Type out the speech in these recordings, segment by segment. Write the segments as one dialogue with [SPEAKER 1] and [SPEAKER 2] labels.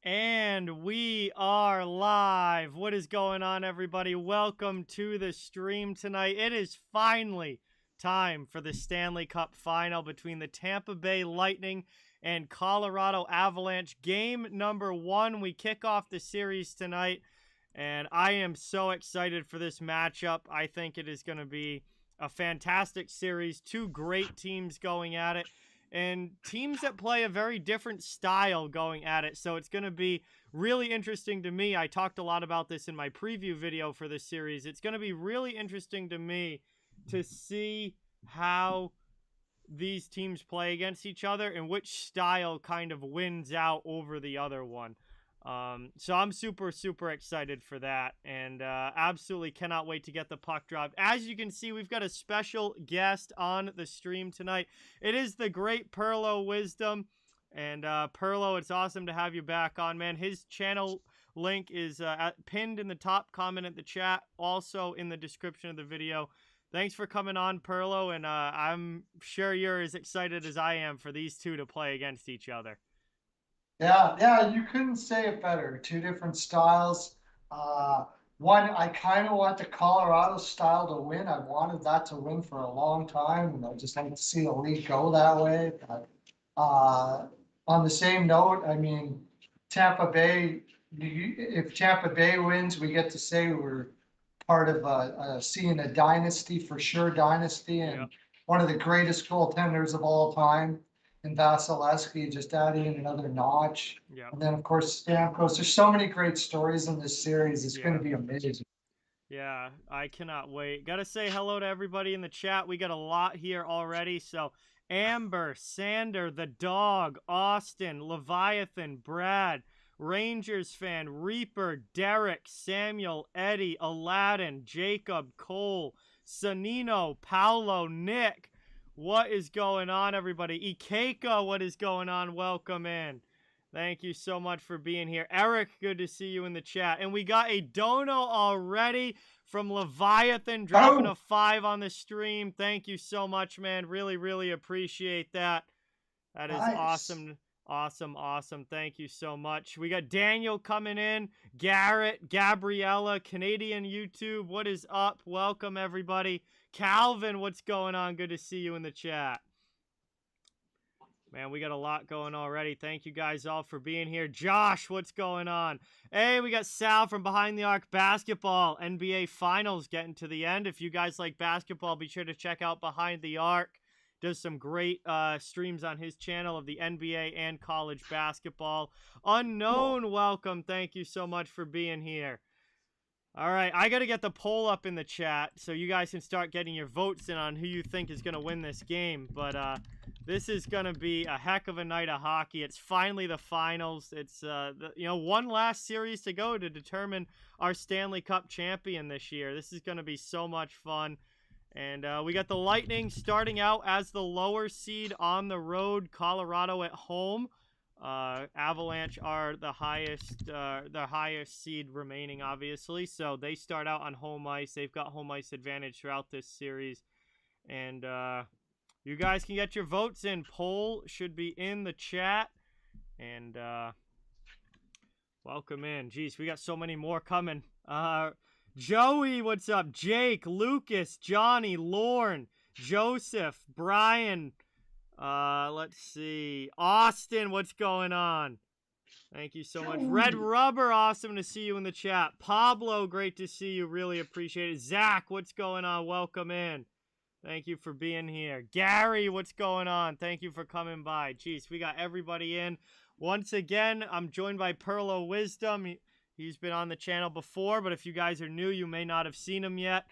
[SPEAKER 1] And we are live. What is going on, everybody? Welcome to the stream tonight. It is finally time for the Stanley Cup final between the Tampa Bay Lightning and Colorado Avalanche. Game number 1. We kick off the series tonight, and I am so excited for this matchup. I think it is going to be a fantastic series. Two great teams going at it, and teams that play a very different style going at it. So it's going to be really interesting to me. I talked a lot about this in my preview video for this series. It's going to be really interesting to me to see how these teams play against each other and which style kind of wins out over the other one. So I'm super excited for that, and absolutely cannot wait to get the puck dropped. As you can see, we've got a special guest on the stream tonight. It is the great Perlo Wisdom, and Perlo, it's awesome to have you back on, man. His channel link is pinned in the top comment at the chat, also in the description of the video. Thanks for coming on, Perlo, and I'm sure you're as excited as I am for these two to play against each other.
[SPEAKER 2] Yeah, you couldn't say it better. Two different styles. One, I kind of want the Colorado style to win. I wanted that to win for a long time, and I just like to see the league go that way. But on the same note, I mean, Tampa Bay. If Tampa Bay wins, we get to say we're part of seeing a dynasty for sure, dynasty, and one of the greatest goaltenders of all time. And Vasilevsky just adding another notch.
[SPEAKER 1] Yep.
[SPEAKER 2] And then, of course, Stamkos. There's so many great stories in this series. It's going to be amazing.
[SPEAKER 1] Yeah, I cannot wait. Got to say hello to everybody in the chat. We got a lot here already. So, Amber, Sander, the dog, Austin, Leviathan, Brad, Rangers fan, Reaper, Derek, Samuel, Eddie, Aladdin, Jacob, Cole, Sanino, Paolo, Nick. What is going on, everybody? Ikeka, what is going on? Welcome in. Thank you so much for being here. Eric, good to see you in the chat. And we got a dono already from Leviathan, dropping a 5 on the stream. Thank you so much, man. Really appreciate that. That is awesome. Awesome. Thank you so much. We got Daniel coming in. Garrett, Gabriella, Canadian YouTube. What is up? Welcome, everybody. Calvin, what's going on? Good to see you in the chat. Man, we got a lot going already. Thank you guys all for being here. Josh, what's going on? Hey, we got Sal from Behind the Arc Basketball. NBA Finals getting to the end. If you guys like basketball, be sure to check out Behind the Arc. Does some great streams on his channel of the NBA and college basketball. Unknown, welcome. Thank you so much for being here. All right, I got to get the poll up in the chat so you guys can start getting your votes in on who you think is going to win this game. But this is going to be a heck of a night of hockey. It's finally the finals. It's one last series to go to determine our Stanley Cup champion this year. This is going to be so much fun. And we got the Lightning starting out as the lower seed on the road, Colorado at home. Avalanche are the highest seed remaining, obviously. So they start out on home ice. They've got home ice advantage throughout this series. And you guys can get your votes in. Poll should be in the chat. And welcome in. Jeez, we got so many more coming. Joey, what's up? Jake, Lucas, Johnny, Lorne, Joseph, Brian, let's see. Austin, what's going on? Thank you so much. Red Rubber, awesome to see you in the chat. Pablo, great to see you. Really appreciate it. Zach, what's going on? Welcome in. Thank you for being here. Gary, what's going on? Thank you for coming by. Jeez, we got everybody in. Once again, I'm joined by Perlo Wisdom. He's been on the channel before, but if you guys are new, you may not have seen him yet.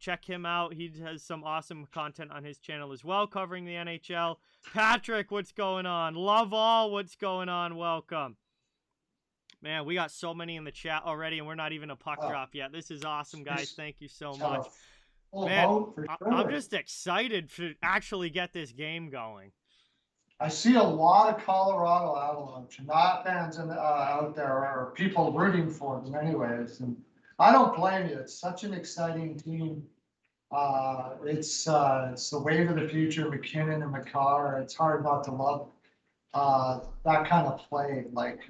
[SPEAKER 1] Check him out. He has some awesome content on his channel as well, covering the NHL. Patrick, what's going on? Love all, what's going on? Welcome. Man, we got so many in the chat already, and we're not even a puck drop yet. This is awesome, guys. Thank you so much. Man, I'm just excited to actually get this game going.
[SPEAKER 2] I see a lot of Colorado Avalanche, not fans out there, or people rooting for them anyways. And I don't blame you. It's such an exciting team. It's the wave of the future, McKinnon and McCarr. It's hard not to love that kind of play. Like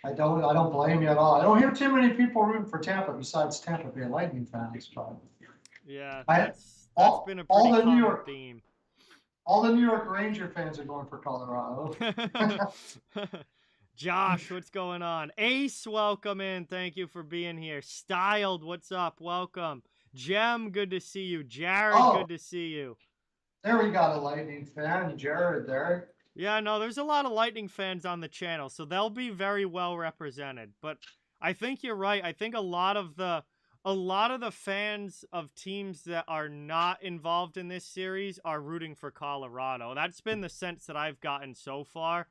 [SPEAKER 2] I don't blame you at all. I don't hear too many people rooting for Tampa besides Tampa Bay Lightning fans, but
[SPEAKER 1] Yeah,
[SPEAKER 2] I
[SPEAKER 1] that's been a
[SPEAKER 2] all
[SPEAKER 1] pretty
[SPEAKER 2] the New
[SPEAKER 1] common
[SPEAKER 2] York
[SPEAKER 1] theme.
[SPEAKER 2] all the New York Ranger fans are going for Colorado.
[SPEAKER 1] Josh, what's going on? Ace, welcome in. Thank you for being here. Styled, what's up? Welcome. Jem, good to see you. Jared,
[SPEAKER 2] Oh,
[SPEAKER 1] good to see you.
[SPEAKER 2] there we got a Lightning fan, Jared there.
[SPEAKER 1] Yeah, no, there's a lot of Lightning fans on the channel, so they'll be very well represented. But I think you're right. I think a lot of the fans of teams that are not involved in this series are rooting for Colorado. That's been the sense that I've gotten so far,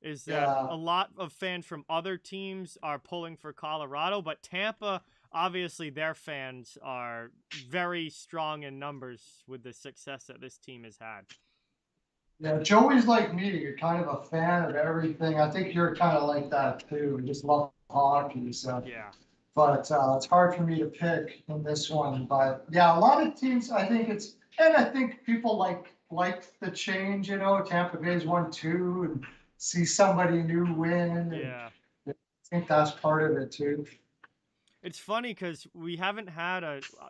[SPEAKER 1] is that
[SPEAKER 2] Yeah.
[SPEAKER 1] a lot of fans from other teams are pulling for Colorado, but Tampa, obviously their fans are very strong in numbers with the success that this team has had.
[SPEAKER 2] Yeah, Joey's like me. You're kind of a fan of everything. I think you're kind of like that too. You just love hockey, so.
[SPEAKER 1] Yeah.
[SPEAKER 2] But it's hard for me to pick in this one. But yeah, a lot of teams. I think and I think people like the change. You know, Tampa Bay's won 2, and see somebody new win.
[SPEAKER 1] Yeah.
[SPEAKER 2] And I think that's part of it too.
[SPEAKER 1] It's funny because we haven't had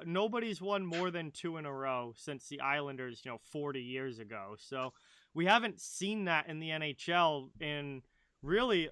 [SPEAKER 1] nobody's won more than 2 in a row since the Islanders, 40 years ago. So we haven't seen that in the NHL in really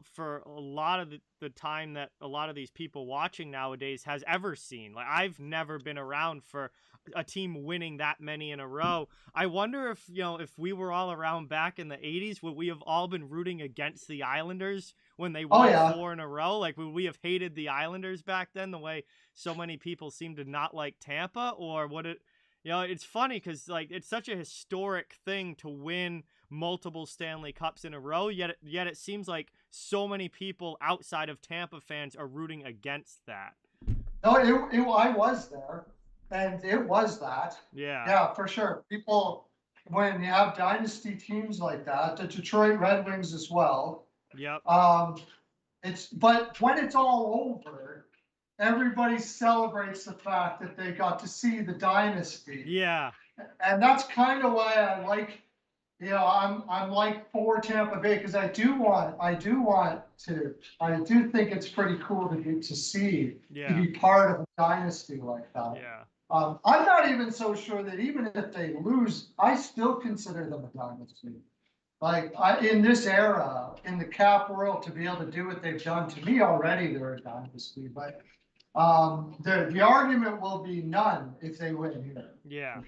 [SPEAKER 1] for a lot of the time that a lot of these people watching nowadays has ever seen. Like, I've never been around for a team winning that many in a row. I wonder if we were all around back in the 80s, would we have all been rooting against the Islanders when they won 4 in a row? Like, would we have hated the Islanders back then the way so many people seem to not like Tampa? Or would it, it's funny because, like, it's such a historic thing to win multiple Stanley Cups in a row, yet it seems like so many people outside of Tampa fans are rooting against that.
[SPEAKER 2] No, I was there, and it was that. Yeah, for sure. People, when you have dynasty teams like that, the Detroit Red Wings as well.
[SPEAKER 1] Yep.
[SPEAKER 2] But when it's all over, everybody celebrates the fact that they got to see the dynasty.
[SPEAKER 1] Yeah.
[SPEAKER 2] And that's kind of why I like, I'm like for Tampa Bay, because I do think it's pretty cool to get to see, to be part of a dynasty like that.
[SPEAKER 1] Yeah.
[SPEAKER 2] I'm not even so sure that even if they lose, I still consider them a dynasty. Like, in this era, in the cap world, to be able to do what they've done, to me already, they're a dynasty. But the argument will be none if they win here.
[SPEAKER 1] Yeah.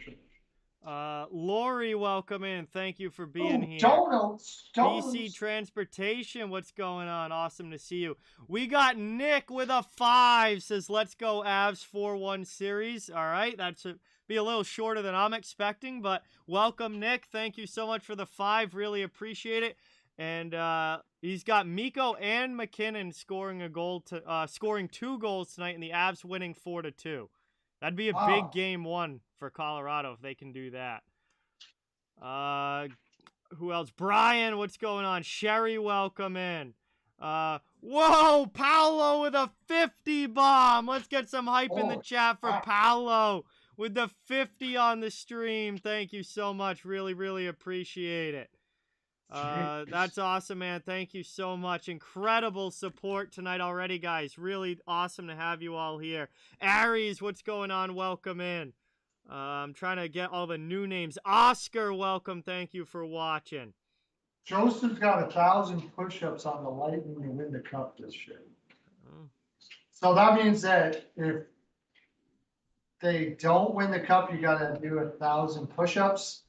[SPEAKER 1] Lori, welcome in. Thank you for being here.
[SPEAKER 2] Donuts.
[SPEAKER 1] BC Transportation, what's going on? Awesome to see you. We got Nick with a 5, says, let's go Avs 4-1 series. All right, that's be a little shorter than I'm expecting, but welcome, Nick. Thank you so much for the 5. Really appreciate it. And he's got Mikko and McKinnon scoring 2 goals tonight, and the Avs winning 4-2. That'd be a big game 1 for Colorado if they can do that. Who else? Brian, what's going on? Sherry, welcome in. Whoa, Paolo with a 50 bomb. Let's get some hype in the chat for Paolo with the 50 on the stream. Thank you so much. Really, really appreciate it. That's awesome, man. Thank you so much. Incredible support tonight already, guys. Really awesome to have you all here. Aries, what's going on? Welcome in. I'm trying to get all the new names. Oscar, welcome. Thank you for watching.
[SPEAKER 2] Joseph's got 1,000 push-ups on the Lightning to win the cup this year. So that means that if they don't win the cup, you got to do 1,000 push-ups.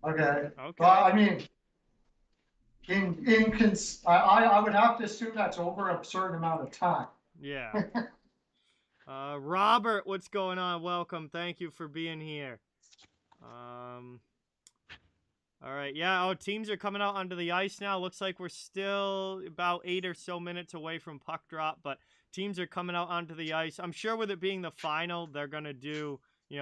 [SPEAKER 2] Okay. Well, I mean, I would have to assume that's over a certain amount of time.
[SPEAKER 1] Yeah. Robert, what's going on? Welcome. Thank you for being here. All right. Yeah. Oh, teams are coming out onto the ice now. Looks like we're still about 8 or so minutes away from puck drop, but teams are coming out onto the ice. I'm sure with it being the final, they're going to do,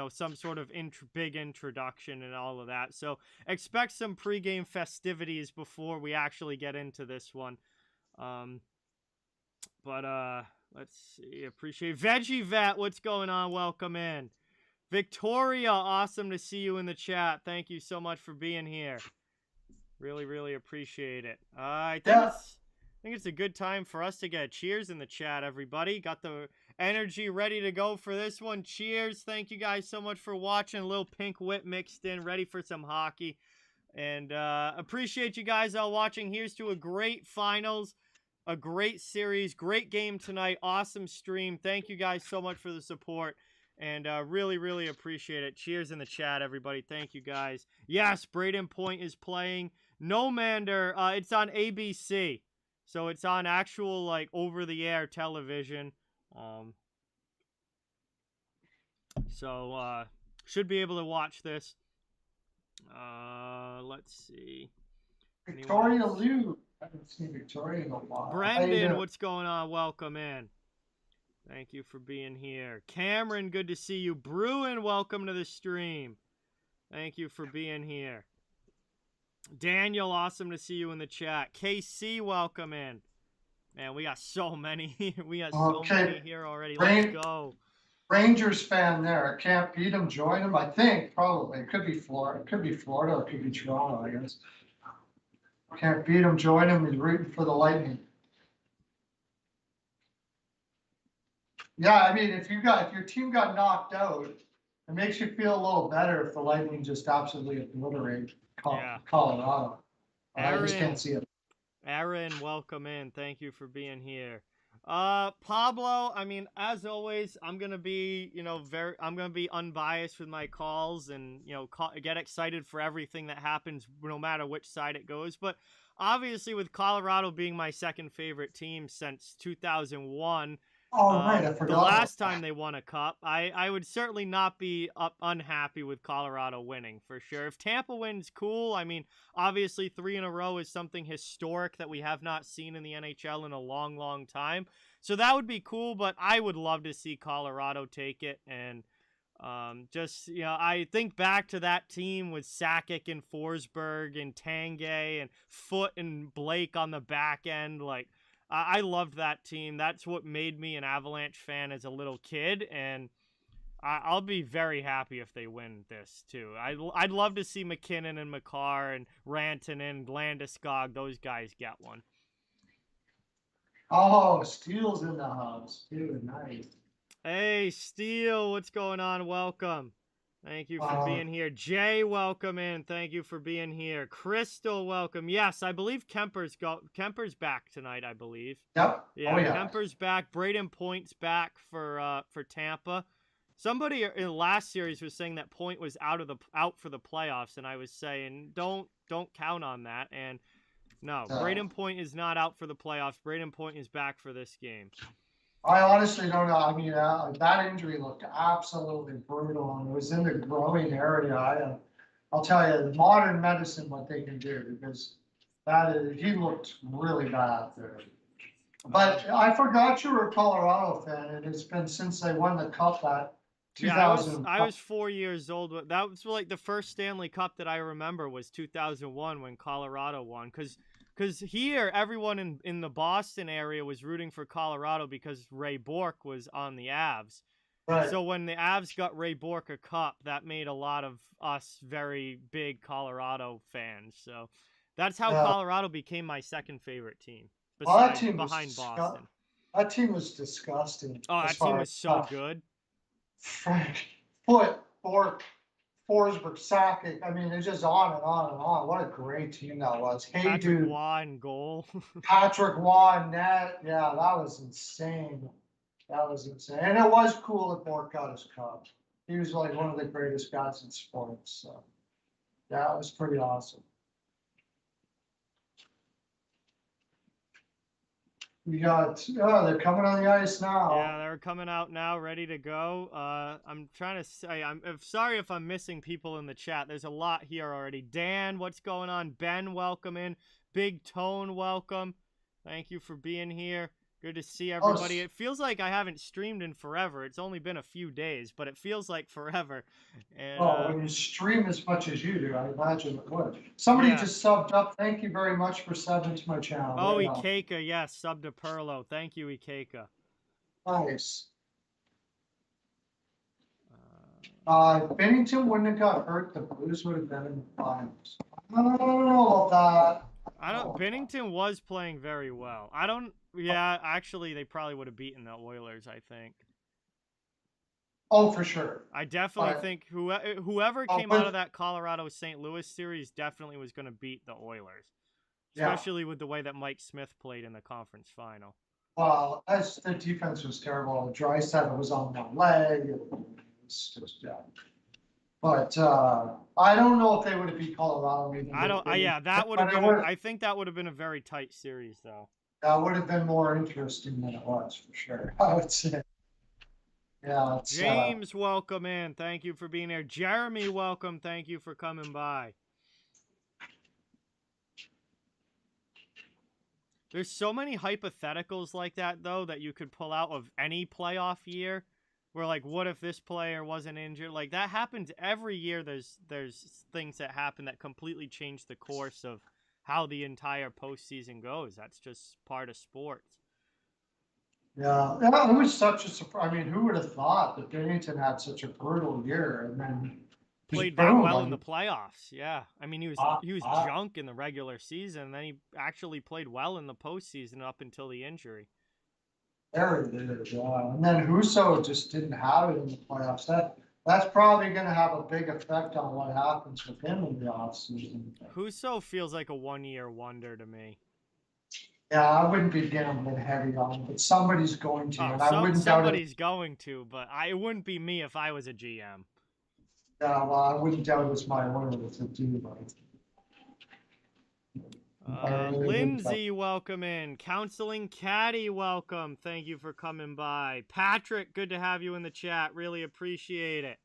[SPEAKER 1] some sort of big introduction and all of that. So expect some pregame festivities before we actually get into this one. Let's see. Appreciate Veggie Vet. What's going on? Welcome in. Victoria, awesome to see you in the chat. Thank you so much for being here. Really, really appreciate it. I
[SPEAKER 2] Yeah.
[SPEAKER 1] think it's a good time for us to get cheers in the chat, everybody. Got the energy ready to go for this one. Cheers. Thank you guys so much for watching. A little pink whip mixed in, ready for some hockey. And appreciate you guys all watching. Here's to a great finals, a great series, great game tonight. Awesome stream. Thank you guys so much for the support. And really, really appreciate it. Cheers in the chat, everybody. Thank you, guys. Yes, Braden Point is playing. No Mander. It's on ABC. So it's on actual, like, over-the-air television. So should be able to watch this. Let's see.
[SPEAKER 2] Victoria Liu. I haven't seen Victoria in a while.
[SPEAKER 1] Brendan, what's going on? Welcome in. Thank you for being here. Cameron, good to see you. Bruin, welcome to the stream. Thank you for being here. Daniel, awesome to see you in the chat. KC, welcome in. Man, we got so many. We got so many here already. Let's go.
[SPEAKER 2] Rangers fan there. Can't beat them. Join them. I think probably. It could be Florida. It could be Florida. Or it could be Toronto, I guess. Can't beat them. Join them. He's rooting for the Lightning. Yeah, I mean, if your team got knocked out, it makes you feel a little better if the Lightning just absolutely obliterate Colorado. I just can't see it.
[SPEAKER 1] Aaron, welcome in. Thank you for being here. Pablo, I mean, as always, I'm gonna be, I'm gonna be unbiased with my calls and, get excited for everything that happens, no matter which side it goes. But obviously, with Colorado being my second favorite team since 2001.
[SPEAKER 2] Oh, right, I forgot.
[SPEAKER 1] The last time they won a cup, I would certainly not be unhappy with Colorado winning, for sure. If Tampa wins, cool. I mean, obviously 3 in a row is something historic that we have not seen in the NHL in a long, long time. So that would be cool, but I would love to see Colorado take it. And I think back to that team with Sakic and Forsberg and Tanguay and Foote and Blake on the back end, like, I loved that team. That's what made me an Avalanche fan as a little kid, and I'll be very happy if they win this, too. I'd love to see McKinnon and Makar and Rantanen and Landeskog, those guys get one.
[SPEAKER 2] Oh, Steele's in the house. Dude, nice.
[SPEAKER 1] Hey, Steele, what's going on? Welcome. Thank you for being here. Jay, welcome in. Thank you for being here. Crystal, welcome. Yes, I believe Kemper's back tonight, I believe.
[SPEAKER 2] Yep.
[SPEAKER 1] Yeah, Kemper's back. Braden Point's back for Tampa. Somebody in the last series was saying that Point was out for the playoffs, and I was saying don't count on that. And no, Braden Point is not out for the playoffs. Braden Point is back for this game.
[SPEAKER 2] I honestly don't know. I mean, that injury looked absolutely brutal, and it was in the growing area. I'll tell you, modern medicine, what they can do, because he looked really bad there. But I forgot you were a Colorado fan, and it's been since they won the Cup that 2000.
[SPEAKER 1] Yeah, I was 4 years old. That was like the first Stanley Cup that I remember was 2001 when Colorado won, because here, everyone in the Boston area was rooting for Colorado because Ray Bourque was on the Avs. Right. So when the Avs got Ray Bourque a cup, that made a lot of us very big Colorado fans. So that's how Colorado became my second favorite team, behind Boston.
[SPEAKER 2] That team was disgusting.
[SPEAKER 1] Oh, that team was so good.
[SPEAKER 2] Foote, Dork, Forsberg, Sakic. I mean, it's just on and on and on. What a great team that was. Hey,
[SPEAKER 1] Patrick Waugh in goal.
[SPEAKER 2] Patrick Waugh in net. Yeah, that was insane. That was insane. And it was cool that Bork got his cup. He was like one of the greatest guys in sports. So, yeah, it was pretty awesome. We got, they're coming on the ice now.
[SPEAKER 1] Yeah, they're coming out now, ready to go. I'm trying to say, I'm sorry if I'm missing people in the chat. There's a lot here already. Dan, what's going on? Ben, welcome in. Big Tone, welcome. Thank you for being here. Good to see everybody. It feels like I haven't streamed in forever. It's only been a few days, but it feels like forever. And,
[SPEAKER 2] when you stream as much as you do, I imagine it would. Somebody just subbed up. Thank you very much for subbing to my channel.
[SPEAKER 1] Oh, Ikeka, yes, sub to Perlo. Thank you, Ikeka.
[SPEAKER 2] Nice. If Bennington wouldn't have got hurt, the Blues would have been in the finals. I don't know about that.
[SPEAKER 1] I don't. Bennington was playing very well. I don't. Yeah, actually, they probably would have beaten the Oilers. I think.
[SPEAKER 2] Oh, for sure.
[SPEAKER 1] I definitely
[SPEAKER 2] But
[SPEAKER 1] think whoever came out of
[SPEAKER 2] with,
[SPEAKER 1] that Colorado St. Louis series definitely was going to beat the Oilers,
[SPEAKER 2] yeah,
[SPEAKER 1] especially with the way that Mike Smith played in the conference final.
[SPEAKER 2] well, as the defense was terrible. Draisaitl was on one leg. It was just, yeah. But I don't know if they would have beat Colorado even.
[SPEAKER 1] I don't. Yeah, that would have
[SPEAKER 2] But it
[SPEAKER 1] been.
[SPEAKER 2] would,
[SPEAKER 1] I think that would have been a very tight series, though.
[SPEAKER 2] that would have been more interesting than it was for sure. I would say. Yeah, it's
[SPEAKER 1] James, welcome in. Thank you for being here. Jeremy, welcome. Thank you for coming by. There's so many hypotheticals like that, though, that you could pull out of any playoff year. Where, like, what if this player wasn't injured? Like, that happens every year. There's things that happen that completely change the course of how the entire postseason goes. That's just part of sports.
[SPEAKER 2] yeah, yeah, it was such a surprise. I mean, who would have thought that Bennington had such a brutal year and then
[SPEAKER 1] Played
[SPEAKER 2] just
[SPEAKER 1] that
[SPEAKER 2] boom,
[SPEAKER 1] well
[SPEAKER 2] like,
[SPEAKER 1] in the playoffs. Yeah, I mean he was junk in the regular season, and then he actually played well in the postseason up until the injury.
[SPEAKER 2] there it is. Yeah. And then Husso just didn't have it in the playoffs. That's probably going to have a big effect on what happens with him in the offseason.
[SPEAKER 1] Husso feels like a 1-year wonder to me.
[SPEAKER 2] Yeah, I wouldn't be gambling heavy on him, but somebody's going to, and I wouldn't doubt it.
[SPEAKER 1] Somebody's going to, but it wouldn't be me if I was a GM.
[SPEAKER 2] Yeah, well, I wouldn't doubt it's my owner to do, but
[SPEAKER 1] Lindsay, welcome in. Counseling Caddy, welcome. Thank you for coming by. Patrick, good to have you in the chat. Really appreciate it.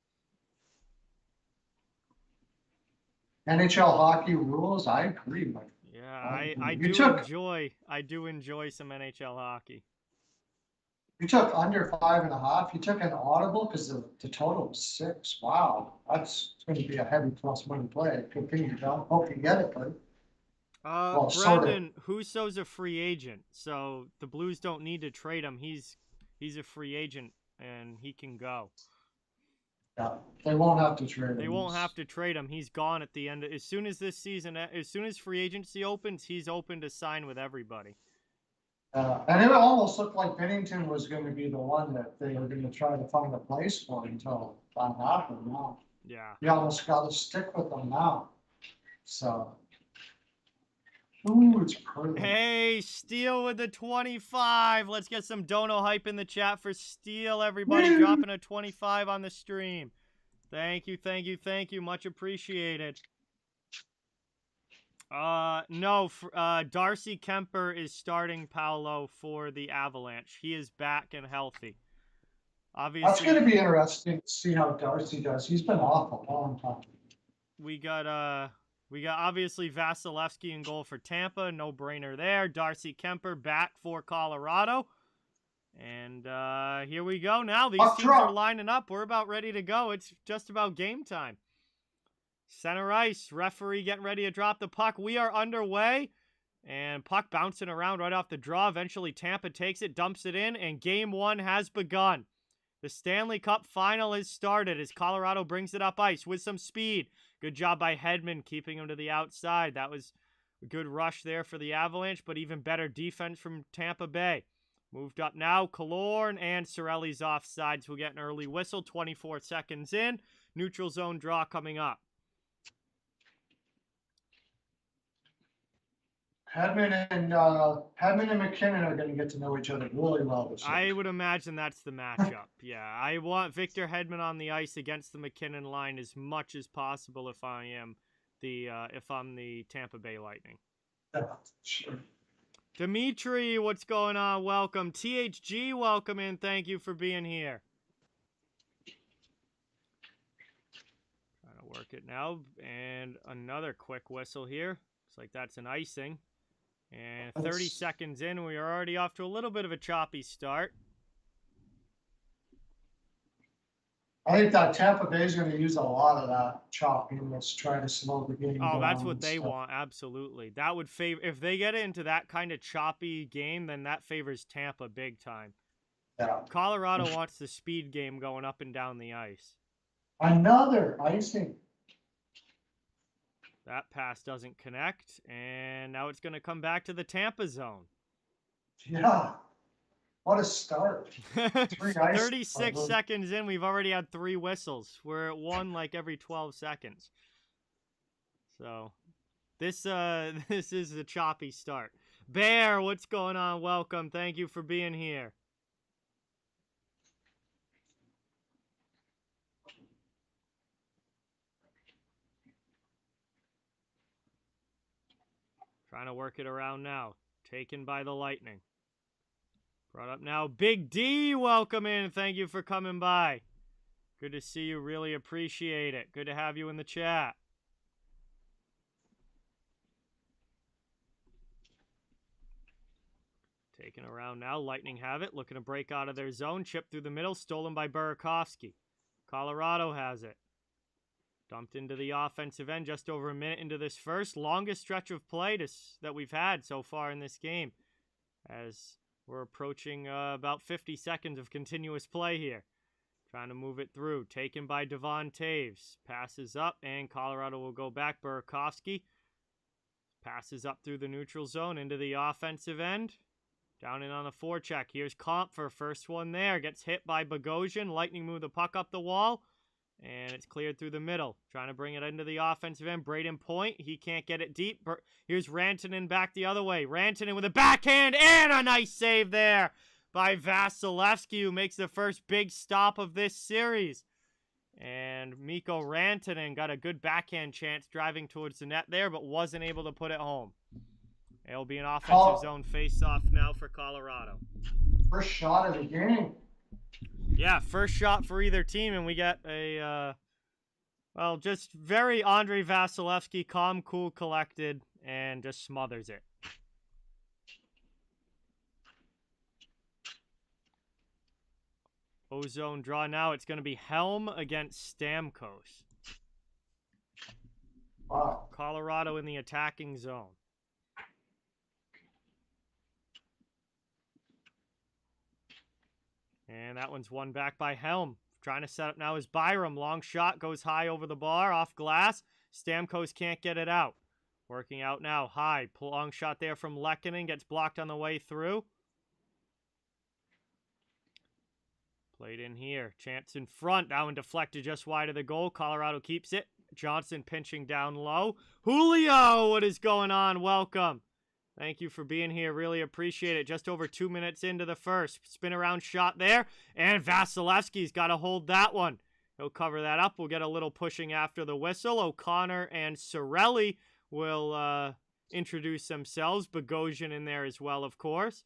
[SPEAKER 2] NHL hockey rules, I agree, Mike.
[SPEAKER 1] Yeah, I do enjoy some NHL hockey.
[SPEAKER 2] You took under 5.5. You took an audible because the total was 6. Wow, that's going to be a heavy plus money play. Good thing you don't. Hope you get it, buddy.
[SPEAKER 1] Well, Brendan, Husso's a free agent, so the Blues don't need to trade him. He's a free agent and he can go.
[SPEAKER 2] Yeah, they won't have to trade him.
[SPEAKER 1] They won't have to trade him. He's gone at the end. As soon as free agency opens, he's open to sign with everybody.
[SPEAKER 2] And it almost looked like Bennington was going to be the one that they were going to try to find a place for until that happened. Now,
[SPEAKER 1] yeah,
[SPEAKER 2] you almost got to stick with them now. So, ooh, it's pretty.
[SPEAKER 1] Hey, Steele with the 25. Let's get some dono hype in the chat for Steele. Everybody dropping a 25 on the stream. Thank you, thank you, thank you. Much appreciated. No, Darcy Kemper is starting Paolo for the Avalanche. He is back and healthy. Obviously,
[SPEAKER 2] that's going to be interesting to see how Darcy does. He's been off a long time.
[SPEAKER 1] We got obviously Vasilevsky in goal for Tampa, no brainer there. Darcy Kemper back for Colorado. And here we go now. These teams are lining up. We're about ready to go. It's just about game time. Center ice, referee getting ready to drop the puck. We are underway, and puck bouncing around right off the draw. Eventually, Tampa takes it, dumps it in, and game one has begun. The Stanley Cup final has started as Colorado brings it up ice with some speed. Good job by Hedman keeping him to the outside. That was a good rush there for the Avalanche, but even better defense from Tampa Bay. Moved up now, Killorn and Cirelli's offside, so we get an early whistle, 24 seconds in. Neutral zone draw coming up.
[SPEAKER 2] Hedman and McKinnon are going to get to know each other really well this year.
[SPEAKER 1] I would imagine that's the matchup. Yeah, I want Victor Hedman on the ice against the McKinnon line as much as possible if I'm the Tampa Bay Lightning.
[SPEAKER 2] Yeah, sure.
[SPEAKER 1] Dimitri, what's going on? Welcome. THG, welcome in. Thank you for being here. Trying to work it now, and another quick whistle here. Looks like that's an icing. And 30 seconds in, we are already off to a little bit of a choppy start.
[SPEAKER 2] I think that Tampa Bay is going to use a lot of that chopping. Let's try to slow the game down.
[SPEAKER 1] Oh, that's what they want, absolutely. That would favor, if they get into that kind of choppy game, then that favors Tampa big time.
[SPEAKER 2] Yeah.
[SPEAKER 1] Colorado wants the speed game going up and down the ice.
[SPEAKER 2] Another icing.
[SPEAKER 1] That pass doesn't connect, and now it's going to come back to the Tampa zone.
[SPEAKER 2] Yeah. What a start.
[SPEAKER 1] 36 seconds in, we've already had 3 whistles. We're at 1 like every 12 seconds. So, this is a choppy start. Bear, what's going on? Welcome. Thank you for being here. Trying to work it around now. Taken by the Lightning. Brought up now. Big D, welcome in. Thank you for coming by. Good to see you. Really appreciate it. Good to have you in the chat. Taken around now. Lightning have it. Looking to break out of their zone. Chip through the middle. Stolen by Burakovsky. Colorado has it. Dumped into the offensive end just over a minute into this first. Longest stretch of play that we've had so far in this game. As we're approaching about 50 seconds of continuous play here. Trying to move it through. Taken by Devon Taves. Passes up, and Colorado will go back. Burakovsky passes up through the neutral zone into the offensive end. Down in on the forecheck. Here's Compher. First one there. Gets hit by Bogosian. Lightning move the puck up the wall. And it's cleared through the middle. Trying to bring it into the offensive end. Braden Point. He can't get it deep. Here's Rantanen back the other way. Rantanen with a backhand and a nice save there by Vasilevsky, who makes the first big stop of this series. And Mikko Rantanen got a good backhand chance driving towards the net there, but wasn't able to put it home. It'll be an offensive zone face-off now for Colorado.
[SPEAKER 2] First shot of the game.
[SPEAKER 1] Yeah, first shot for either team, and we get a, well, just very Andrei Vasilevsky, calm, cool, collected, and just smothers it. O-zone draw now. It's going to be Helm against Stamkos.
[SPEAKER 2] Wow.
[SPEAKER 1] Colorado in the attacking zone. And that one's won back by Helm. Trying to set up now is Byram. Long shot goes high over the bar, off glass. Stamkos can't get it out. Working out now, high. Long shot there from Lehkonen. Gets blocked on the way through. Played in here. Chance in front. That one deflected just wide of the goal. Colorado keeps it. Johnson pinching down low. Julio, what is going on? Welcome. Thank you for being here. Really appreciate it. Just over 2 minutes into the first. Spin around shot there. And Vasilevsky's got to hold that one. He'll cover that up. We'll get a little pushing after the whistle. O'Connor and Cirelli will introduce themselves. Bogosian in there as well, of course.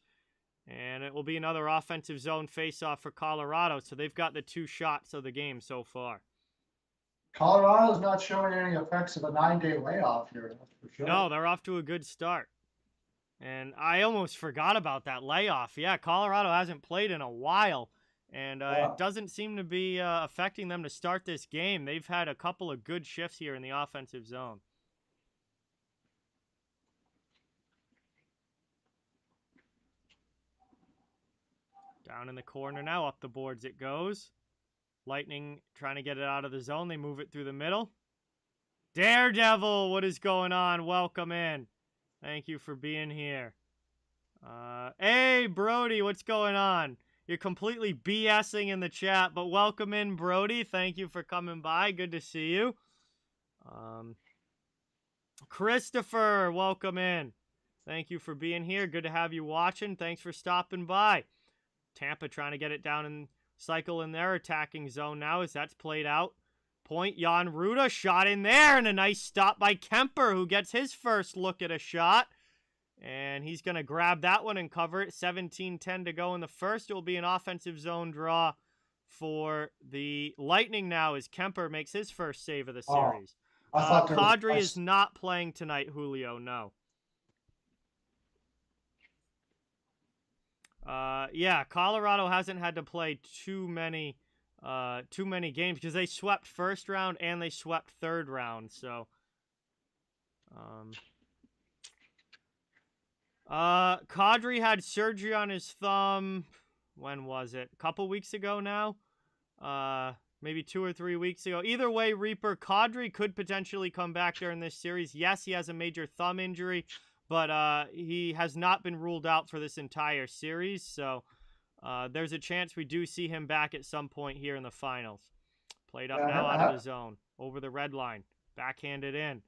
[SPEAKER 1] And it will be another offensive zone face-off for Colorado. So they've got the 2 shots of the game so far.
[SPEAKER 2] Colorado's not showing any effects of a 9-day layoff here, that's for sure.
[SPEAKER 1] No, they're off to a good start. And I almost forgot about that layoff. Yeah, Colorado hasn't played in a while. And it doesn't seem to be affecting them to start this game. They've had a couple of good shifts here in the offensive zone. Down in the corner now, up the boards it goes. Lightning trying to get it out of the zone. They move it through the middle. Daredevil, what is going on? Welcome in. Thank you for being here. Hey, Brody, what's going on? You're completely BSing in the chat, but welcome in, Brody. Thank you for coming by. Good to see you. Christopher, welcome in. Thank you for being here. Good to have you watching. Thanks for stopping by. Tampa trying to get it down and cycle in their attacking zone now as that's played out. Point, Jan Ruda, shot in there, and a nice stop by Kemper, who gets his first look at a shot. And he's going to grab that one and cover it. 17-10 to go in the first. It will be an offensive zone draw for the Lightning now as Kemper makes his first save of the series. Kadri is not playing tonight, Julio, no. Yeah, Colorado hasn't had to play too many games because they swept first round and they swept third round. So, Kadri had surgery on his thumb. When was it? A couple weeks ago now. maybe 2 or 3 weeks ago. Either way, Reaper, Kadri could potentially come back during this series. Yes, he has a major thumb injury, but he has not been ruled out for this entire series. So there's a chance we do see him back at some point here in the finals. Played up now out of the zone. Over the red line. Backhanded in.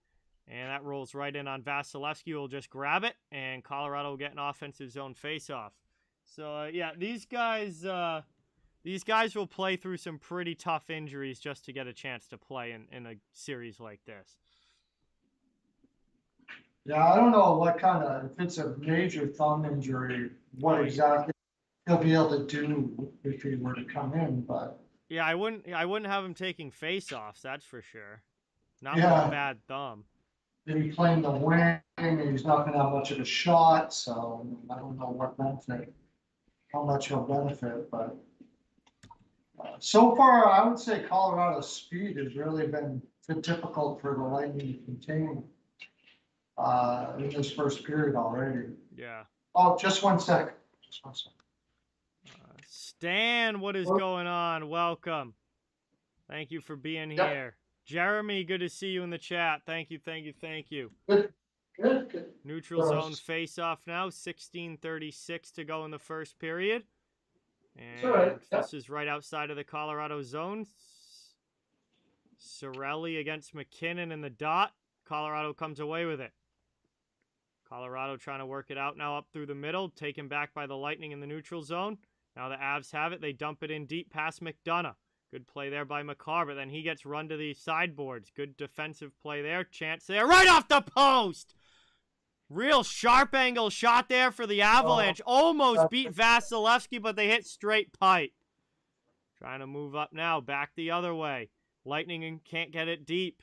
[SPEAKER 1] And that rolls right in on Vasilevsky. Will just grab it, and Colorado will get an offensive zone faceoff. So, yeah, these guys will play through some pretty tough injuries just to get a chance to play in a series like this.
[SPEAKER 2] Yeah, I don't know what kind of, if it's a major thumb injury, what exactly he'll be able to do if he were to come in, but.
[SPEAKER 1] Yeah, I wouldn't have him taking faceoffs, that's for sure. Not with a bad thumb.
[SPEAKER 2] He's playing the wing, and he's not going to have much of a shot, so I don't know what benefit, how much he'll benefit, but so far I would say Colorado's speed has really been difficult for the Lightning to contain in this first period already.
[SPEAKER 1] Yeah.
[SPEAKER 2] Oh, just one sec.
[SPEAKER 1] Stan, what is going on? Welcome. Thank you for being here. Jeremy, good to see you in the chat. Thank you.
[SPEAKER 2] Good.
[SPEAKER 1] Neutral zone face-off now. 16:36 to go in the first period. And this is right outside of the Colorado zone. Cirelli against McKinnon in the dot. Colorado comes away with it. Colorado trying to work it out now up through the middle. Taken back by the Lightning in the neutral zone. Now the Avs have it. They dump it in deep past McDonough. Good play there by Makar, but then he gets run to the sideboards. Good defensive play there. Chance there. Right off the post! Real sharp angle shot there for the Avalanche. Almost beat Vasilevsky, but they hit straight pipe. Trying to move up now. Back the other way. Lightning can't get it deep.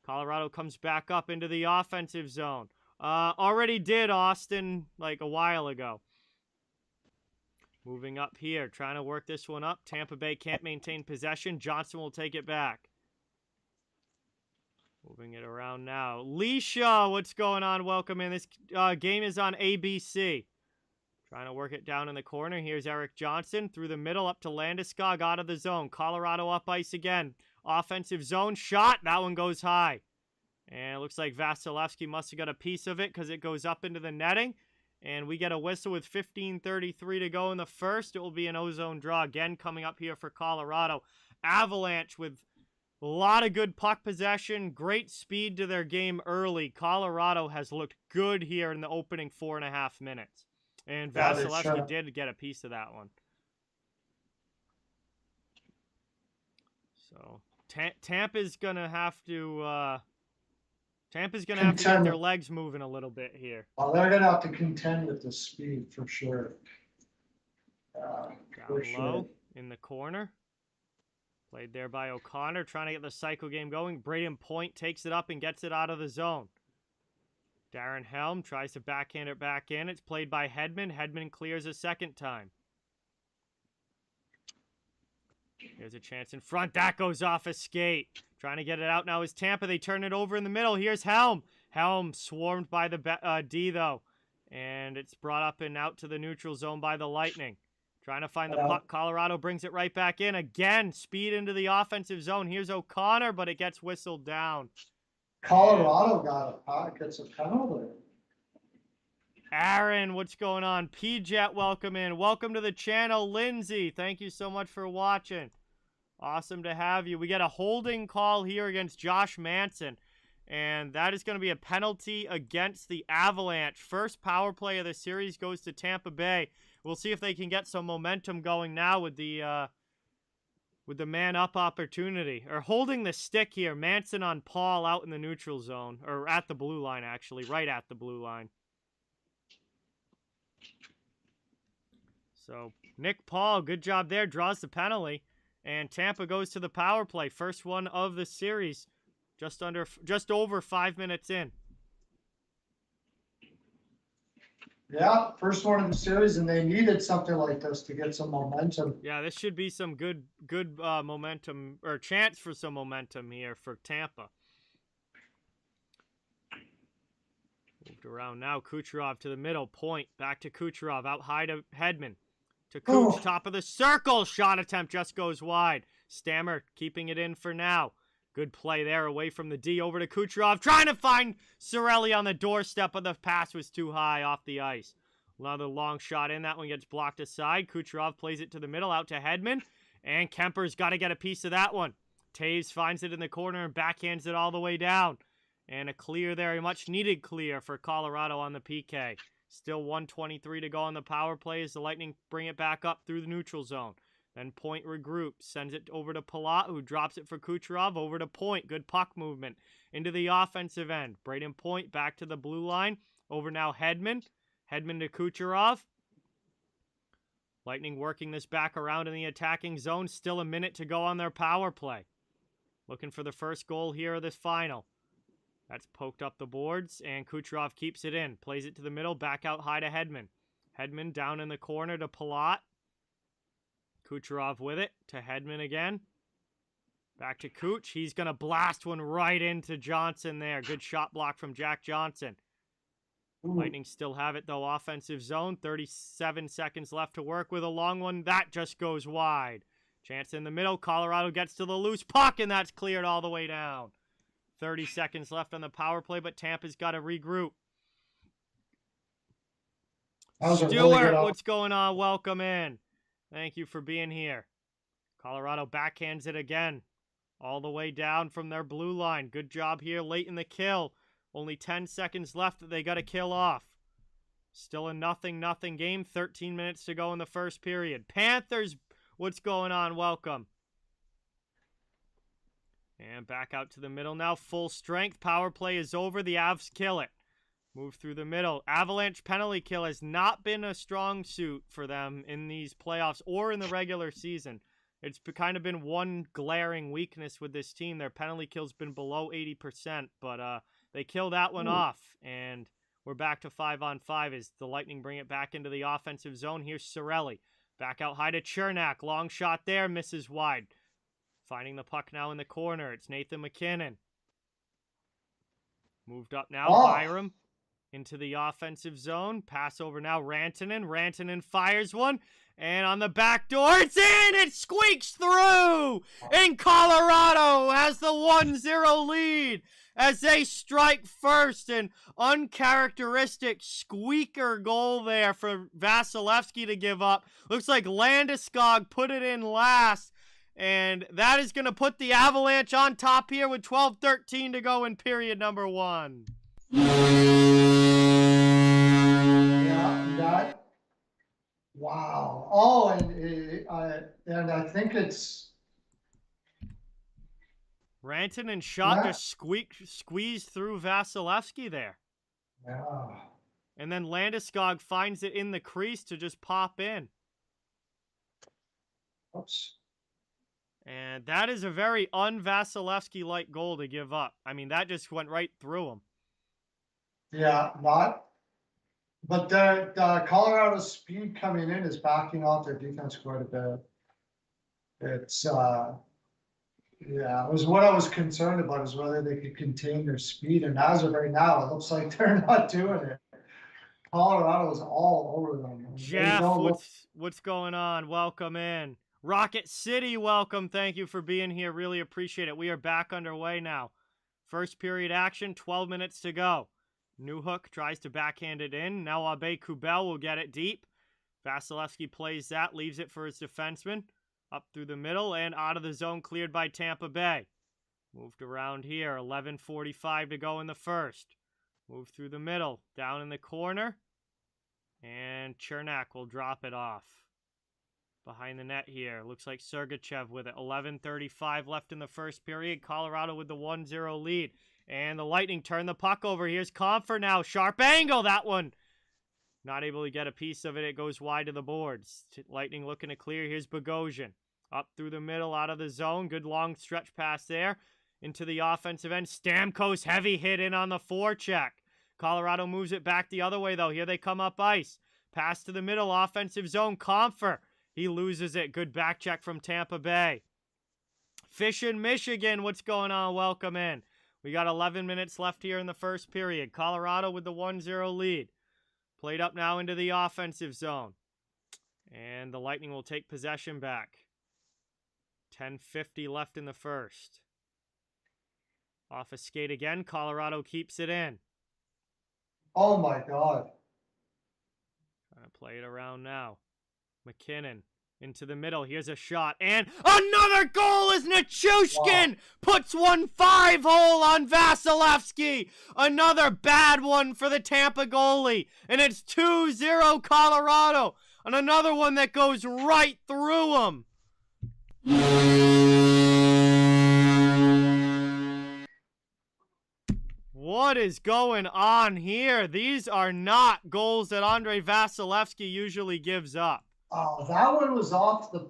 [SPEAKER 1] Colorado comes back up into the offensive zone. Already did, Austin, like a while ago. Moving up here, trying to work this one up. Tampa Bay can't maintain possession. Johnson will take it back. Moving it around now. Leisha, what's going on? Welcome in. This game is on ABC. Trying to work it down in the corner. Here's Eric Johnson through the middle up to Landeskog out of the zone. Colorado up ice again. Offensive zone shot. That one goes high. And it looks like Vasilevsky must have got a piece of it because it goes up into the netting. And we get a whistle with 15:33 to go in the first. It will be an ozone draw again coming up here for Colorado. Avalanche with a lot of good puck possession, great speed to their game early. Colorado has looked good here in the opening 4.5 minutes. And Vasilevsky did get a piece of that one. So Tampa's going to have to... Tampa's going to have to get their legs moving a little bit here.
[SPEAKER 2] Well, they're going to have to contend with the speed for sure.
[SPEAKER 1] Down low in the corner. Played there by O'Connor, trying to get the cycle game going. Braden Point takes it up and gets it out of the zone. Darren Helm tries to backhand it back in. It's played by Hedman. Hedman clears a second time. Here's a chance in front. That goes off a skate. Trying to get it out now is Tampa. They turn it over in the middle. Here's Helm. Helm swarmed by the D, though. And it's brought up and out to the neutral zone by the Lightning. Trying to find the puck. Colorado brings it right back in. Again, speed into the offensive zone. Here's O'Connor, but it gets whistled down.
[SPEAKER 2] Colorado got a puck. Gets a penalty.
[SPEAKER 1] Aaron, what's going on? P-Jet, welcome in. Welcome to the channel, Lindsay. Thank you so much for watching. Awesome to have you. We get a holding call here against Josh Manson, and that is going to be a penalty against the Avalanche. First power play of the series goes to Tampa Bay. We'll see if they can get some momentum going now with the man-up opportunity. Or holding the stick here. Manson on Paul out in the neutral zone, or at the blue line, actually, right at the blue line. So, Nick Paul, good job there, draws the penalty. And Tampa goes to the power play. First one of the series. Just over 5 minutes in.
[SPEAKER 2] Yeah, first one of the series, and they needed something like this to get some momentum.
[SPEAKER 1] Yeah, this should be some good momentum, or chance for some momentum here for Tampa. Moved around now. Kucherov to the middle. Point. Back to Kucherov. Out high to Hedman. To Kuch, top of the circle. Shot attempt just goes wide. Stammer keeping it in for now. Good play there away from the D over to Kucherov. Trying to find Cirelli on the doorstep, but the pass was too high off the ice. Another long shot in. That one gets blocked aside. Kucherov plays it to the middle out to Hedman. And Kemper's got to get a piece of that one. Taves finds it in the corner and backhands it all the way down. And a clear there, a much needed clear for Colorado on the PK. Still 1:23 to go on the power play as the Lightning bring it back up through the neutral zone. Then Point regroups, sends it over to Palat, who drops it for Kucherov, over to Point. Good puck movement into the offensive end. Braden Point back to the blue line. Over now Hedman. Hedman to Kucherov. Lightning working this back around in the attacking zone. Still a minute to go on their power play. Looking for the first goal here of this final. That's poked up the boards, and Kucherov keeps it in. Plays it to the middle, back out high to Hedman. Hedman down in the corner to Palat. Kucherov with it to Hedman again. Back to Kuch. He's going to blast one right into Johnson there. Good shot block from Jack Johnson. Lightning still have it, though. Offensive zone. 37 seconds left to work with a long one. That just goes wide. Chance in the middle. Colorado gets to the loose puck, and that's cleared all the way down. 30 seconds left on the power play, but Tampa's got to regroup. Stewart, what's going on? Welcome in. Thank you for being here. Colorado backhands it again. All the way down from their blue line. Good job here late in the kill. Only 10 seconds left that they got to kill off. Still a 0-0 game. 13 minutes to go in the first period. Panthers, what's going on? Welcome. And back out to the middle now. Full strength. Power play is over. The Avs kill it. Move through the middle. Avalanche penalty kill has not been a strong suit for them in these playoffs or in the regular season. It's kind of been one glaring weakness with this team. Their penalty kill's been below 80%, but they kill that one off, and we're back to 5-on-5 as the Lightning bring it back into the offensive zone. Here's Cirelli. Back out high to Chernak. Long shot there, misses wide. Finding the puck now in the corner. It's Nathan McKinnon. Moved up now, Byram. Into the offensive zone. Pass over now, Rantanen. Rantanen fires one. And on the back door, it's in! It squeaks through! And Colorado has the 1-0 lead as they strike first. An uncharacteristic squeaker goal there for Vasilevsky to give up. Looks like Landeskog put it in last. And that is going to put the Avalanche on top here with 12:13 to go in period number 1.
[SPEAKER 2] Yeah, that. Wow. Oh, and I think it's
[SPEAKER 1] Rantanen shot just squeezed through Vasilevsky there.
[SPEAKER 2] Yeah.
[SPEAKER 1] And then Landeskog finds it in the crease to just pop in.
[SPEAKER 2] Oops.
[SPEAKER 1] And that is a very un-Vasilevsky-like goal to give up. I mean, that just went right through him.
[SPEAKER 2] Yeah, not. But the Colorado's speed coming in is backing off their defense quite a bit. It's yeah, it was what I was concerned about, is whether they could contain their speed. And as of right now, it looks like they're not doing it. Colorado is all over them.
[SPEAKER 1] Jeff, what's going on? Welcome in. Rocket City, welcome. Thank you for being here. Really appreciate it. We are back underway now. First period action, 12 minutes to go. Newhook tries to backhand it in. Now Abe Kubel will get it deep. Vasilevsky plays that, leaves it for his defenseman. Up through the middle and out of the zone, cleared by Tampa Bay. Moved around here, 11:45 to go in the first. Move through the middle, down in the corner. And Chernak will drop it off. Behind the net here, looks like Sergachev with it. 11:35 left in the first period. Colorado with the 1-0 lead. And the Lightning turn the puck over. Here's Comfer now. Sharp angle, that one. Not able to get a piece of it. It goes wide to the boards. Lightning looking to clear. Here's Bogosian. Up through the middle, out of the zone. Good long stretch pass there. Into the offensive end. Stamkos heavy hit in on the forecheck. Colorado moves it back the other way, though. Here they come up ice. Pass to the middle, offensive zone. Comfer. He loses it. Good back check from Tampa Bay. Fish in Michigan. What's going on? Welcome in. We got 11 minutes left here in the first period. Colorado with the 1-0 lead. Played up now into the offensive zone. And the Lightning will take possession back. 10:50 left in the first. Off a skate again. Colorado keeps it in.
[SPEAKER 2] Oh, my God.
[SPEAKER 1] Trying to play it around now. McKinnon into the middle. Here's a shot. And another goal as Nichushkin puts 1-5-hole on Vasilevsky. Another bad one for the Tampa goalie. And it's 2-0 Colorado. And another one that goes right through him. What is going on here? These are not goals that Andrei Vasilevsky usually gives up.
[SPEAKER 2] Oh, that one was off the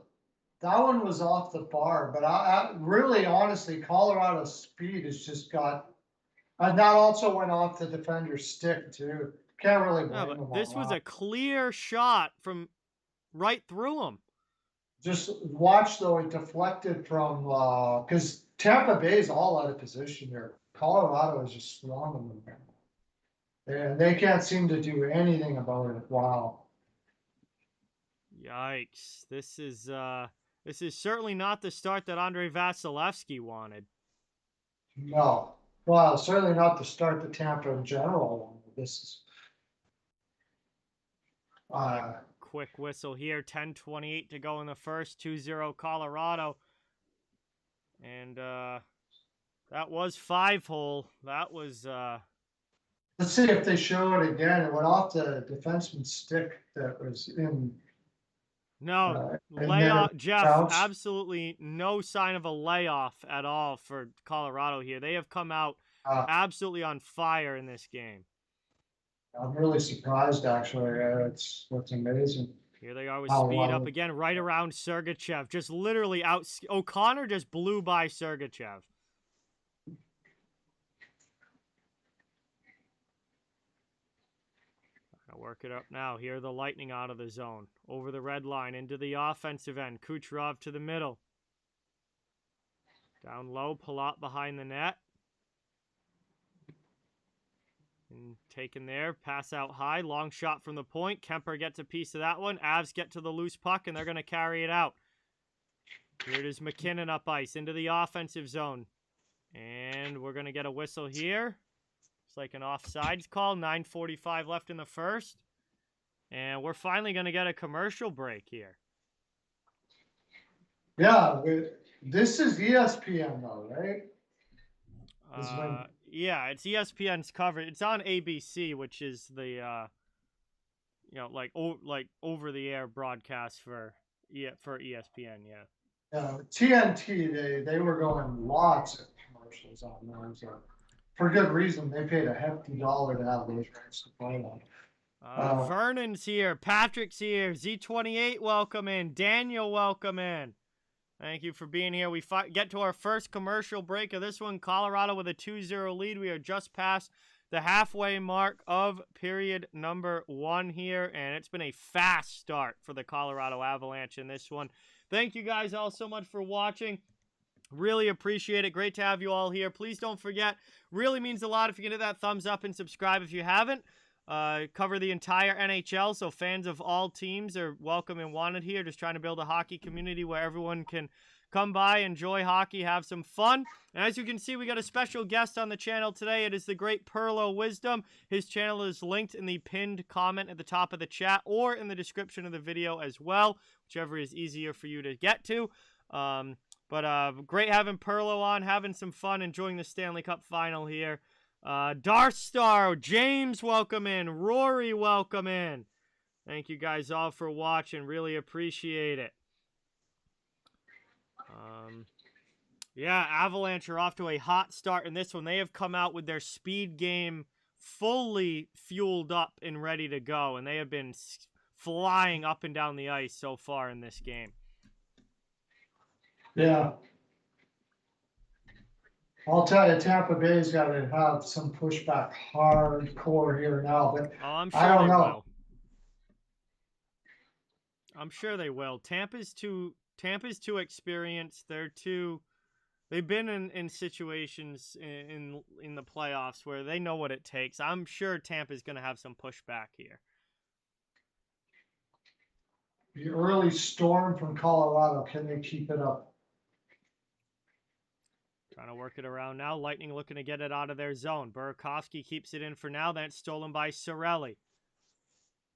[SPEAKER 2] bar. But I really, honestly, Colorado's speed has just got, and that also went off the defender's stick too. Can't really blame him.
[SPEAKER 1] This was a clear shot from right through him.
[SPEAKER 2] Just watch though, it deflected from because Tampa Bay is all out of position here. Colorado is just swarming them there, and they can't seem to do anything about it. Wow.
[SPEAKER 1] Yikes. This is certainly not the start that Andrei Vasilevsky wanted.
[SPEAKER 2] No. Well, certainly not the start that Tampa in general wanted. This is
[SPEAKER 1] quick whistle here. 10:28 to go in the first. 2-0 Colorado. And that was 5-hole. That was
[SPEAKER 2] let's see if they show it again. It went off the defenseman's stick that was in.
[SPEAKER 1] No, layoff, Jeff, absolutely no sign of a layoff at all for Colorado here. They have come out absolutely on fire in this game.
[SPEAKER 2] I'm really surprised, actually. It's amazing.
[SPEAKER 1] Here they are with speed up again, right around Sergachev. Just literally out. O'Connor just blew by Sergachev. Work it up now. Here the Lightning out of the zone. Over the red line into the offensive end. Kucherov to the middle. Down low. Palat behind the net. And taken there. Pass out high. Long shot from the point. Kemper gets a piece of that one. Avs get to the loose puck, and they're going to carry it out. Here it is McKinnon up ice into the offensive zone. And we're going to get a whistle here. It's like an offsides call. 9:45 left in the first. And we're finally going to get a commercial break here.
[SPEAKER 2] Yeah, this is ESPN though, right?
[SPEAKER 1] Yeah, it's ESPN's coverage. It's on ABC, which is the like over the air broadcast for ESPN. Yeah.
[SPEAKER 2] TNT they were going lots of commercials on there. So for good reason. They paid a hefty dollar to have those rights to play on.
[SPEAKER 1] Vernon's here. Patrick's here. Z28, welcome in. Daniel, welcome in. Thank you for being here. We get to our first commercial break of this one. Colorado with a 2-0 lead. We are just past the halfway mark of period number 1 here, and it's been a fast start for the Colorado Avalanche in this one. Thank you guys all so much for watching. Really appreciate it. Great to have you all here. Please don't forget, really means a lot if you can hit that thumbs up and subscribe if you haven't. Cover the entire NHL, so fans of all teams are welcome and wanted here. Just trying to build a hockey community where everyone can come by, enjoy hockey, have some fun. And as you can see, we got a special guest on the channel today. It is the great Perlo Wisdom. His channel is linked in the pinned comment at the top of the chat or in the description of the video as well, whichever is easier for you to get to. But great having Perlo on, having some fun, enjoying the Stanley Cup final here. Darth Star, James, welcome in. Rory, welcome in. Thank you guys all for watching. Really appreciate it. Yeah, Avalanche are off to a hot start in this one. They have come out with their speed game fully fueled up and ready to go, and they have been flying up and down the ice so far in this game.
[SPEAKER 2] Yeah. I'll tell you, Tampa Bay's got to have some pushback hardcore here now, but
[SPEAKER 1] I'm sure
[SPEAKER 2] I don't
[SPEAKER 1] they
[SPEAKER 2] know.
[SPEAKER 1] will. I'm sure they will. Tampa's too experienced. They've been in situations in the playoffs where they know what it takes. I'm sure Tampa's going to have some pushback here.
[SPEAKER 2] The early storm from Colorado, can they keep it up?
[SPEAKER 1] Trying to work it around now. Lightning looking to get it out of their zone. Burakovsky keeps it in for now. Then it's stolen by Cirelli.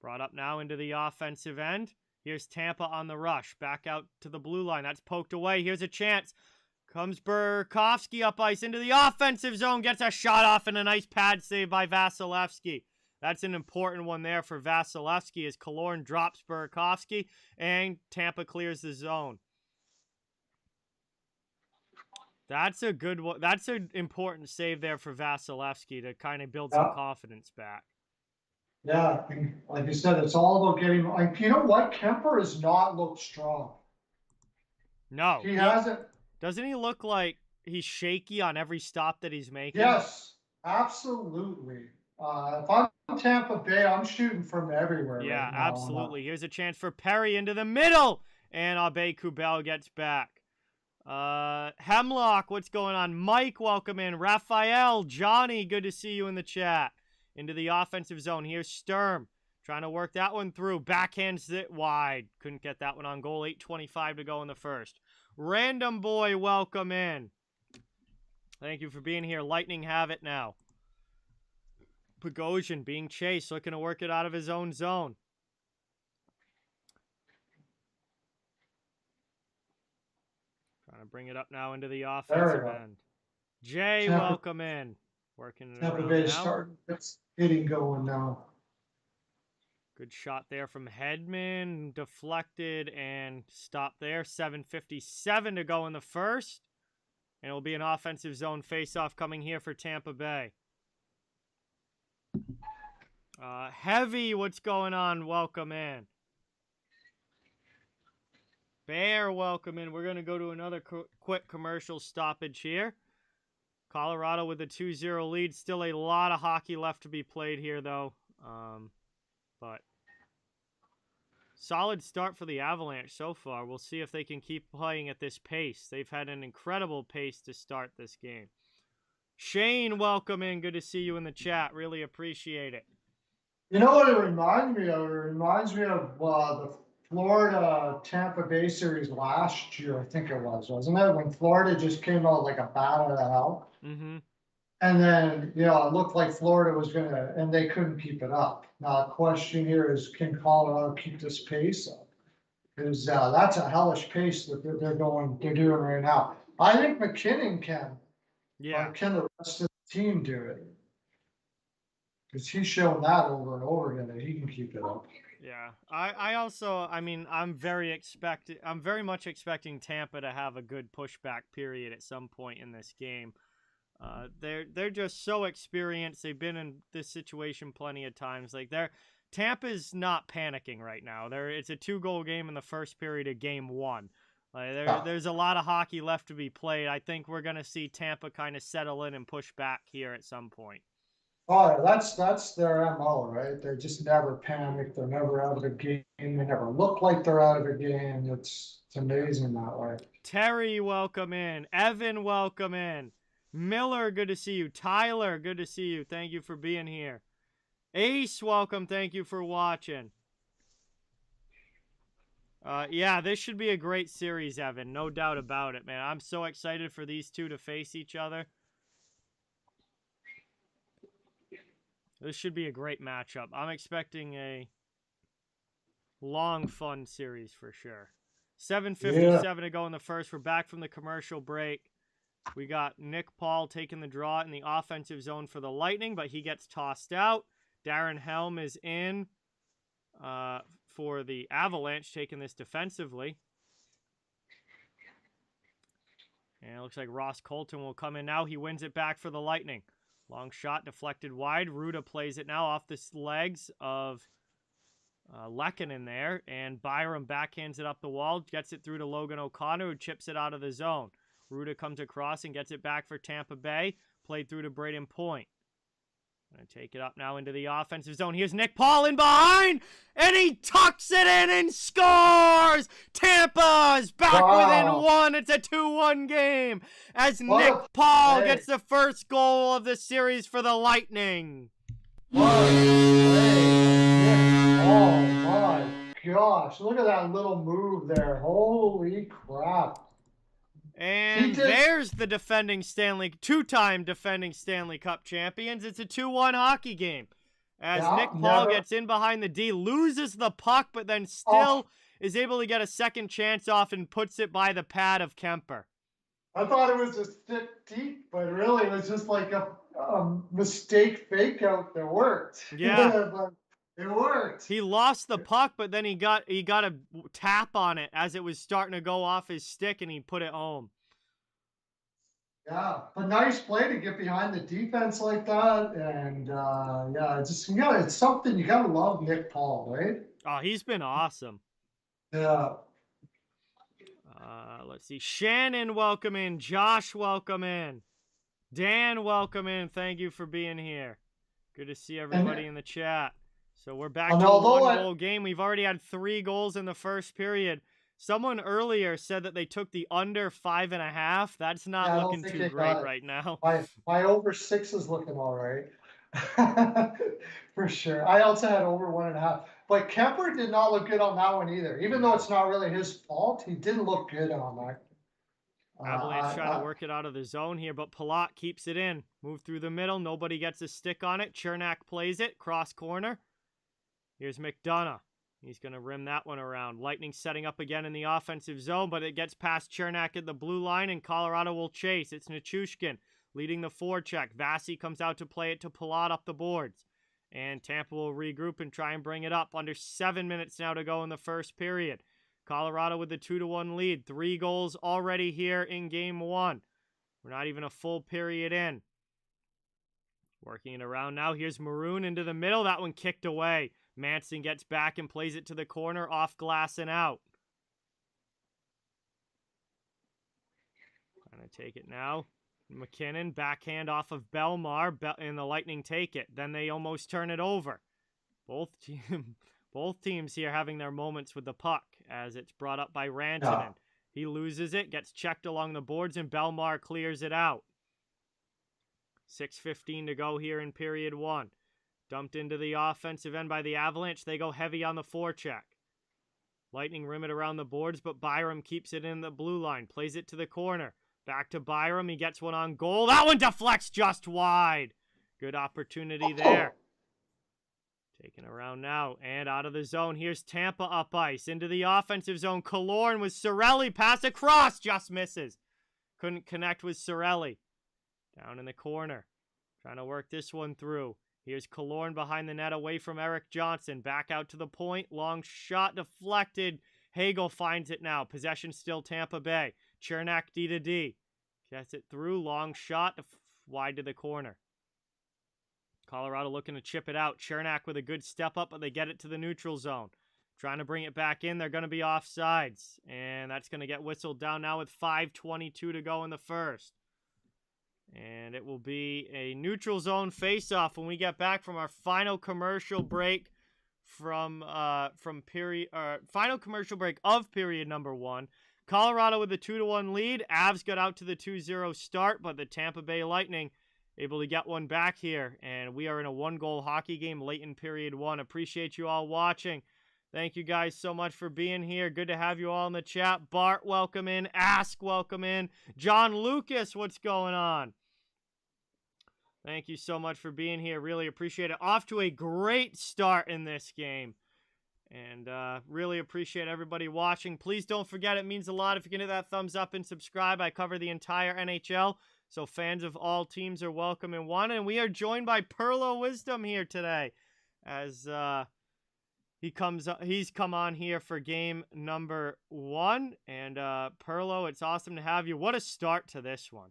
[SPEAKER 1] Brought up now into the offensive end. Here's Tampa on the rush. Back out to the blue line. That's poked away. Here's a chance. Comes Burakovsky up ice into the offensive zone. Gets a shot off and a nice pad save by Vasilevsky. That's an important one there for Vasilevsky as Killorn drops Burakovsky and Tampa clears the zone. That's a good one. That's an important save there for Vasilevsky to kind of build some confidence back.
[SPEAKER 2] Yeah, like you said, it's all about getting. Like, you know what? Kemper has not looked strong.
[SPEAKER 1] No,
[SPEAKER 2] he hasn't.
[SPEAKER 1] Doesn't he look like he's shaky on every stop that he's making?
[SPEAKER 2] Yes, absolutely. If I'm Tampa Bay, I'm shooting from everywhere.
[SPEAKER 1] Yeah,
[SPEAKER 2] right now.
[SPEAKER 1] absolutely. Here's a chance for Perry into the middle, and Abe-Kubel gets back. Hemlock, what's going on? Mike, welcome in. Raphael, Johnny, good to see you in the chat. Into the offensive zone. Here's Sturm. Trying to work that one through. Backhands it wide. Couldn't get that one on goal. 8:25 to go in the first. Random Boy, welcome in. Thank you for being here. Lightning have it now. Bogosian being chased. Looking to work it out of his own zone. Trying to bring it up now into the offensive end. Jay, welcome in. Working it
[SPEAKER 2] Tampa
[SPEAKER 1] around
[SPEAKER 2] Bay
[SPEAKER 1] now.
[SPEAKER 2] starting. It's hitting going now.
[SPEAKER 1] Good shot there from Hedman. Deflected and stopped there. 7:57 to go in the first. And it will be an offensive zone face-off coming here for Tampa Bay. Heavy, what's going on? Welcome in. Bear, welcome in. We're going to go to another quick commercial stoppage here. Colorado with a 2-0 lead. Still a lot of hockey left to be played here, though. But solid start for the Avalanche so far. We'll see if they can keep playing at this pace. They've had an incredible pace to start this game. Shane, welcome in. Good to see you in the chat. Really appreciate it.
[SPEAKER 2] You know what it reminds me of? It reminds me of the Florida-Tampa Bay series last year, I think it was, wasn't it? When Florida just came out like a bat out of hell.
[SPEAKER 1] Mm-hmm.
[SPEAKER 2] And then, you know, it looked like Florida was going to, and they couldn't keep it up. Now, the question here is, can Colorado keep this pace up? Because that's a hellish pace that they're doing right now. I think McKinnon can.
[SPEAKER 1] Yeah.
[SPEAKER 2] Or can the rest of the team do it? Because he's shown that over and over again that he can keep it up.
[SPEAKER 1] Yeah, I also, I mean, I'm very much expecting Tampa to have a good pushback period at some point in this game. They're just so experienced. They've been in this situation plenty of times. Like Tampa's not panicking right now. It's a 2-goal game in the first period of game 1. There's a lot of hockey left to be played. I think we're gonna see Tampa kind of settle in and push back here at some point.
[SPEAKER 2] Oh, that's their MO, right? They just never panic. They're never out of a game. They never look like they're out of a game. It's amazing that way.
[SPEAKER 1] Terry, welcome in. Evan, welcome in. Miller, good to see you. Tyler, good to see you. Thank you for being here. Ace, welcome. Thank you for watching. Yeah, this should be a great series, Evan. No doubt about it, man. I'm so excited for these two to face each other. This should be a great matchup. I'm expecting a long, fun series for sure. 7:57 to go in the first. We're back from the commercial break. We got Nick Paul taking the draw in the offensive zone for the Lightning, but he gets tossed out. Darren Helm is in for the Avalanche, taking this defensively. And it looks like Ross Colton will come in now. He wins it back for the Lightning. Long shot deflected wide. Ruda plays it now off the legs of Lehkonen there. And Byram backhands it up the wall. Gets it through to Logan O'Connor, who chips it out of the zone. Ruda comes across and gets it back for Tampa Bay. Played through to Braden Point. Going to take it up now into the offensive zone. Here's Nick Paul in behind. And he tucks it in and scores! Tampa's back within 1. It's a 2-1 game as Nick Paul gets the first goal of the series for the Lightning.
[SPEAKER 2] Oh my gosh. Look at that little move there. Holy crap.
[SPEAKER 1] And there's the two-time defending Stanley Cup champions. It's a 2-1 hockey game. As Nick Paul gets in behind the D, loses the puck, but then still is able to get a second chance off and puts it by the pad of Kemper.
[SPEAKER 2] I thought it was a stick deep, but really it was just like a mistake fake out that worked.
[SPEAKER 1] Yeah.
[SPEAKER 2] But it worked.
[SPEAKER 1] He lost the puck, but then he got a tap on it as it was starting to go off his stick, and he put it home.
[SPEAKER 2] Yeah, but nice play to get behind the defense like that, and it's something you gotta love Nick Paul, right?
[SPEAKER 1] Oh, he's been awesome.
[SPEAKER 2] Yeah.
[SPEAKER 1] Let's see. Shannon, welcome in. Josh, welcome in. Dan, welcome in. Thank you for being here. Good to see everybody in the chat. So we're back to a one-goal game. We've already had 3 goals in the first period. Someone earlier said that they took the under 5.5. That's not looking too great right now.
[SPEAKER 2] My over 6 is looking all right. For sure. I also had over 1.5. But Kemper did not look good on that one either. Even though it's not really his fault, he didn't look good on that.
[SPEAKER 1] Avalanche trying to work it out of the zone here, but Palat keeps it in. Move through the middle. Nobody gets a stick on it. Chernak plays it. Cross corner. Here's McDonough. He's going to rim that one around. Lightning setting up again in the offensive zone, but it gets past Chernak at the blue line, and Colorado will chase. It's Nichushkin leading the forecheck. Vasi comes out to play it to Palat up the boards. And Tampa will regroup and try and bring it up. Under 7 minutes now to go in the first period. Colorado with the 2-1 lead. 3 goals already here in game 1. We're not even a full period in. Working it around now. Here's Maroon into the middle. That one kicked away. Manson gets back and plays it to the corner, off glass and out. Trying to take it now. McKinnon, backhand off of Belmar, and the Lightning take it. Then they almost turn it over. Both teams here having their moments with the puck as it's brought up by Rantanen. Yeah. He loses it, gets checked along the boards, and Belmar clears it out. 6:15 to go here in period 1. Dumped into the offensive end by the Avalanche. They go heavy on the forecheck. Lightning rim it around the boards, but Byram keeps it in the blue line. Plays it to the corner. Back to Byram. He gets one on goal. That one deflects just wide. Good opportunity there. Taken around now and out of the zone. Here's Tampa up ice. Into the offensive zone. Killorn with Cirelli. Pass across. Just misses. Couldn't connect with Cirelli. Down in the corner. Trying to work this one through. Here's Killorn behind the net away from Eric Johnson. Back out to the point. Long shot deflected. Hagel finds it now. Possession still Tampa Bay. Chernak D to D. Gets it through. Long shot wide to the corner. Colorado looking to chip it out. Chernak with a good step up, but they get it to the neutral zone. Trying to bring it back in. They're going to be offsides. And that's going to get whistled down now with 5:22 to go in the first. And it will be a neutral zone face-off when we get back from our final commercial break final commercial break of period number 1. Colorado with a 2-1 lead. Avs got out to the 2-0 start, but the Tampa Bay Lightning able to get one back here. And we are in a 1-goal hockey game late in period 1. Appreciate you all watching. Thank you guys so much for being here. Good to have you all in the chat. Bart, welcome in. Ask, welcome in. John Lucas, what's going on? Thank you so much for being here. Really appreciate it. Off to a great start in this game. And really appreciate everybody watching. Please don't forget, it means a lot if you can hit that thumbs up and subscribe. I cover the entire NHL, so fans of all teams are welcome and wanted. And we are joined by Perlo Wisdom here today as he's come on here for game number 1. And Perlo, it's awesome to have you. What a start to this one.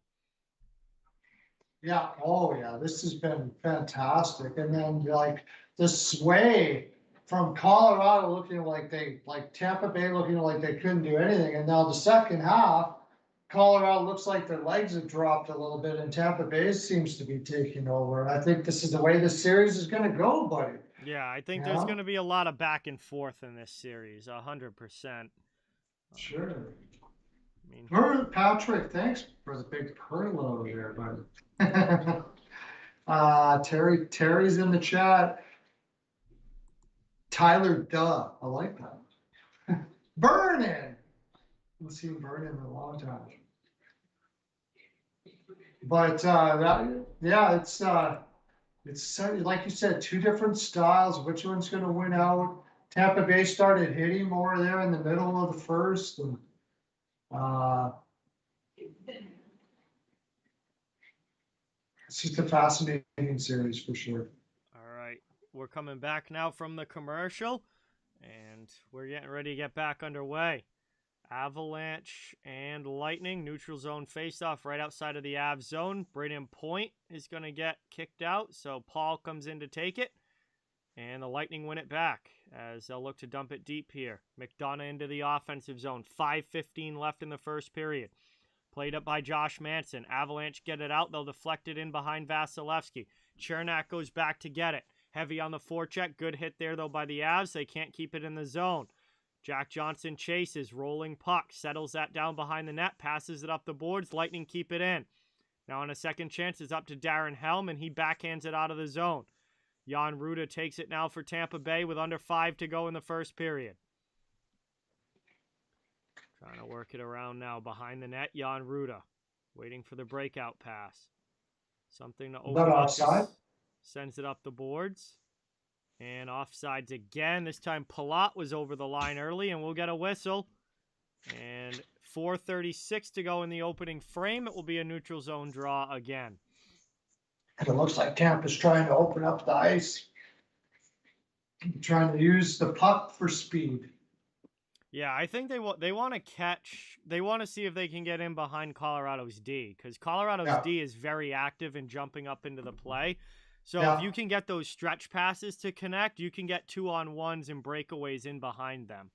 [SPEAKER 2] Yeah. Oh, yeah. This has been fantastic. And then, like, the sway from Colorado looking like Tampa Bay looking like they couldn't do anything. And now the second half, Colorado looks like their legs have dropped a little bit, and Tampa Bay seems to be taking over. I think this is the way the series is going to go, buddy.
[SPEAKER 1] Yeah, I think there's going to be a lot of back and forth in this series, 100%.
[SPEAKER 2] Sure. Patrick, thanks for the big Perlo there, buddy. Terry's in the chat. Tyler Duh. I like that. Burning. I haven't seen Burning in a long time. But it's like you said, two different styles. Which one's going to win out? Tampa Bay started hitting more there in the middle of the first, and uh, it's just a fascinating series for sure.
[SPEAKER 1] All right, we're coming back now from the commercial, and we're getting ready to get back underway. Avalanche and Lightning, neutral zone faceoff right outside of the Av zone. Braden Point is going to get kicked out, so Paul comes in to take it, and the Lightning win it back as they'll look to dump it deep here. McDonough into the offensive zone. 5:15 left in the first period. Played up by Josh Manson. Avalanche get it out. They'll deflect it in behind Vasilevsky. Chernak goes back to get it. Heavy on the forecheck. Good hit there, though, by the Avs. They can't keep it in the zone. Jack Johnson chases. Rolling puck. Settles that down behind the net. Passes it up the boards. Lightning keep it in. Now on a second chance, it's up to Darren Helm, and he backhands it out of the zone. Jan Rutta takes it now for Tampa Bay with under 5 to go in the first period. Trying to work it around now behind the net. Jan Rutta waiting for the breakout pass. Something to open up.
[SPEAKER 2] Offside?
[SPEAKER 1] Sends it up the boards. And offsides again. This time Palat was over the line early, and we'll get a whistle. And 4:36 to go in the opening frame. It will be a neutral zone draw again.
[SPEAKER 2] It looks like Tampa's trying to open up the ice, trying to use the puck for speed.
[SPEAKER 1] Yeah, I think they want to catch. They want to see if they can get in behind Colorado's D, because Colorado's D is very active in jumping up into the play. So if you can get those stretch passes to connect, you can get 2-on-1s and breakaways in behind them.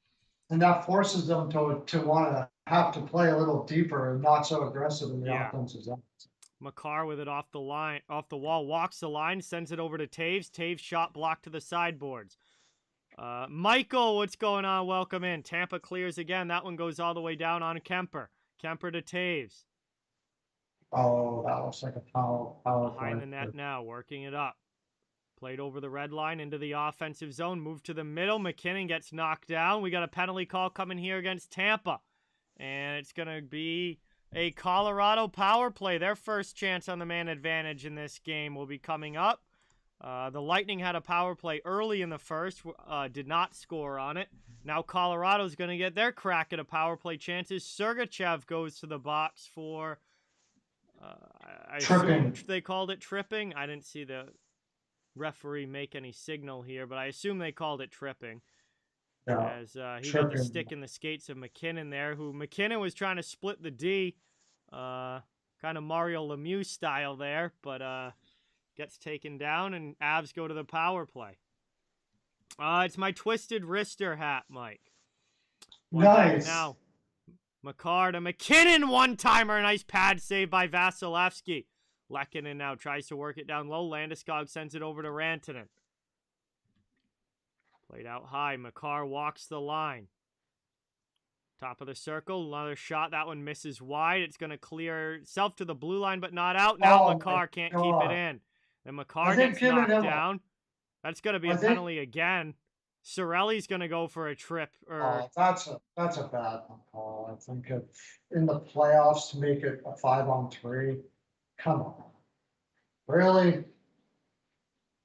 [SPEAKER 2] And that forces them to want to have to play a little deeper and not so aggressive in the offensive zone.
[SPEAKER 1] Makar with it off the line, off the wall, walks the line, sends it over to Taves. Taves shot blocked to the sideboards. Michael, what's going on? Welcome in. Tampa clears again. That one goes all the way down on Kemper. Kemper to Taves.
[SPEAKER 2] Oh, that looks like a foul.
[SPEAKER 1] Behind the net now, working it up. Played over the red line into the offensive zone. Moved to the middle. McKinnon gets knocked down. We got a penalty call coming here against Tampa. And it's going to be a Colorado power play. Their first chance on the man advantage in this game will be coming up. The Lightning had a power play early in the first, did not score on it. Now Colorado's going to get their crack at a power play chances. Sergachev goes to the box for, I assume they called it tripping. I didn't see the referee make any signal here, but I assume they called it tripping. As he got the stick in the skates of McKinnon there, who McKinnon was trying to split the D, kind of Mario Lemieux style there, but gets taken down, and Avs go to the power play. It's my twisted wrister hat, Mike.
[SPEAKER 2] Nice.
[SPEAKER 1] Now, Makar to McKinnon, one-timer, nice pad save by Vasilevsky. Lehkonen now tries to work it down low. Landeskog sends it over to Rantanen. Played out high. Makar walks the line. Top of the circle. Another shot. That one misses wide. It's going to clear itself to the blue line, but not out. Now Makar can't keep it in. Then Makar gets knocked down. That's going to be a penalty again. Cirelli's going to go for a trip.
[SPEAKER 2] That's a bad call. I think in the playoffs to make it a 5-on-3. Come on. Really?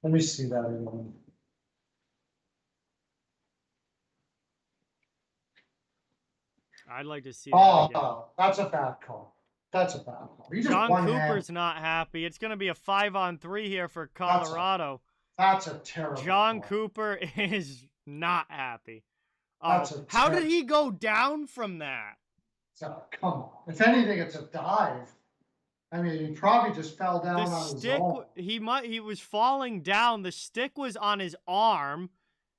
[SPEAKER 2] Let me see that again.
[SPEAKER 1] I'd like to see that again.
[SPEAKER 2] That's a bad call. That's a bad call.
[SPEAKER 1] John Cooper's not happy. It's going to be a 5-on-3 here for Colorado.
[SPEAKER 2] That's a terrible
[SPEAKER 1] John
[SPEAKER 2] call.
[SPEAKER 1] Cooper is not happy. How did he go down from that?
[SPEAKER 2] So, come on. If anything, it's a dive. I mean, he probably just fell down on his own.
[SPEAKER 1] He was falling down. The stick was on his arm.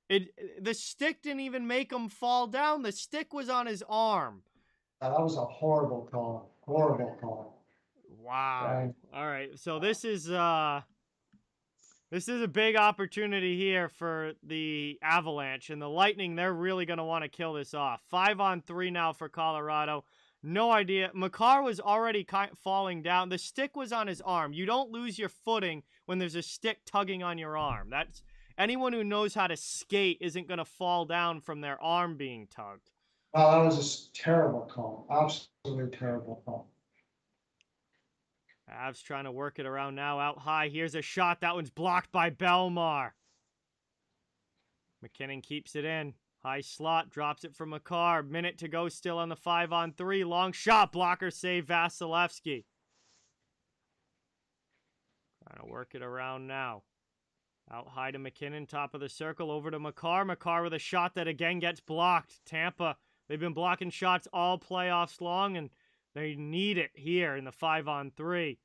[SPEAKER 1] The stick didn't even make him fall down. The stick was on his arm.
[SPEAKER 2] That was a horrible call. Horrible call.
[SPEAKER 1] Wow. Right. All right. So this is a big opportunity here for the Avalanche, and the Lightning. They're really going to want to kill this off. 5-on-3 now for Colorado. No idea. Makar was already falling down. The stick was on his arm. You don't lose your footing when there's a stick tugging on your arm. That's anyone who knows how to skate isn't going to fall down from their arm being tugged.
[SPEAKER 2] Oh, that was a terrible call. Absolutely terrible call.
[SPEAKER 1] Avs trying to work it around now. Out high. Here's a shot. That one's blocked by Belmar. McKinnon keeps it in. High slot. Drops it from Makar. Minute to go still on the 5-on-3. Long shot. Blocker save Vasilevsky. Trying to work it around now. Out high to McKinnon. Top of the circle. Over to Makar. Makar with a shot that again gets blocked. Tampa, they've been blocking shots all playoffs long, and they need it here in the 5-on-3.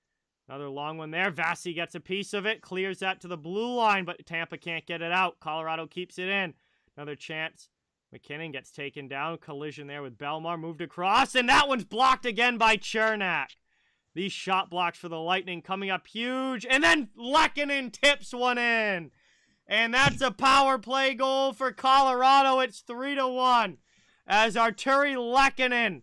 [SPEAKER 1] Another long one there. Vasi gets a piece of it. Clears that to the blue line, but Tampa can't get it out. Colorado keeps it in. Another chance. McKinnon gets taken down. Collision there with Belmar. Moved across, and that one's blocked again by Chernak. These shot blocks for the Lightning coming up huge. And then Lehkonen tips one in. And that's a power play goal for Colorado. It's 3-1. As Arturi Lehkonen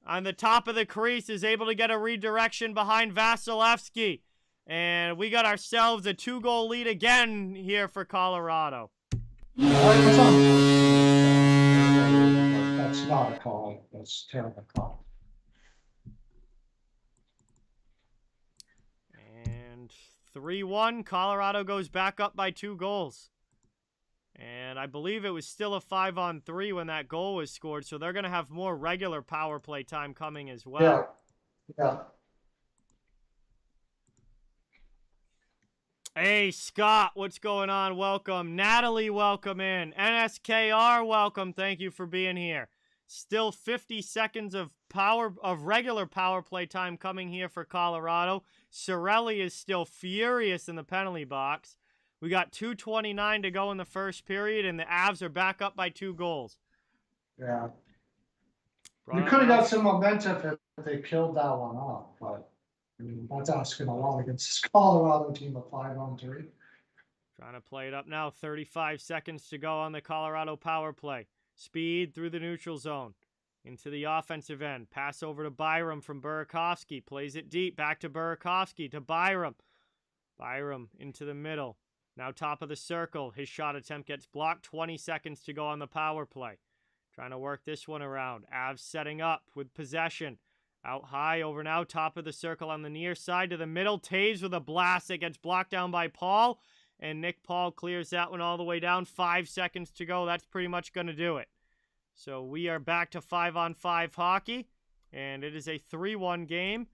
[SPEAKER 1] on the top of the crease is able to get a redirection behind Vasilevsky. And we got ourselves a 2-goal lead again here for Colorado.
[SPEAKER 2] That's not a call. That's a terrible call.
[SPEAKER 1] And 3-1, Colorado goes back up by 2 goals. And I believe it was still a 5-on-3 when that goal was scored, so they're going to have more regular power play time coming as well.
[SPEAKER 2] Yeah.
[SPEAKER 1] Hey, Scott, what's going on? Welcome. Natalie, welcome in. NSKR, welcome. Thank you for being here. Still 50 seconds of regular power play time coming here for Colorado. Cirelli is still furious in the penalty box. We got 2:29 to go in the first period, and the Avs are back up by 2 goals.
[SPEAKER 2] Yeah. We could have got some momentum if they killed that one off, but I mean, that's asking a lot against this Colorado team of 5-on-3.
[SPEAKER 1] Trying to play it up now. 35 seconds to go on the Colorado power play. Speed through the neutral zone. Into the offensive end. Pass over to Byram from Burakovsky. Plays it deep. Back to Burakovsky to Byram. Byram into the middle. Now top of the circle. His shot attempt gets blocked. 20 seconds to go on the power play. Trying to work this one around. Avs setting up with possession. Out high over now. Top of the circle on the near side to the middle. Taves with a blast that gets blocked down by Paul. And Nick Paul clears that one all the way down. 5 seconds to go. That's pretty much going to do it. So we are back to 5-on-5 hockey. And it is a 3-1 game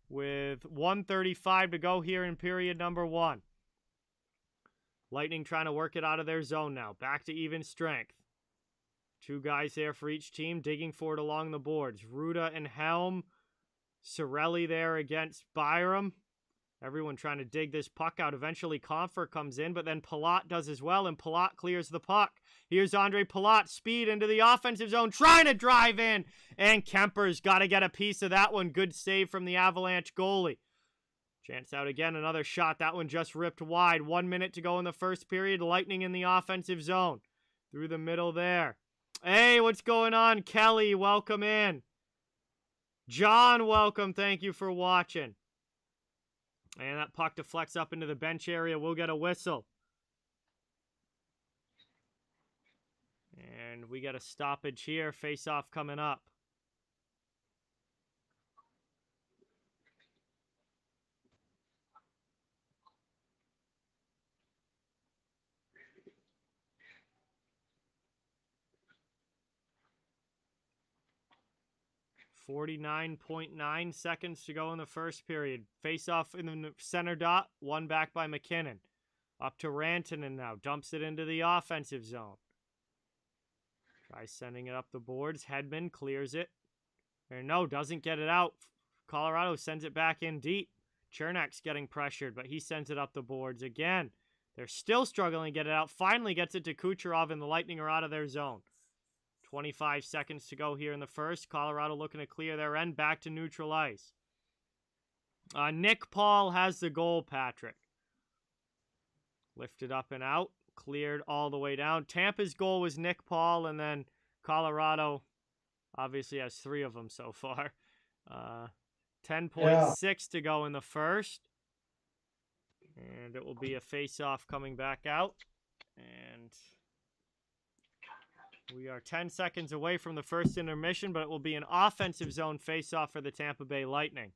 [SPEAKER 1] with 1:35 to go here in period number 1. Lightning trying to work it out of their zone now. Back to even strength. 2 guys there for each team, digging for it along the boards. Ruda and Helm. Cirelli there against Byram. Everyone trying to dig this puck out. Eventually, Comfort comes in, but then Palat does as well, and Palat clears the puck. Here's Andre Palat, speed into the offensive zone, trying to drive in, and Kemper's got to get a piece of that one. Good save from the Avalanche goalie. Chance out again, another shot. That one just ripped wide. 1 minute to go in the first period. Lightning in the offensive zone. Through the middle there. Hey, what's going on? Kelly, welcome in. John, welcome. Thank you for watching. And that puck deflects up into the bench area. We'll get a whistle. And we got a stoppage here. Face-off coming up. .9 seconds to go in the first period. Face-off in the center dot. One back by McKinnon. Up to Rantanen now. Dumps it into the offensive zone. Tries sending it up the boards. Hedman clears it. Or no, doesn't get it out. Colorado sends it back in deep. Chernak's getting pressured, but he sends it up the boards again. They're still struggling to get it out. Finally gets it to Kucherov, and the Lightning are out of their zone. 25 seconds to go here in the first. Colorado looking to clear their end. Back to neutral ice. Nick Paul has the goal, Patrick. Lifted up and out. Cleared all the way down. Tampa's goal was Nick Paul, and then Colorado obviously has 3 of them so far. 10.6 to go in the first. And it will be a face-off coming back out. And we are 10 seconds away from the first intermission, but it will be an offensive zone face-off for the Tampa Bay Lightning.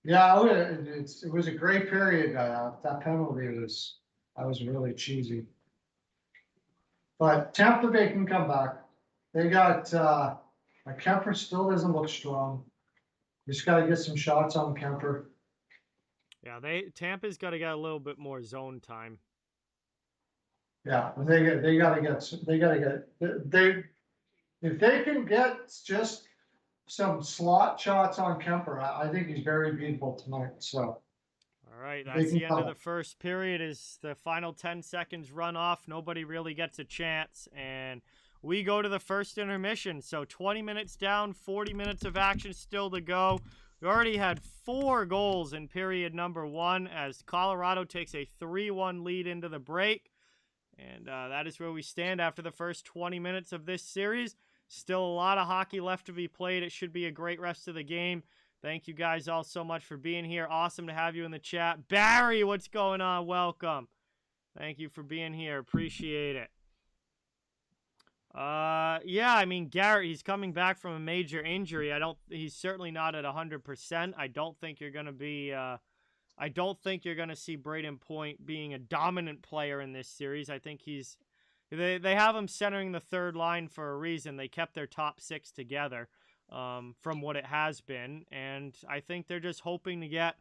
[SPEAKER 2] Yeah, it was a great period. That penalty was really cheesy. But Tampa Bay can come back. They got Kemper still doesn't look strong. Just got to get some shots on Kemper.
[SPEAKER 1] Yeah, Tampa's got to get a little bit more zone time.
[SPEAKER 2] Yeah, they got to get if they can get just some slot shots on Kemper, I think he's very beatable tonight. So.
[SPEAKER 1] All right, that's the end of the first period. Is the final 10 seconds run off. Nobody really gets a chance, and we go to the first intermission. So 20 minutes down, 40 minutes of action still to go. We already had 4 goals in period number 1 as Colorado takes a 3-1 lead into the break. And that is where we stand after the first 20 minutes of this series. Still a lot of hockey left to be played. It should be a great rest of the game. Thank you guys all so much for being here. Awesome to have you in the chat. Barry, what's going on? Welcome. Thank you for being here. Appreciate it. Yeah, I mean, Garrett, he's coming back from a major injury. He's certainly not at 100%. I don't think you're going to see Braden Point being a dominant player in this series. I think they have him centering the third line for a reason. They kept their top 6 together. From what it has been, and I think they're just hoping to get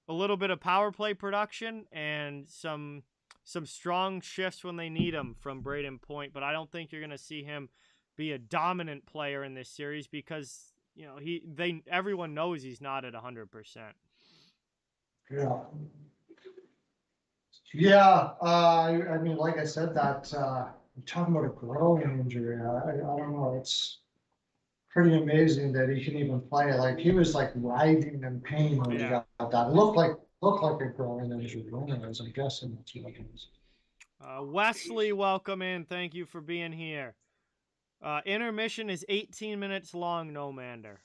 [SPEAKER 1] a little bit of power play production and some strong shifts when they need them from Braden Point, but I don't think you're going to see him be a dominant player in this series because, you know, everyone knows he's not at 100%.
[SPEAKER 2] Yeah. Yeah, I mean, like I said, that you're talking about a growing injury. I don't know. It's pretty amazing that he can even play. Like he was like writhing in pain when he got that. It looked like a growing injury. Anyways, I'm guessing that's what it is.
[SPEAKER 1] Wesley, welcome in. Thank you for being here. Intermission is 18 minutes long, no mander.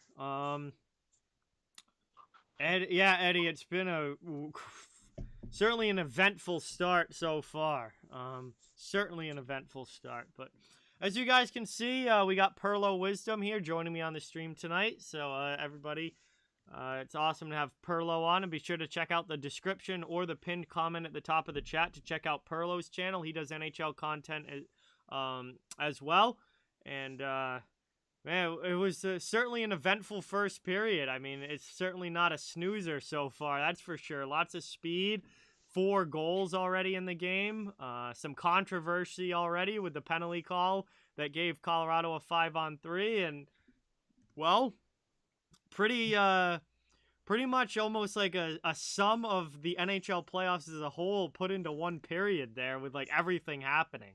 [SPEAKER 1] Eddie, it's been certainly an eventful start so far. Certainly an eventful start, but as you guys can see, we got Perlo Wisdom here joining me on the stream tonight. So everybody, it's awesome to have Perlo on, and be sure to check out the description or the pinned comment at the top of the chat to check out Perlo's channel. He does NHL content as well, and man, it was certainly an eventful first period. I mean, it's certainly not a snoozer so far, that's for sure. Lots of speed. 4 goals already in the game. Some controversy already with the penalty call that gave Colorado a 5-on-3, and well, pretty much almost like a sum of the NHL playoffs as a whole put into one period there with like everything happening.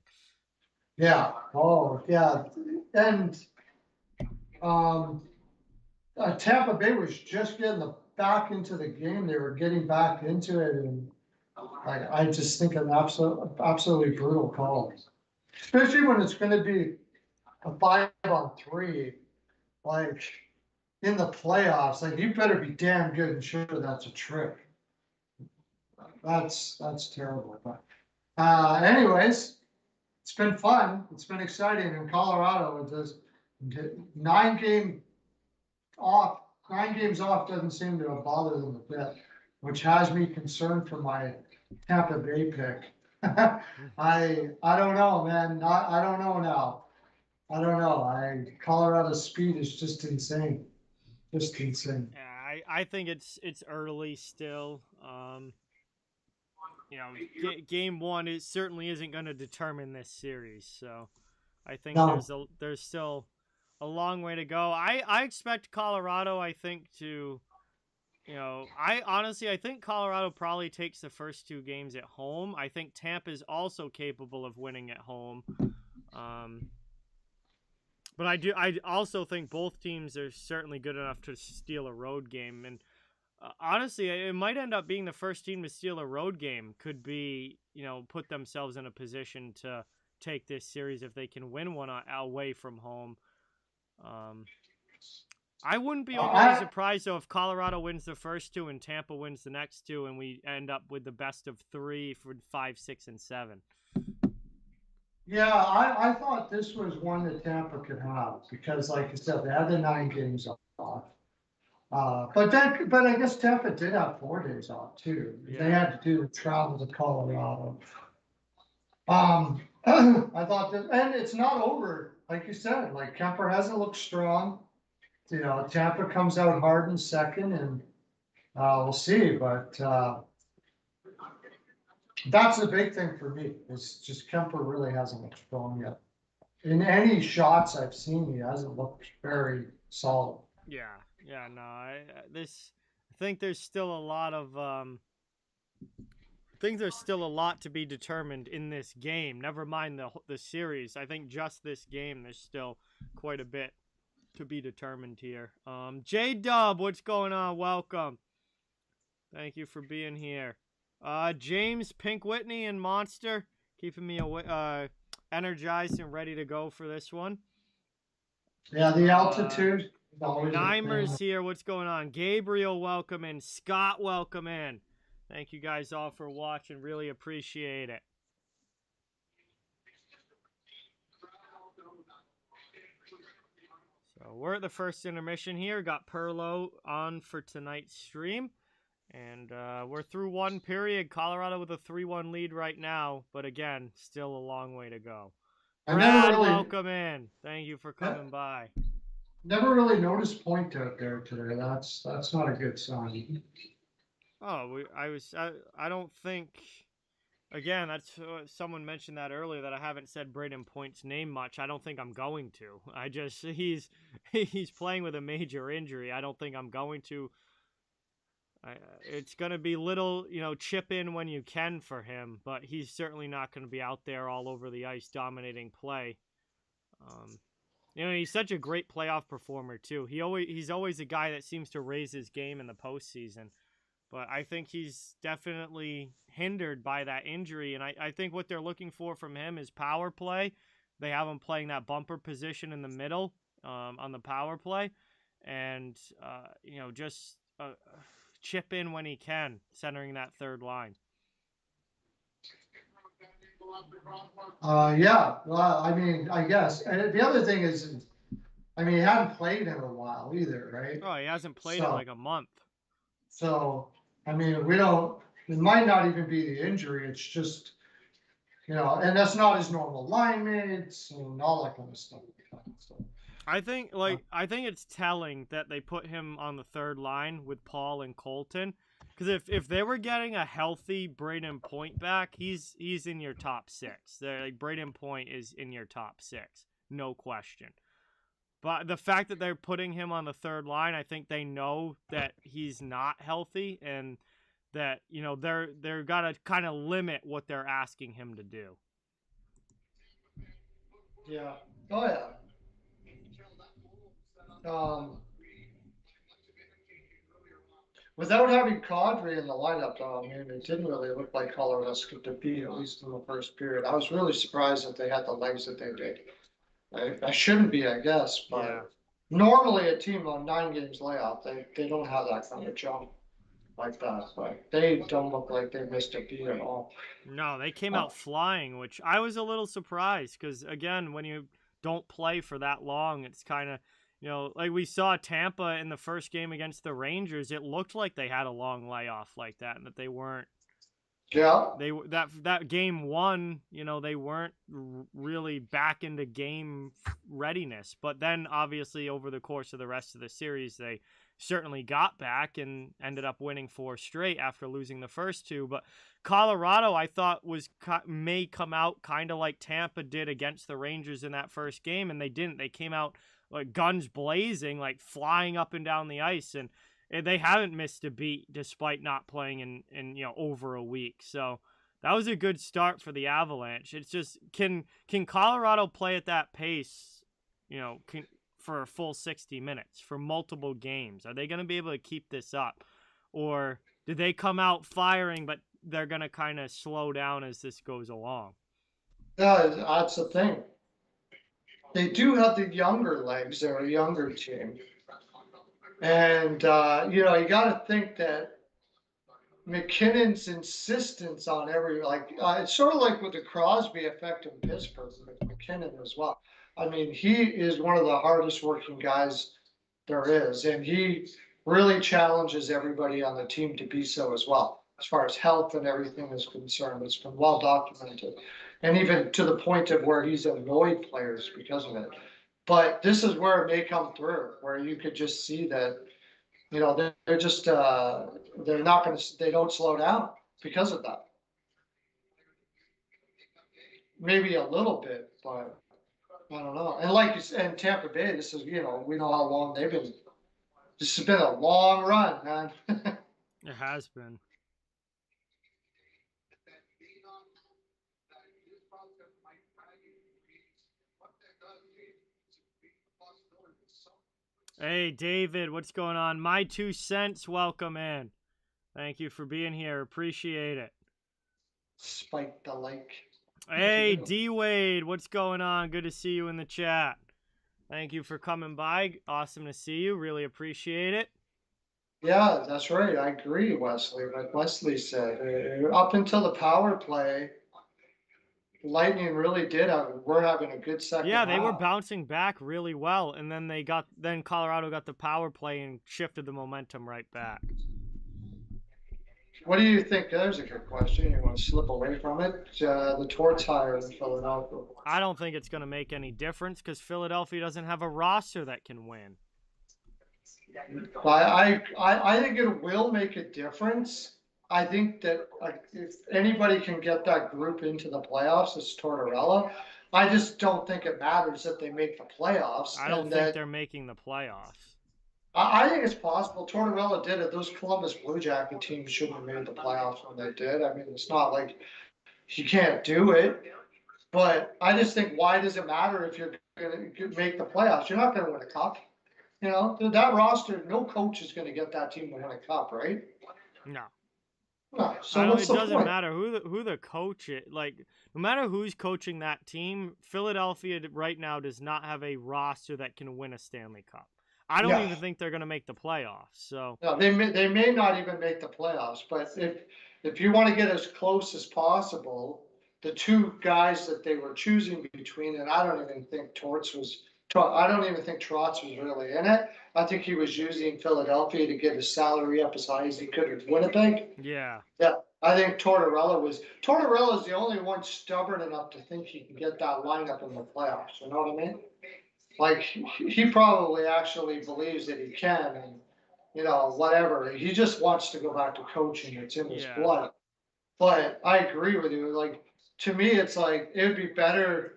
[SPEAKER 2] Yeah. Oh, yeah. And Tampa Bay was just getting back into the game. They were getting back into it, and I just think an absolutely brutal call, especially when it's going to be a 5-on-3, like in the playoffs. Like you better be damn good and sure that's a trick. That's terrible. But anyways, it's been fun. It's been exciting in Colorado. It does 9 games off doesn't seem to have bothered them a bit, which has me concerned for my Tampa Bay pick. I don't know, man. I don't know now. I don't know. Colorado's speed is just insane. Just insane.
[SPEAKER 1] Yeah, I think it's early still. You know, game 1 certainly isn't going to determine this series, so I think there's still a long way to go. I expect Colorado, I think, to, you know, I think Colorado probably takes the first 2 games at home. I think Tampa is also capable of winning at home. But I also think both teams are certainly good enough to steal a road game. And honestly, it might end up being the first team to steal a road game could be, you know, put themselves in a position to take this series if they can win one away from home. I wouldn't be overly surprised, though, if Colorado wins the first 2 and Tampa wins the next 2, and we end up with the best of 3 for 5, 6, and 7.
[SPEAKER 2] Yeah, I thought this was one that Tampa could have because, like you said, they had the 9 games off. But I guess Tampa did have 4 days off too. They
[SPEAKER 1] Yeah.
[SPEAKER 2] had to do the travel to Colorado. I thought that, and it's not over, like you said. Like Kemper hasn't looked strong. Tampa comes out hard in second, and we'll see. But that's the big thing for me. Is just Kemper really hasn't looked strong yet. In any shots I've seen, he hasn't looked very solid.
[SPEAKER 1] Yeah. No. I think there's still a lot of there's still a lot to be determined in this game. Never mind the series. I think just this game, there's still quite a bit to be determined here. J-Dub, what's going on? Welcome. Thank you for being here. James, Pink Whitney, and Monster keeping me energized and ready to go for this one.
[SPEAKER 2] Yeah, the altitude.
[SPEAKER 1] Nymer's here. What's going on? Gabriel, welcome in. Scott, welcome in. Thank you guys all for watching. Really appreciate it. So we're at the first intermission here. Got Perlo on for tonight's stream. And we're through one period. Colorado with a 3-1 lead right now. But again, still a long way to go. Brad, welcome in. Thank you for coming by.
[SPEAKER 2] Never really noticed point out there today. That's not a good sign.
[SPEAKER 1] Oh, I don't think. Again, that's someone mentioned that earlier that I haven't said Braden Point's name much. I don't think I'm going to. He's playing with a major injury. I don't think I'm going to. It's going to be little, chip in when you can for him, but he's certainly not going to be out there all over the ice dominating play. He's such a great playoff performer too. He's always a guy that seems to raise his game in the postseason. But I think he's definitely hindered by that injury. And I think what they're looking for from him is power play. They have him playing that bumper position in the middle on the power play. And, just chip in when he can, centering that third line.
[SPEAKER 2] Yeah. Well, I guess. And the other thing is, he hadn't played in a while either, right?
[SPEAKER 1] Oh, he hasn't played in like a month.
[SPEAKER 2] So, it might not even be the injury. It's just, and that's not his normal line mates and all that kind of stuff. So,
[SPEAKER 1] I think it's telling that they put him on the third line with Paul and Colton. Because if they were getting a healthy Braden Point back, he's in your top 6. Braden Point is in your top 6, no question. But the fact that they're putting him on the third line, I think they know that he's not healthy and that, they're got to kind of limit what they're asking him to do.
[SPEAKER 2] Yeah. Oh, yeah. Without having Kadri in the lineup, it didn't really look like Colorado could defeat, at least in the first period. I was really surprised that they had the legs that they did. I shouldn't be, I guess, but yeah. Normally a team on 9 games layoff, they don't have that kind of jump like that. But they don't look like they missed a beat at all.
[SPEAKER 1] No, they came out flying, which I was a little surprised because, again, when you don't play for that long, it's kind of, like we saw Tampa in the first game against the Rangers, it looked like they had a long layoff like that and that they weren't.
[SPEAKER 2] Yeah.
[SPEAKER 1] That game 1, they weren't really back into game readiness. But then, obviously, over the course of the rest of the series, they certainly got back and ended up winning 4 straight after losing the first 2. But Colorado, I thought, may come out kind of like Tampa did against the Rangers in that first game, and they didn't. They came out like guns blazing, like flying up and down the ice, and they haven't missed a beat despite not playing in over a week. So that was a good start for the Avalanche. It's just can Colorado play at that pace, for a full 60 minutes for multiple games? Are they going to be able to keep this up, or did they come out firing but they're going to kind of slow down as this goes along?
[SPEAKER 2] Yeah, that's the thing. They do have the younger legs. They're a younger team. And, you got to think that McKinnon's insistence on it's sort of like with the Crosby effect in Pittsburgh with McKinnon as well. He is one of the hardest working guys there is. And he really challenges everybody on the team to be so as well. As far as health and everything is concerned, it's been well documented. And even to the point of where he's annoyed players because of it. But this is where it may come through, where you could just see that, they're just, they're not going to, they don't slow down because of that. Maybe a little bit, but I don't know. And like you said, in Tampa Bay, this is, we know how long they've been. This has been a long run, man.
[SPEAKER 1] It has been. Hey, David, what's going on? My 2 cents, welcome in. Thank you for being here. Appreciate it.
[SPEAKER 2] Spike the like.
[SPEAKER 1] Hey, D-Wade, what's going on? Good to see you in the chat. Thank you for coming by. Awesome to see you. Really appreciate it.
[SPEAKER 2] Yeah, that's right. I agree, Wesley. Like Wesley said, up until the power play, Lightning really did we're having a good second
[SPEAKER 1] Yeah, they were
[SPEAKER 2] half.
[SPEAKER 1] bouncing back really well, and then Colorado got the power play and shifted the momentum right back.
[SPEAKER 2] What do you think? There's a good question. You want to slip away from it? The Torts hire in Philadelphia.
[SPEAKER 1] I don't think it's going to make any difference because Philadelphia doesn't have a roster that can win.
[SPEAKER 2] I think it will make a difference. I think that if anybody can get that group into the playoffs, it's Tortorella. I just don't think it matters that they make the playoffs.
[SPEAKER 1] I don't think they're making the playoffs.
[SPEAKER 2] I think it's possible. Tortorella did it. Those Columbus Blue Jacket teams shouldn't have made the playoffs when they did. I mean, it's not like you can't do it. But I just think, why does it matter if you're going to make the playoffs? You're not going to win a cup. That roster, no coach is going to get that team to win a cup, right?
[SPEAKER 1] No.
[SPEAKER 2] No. So
[SPEAKER 1] it doesn't matter who the coach is. Like, no matter who's coaching that team, Philadelphia right now does not have a roster that can win a Stanley Cup. I don't even think they're going to make the playoffs. So
[SPEAKER 2] no, they may not even make the playoffs. But if you want to get as close as possible, the two guys that they were choosing between, and I don't even think Trotz was really in it. I think he was using Philadelphia to get his salary up as high as he could with Winnipeg.
[SPEAKER 1] Yeah.
[SPEAKER 2] Yeah. I think Tortorella is the only one stubborn enough to think he can get that lineup in the playoffs. You know what I mean? Like he probably actually believes that he can, and whatever. He just wants to go back to coaching. It's in his blood. But I agree with you. Like, to me, it's like it would be better.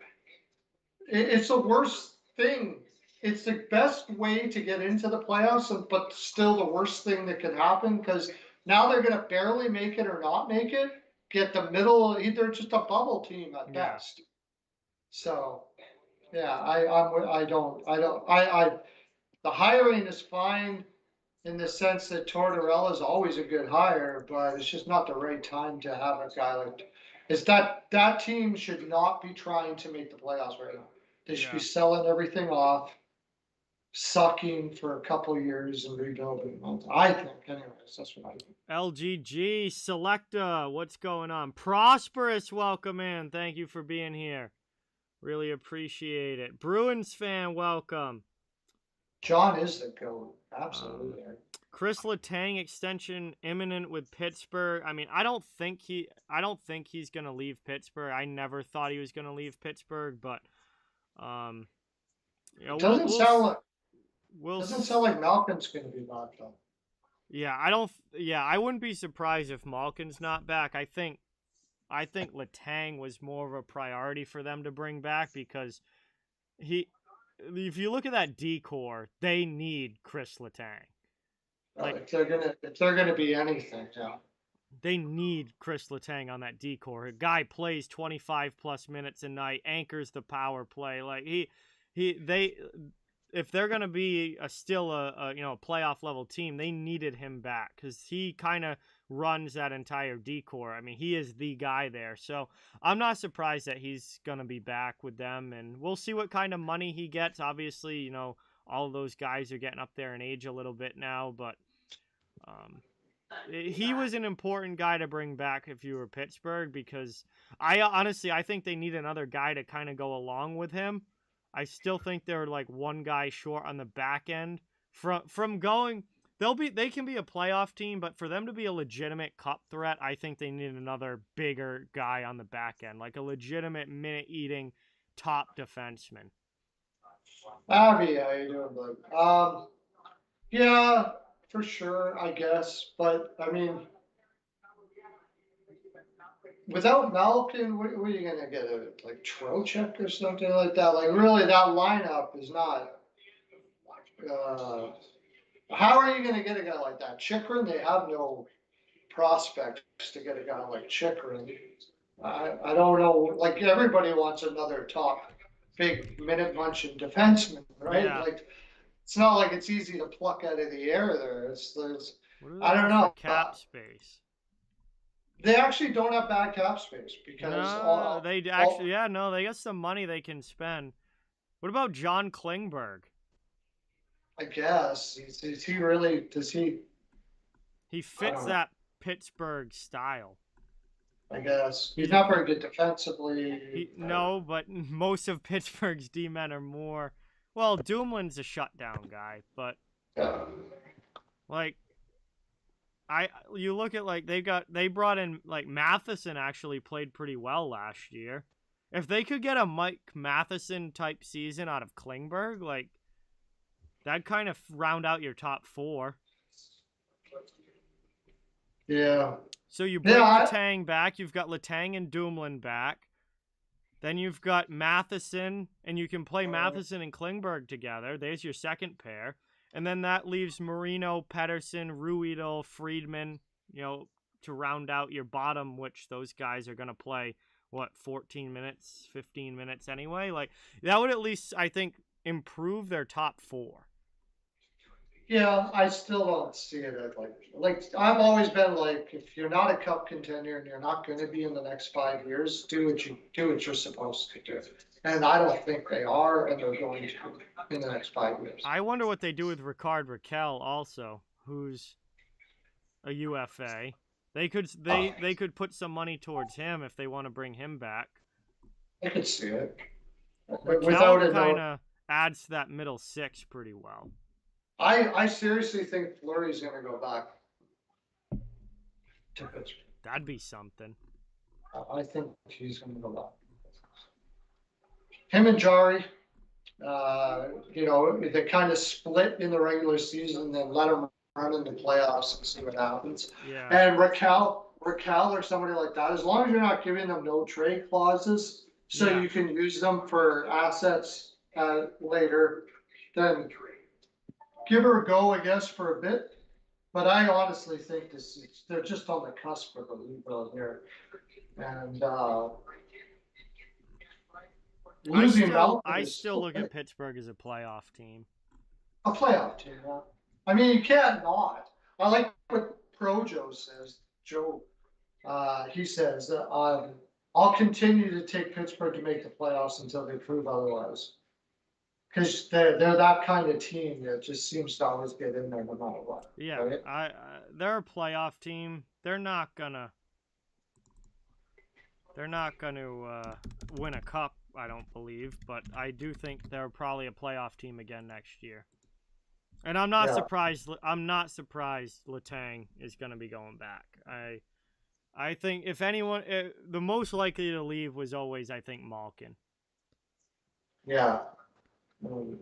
[SPEAKER 2] It's the worst thing. It's the best way to get into the playoffs, but still the worst thing that could happen, because now they're going to barely make it or not make it. Get the middle, either just a bubble team at best. So, yeah, the hiring is fine in the sense that Tortorella is always a good hire, but it's just not the right time to have a guy like. That team should not be trying to make the playoffs right now. They should be selling everything off, sucking for a couple years and rebuilding. I think, anyways, that's what I think.
[SPEAKER 1] LGG Selecta, what's going on? Prosperous, welcome in. Thank you for being here. Really appreciate it. Bruins fan, welcome.
[SPEAKER 2] John is the GOAT. Absolutely.
[SPEAKER 1] Chris Letang extension imminent with Pittsburgh. I mean, I don't think he's gonna leave Pittsburgh. I never thought he was gonna leave Pittsburgh, but
[SPEAKER 2] it doesn't sound like Malkin's gonna be back though.
[SPEAKER 1] Yeah, I wouldn't be surprised if Malkin's not back. I think Letang was more of a priority for them to bring back because if you look at that D-core, they need Chris Letang.
[SPEAKER 2] Like, if they're gonna be anything, yeah.
[SPEAKER 1] They need Chris Letang on that D-core. A guy plays 25 plus minutes a night, anchors the power play. Like if they're gonna be still a playoff level team, they needed him back because he kind of runs that entire D-core. I mean, he is the guy there. So I'm not surprised that he's gonna be back with them, and we'll see what kind of money he gets. Obviously, all of those guys are getting up there in age a little bit now, but he was an important guy to bring back if you were Pittsburgh, because I think they need another guy to kind of go along with him. I still think they're like one guy short on the back end from going they can be a playoff team, but for them to be a legitimate cup threat, I think they need another bigger guy on the back end, like a legitimate minute-eating top defenseman.
[SPEAKER 2] Abby, how you doing, bud? Yeah, for sure, I guess. But I mean, without Malkin, what are you gonna get? Like Trocheck or something like that? Like really, that lineup is not. Uh, how are you gonna get a guy like that? Chikrin, they have no prospects to get a guy like Chikrin. I don't know. Like everybody wants another top big minute munching defenseman, right?
[SPEAKER 1] Yeah.
[SPEAKER 2] Like it's not like it's easy to pluck out of the air there. There's
[SPEAKER 1] What do they
[SPEAKER 2] I don't
[SPEAKER 1] have for
[SPEAKER 2] know.
[SPEAKER 1] cap space?
[SPEAKER 2] They actually don't have bad cap space because
[SPEAKER 1] No, they actually, yeah, no, they got some money they can spend. What about John Klingberg?
[SPEAKER 2] I guess is he really? Does he?
[SPEAKER 1] He fits that Pittsburgh style.
[SPEAKER 2] I guess he's not very good defensively.
[SPEAKER 1] No, but most of Pittsburgh's D-men are more. Well, Dumoulin's a shutdown guy, but like, you look at like they brought in like Matheson actually played pretty well last year. If they could get a Mike Matheson type season out of Klingberg, like that'd kind of round out your top four.
[SPEAKER 2] Yeah.
[SPEAKER 1] So you bring Letang back. You've got Letang and Dumoulin back. Then you've got Matheson, and you can play Matheson and Klingberg together. There's your second pair. And then that leaves Marino, Pettersson, Ruedel, Friedman, to round out your bottom, which those guys are going to play, 14 minutes, 15 minutes anyway? Like, that would at least, I think, improve their top four.
[SPEAKER 2] Yeah, I still don't see it as like I've always been like, if you're not a cup contender and you're not going to be in the next 5 years, do what you're supposed to do. And I don't think they are, and they're going to in the next 5 years.
[SPEAKER 1] I wonder what they do with Ricard Raquel also, who's a UFA. They could put some money towards him if they want to bring him back.
[SPEAKER 2] I could see it.
[SPEAKER 1] Raquel kind of adds to that middle six pretty well.
[SPEAKER 2] I seriously think Fleury's going to go back to Pittsburgh.
[SPEAKER 1] That'd be something.
[SPEAKER 2] I think he's going to go back. Him and Jarry, they kind of split in the regular season, then let him run in the playoffs and see what happens.
[SPEAKER 1] Yeah.
[SPEAKER 2] And Raquel or somebody like that, as long as you're not giving them no trade clauses, so you can use them for assets later, then give her a go, I guess, for a bit. But I honestly think they're just on the cusp of a rebuild here. And
[SPEAKER 1] I still look at Pittsburgh as a playoff team.
[SPEAKER 2] A playoff team, yeah. I mean, you can't not. I like what Projo says, Joe. He says, I'll continue to take Pittsburgh to make the playoffs until they prove otherwise. Because they're that kind of team that just seems to always get in there no matter what.
[SPEAKER 1] Yeah,
[SPEAKER 2] right?
[SPEAKER 1] they're a playoff team. They're not gonna win a cup, I don't believe, but I do think they're probably a playoff team again next year. And I'm not surprised. I'm not surprised Letang is going to be going back. I think if anyone, the most likely to leave was always, I think, Malkin.
[SPEAKER 2] Yeah.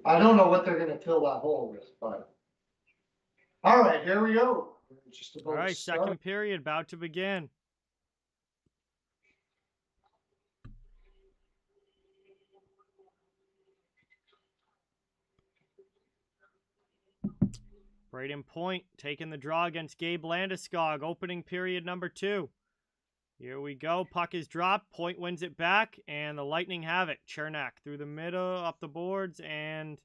[SPEAKER 2] I don't know what they're going to fill that hole with, but all right, here we go.
[SPEAKER 1] All right, second period about to begin. Braden Point taking the draw against Gabe Landeskog, opening period number 2. Here we go. Puck is dropped. Point wins it back, and the Lightning have it. Chernak through the middle, up the boards, and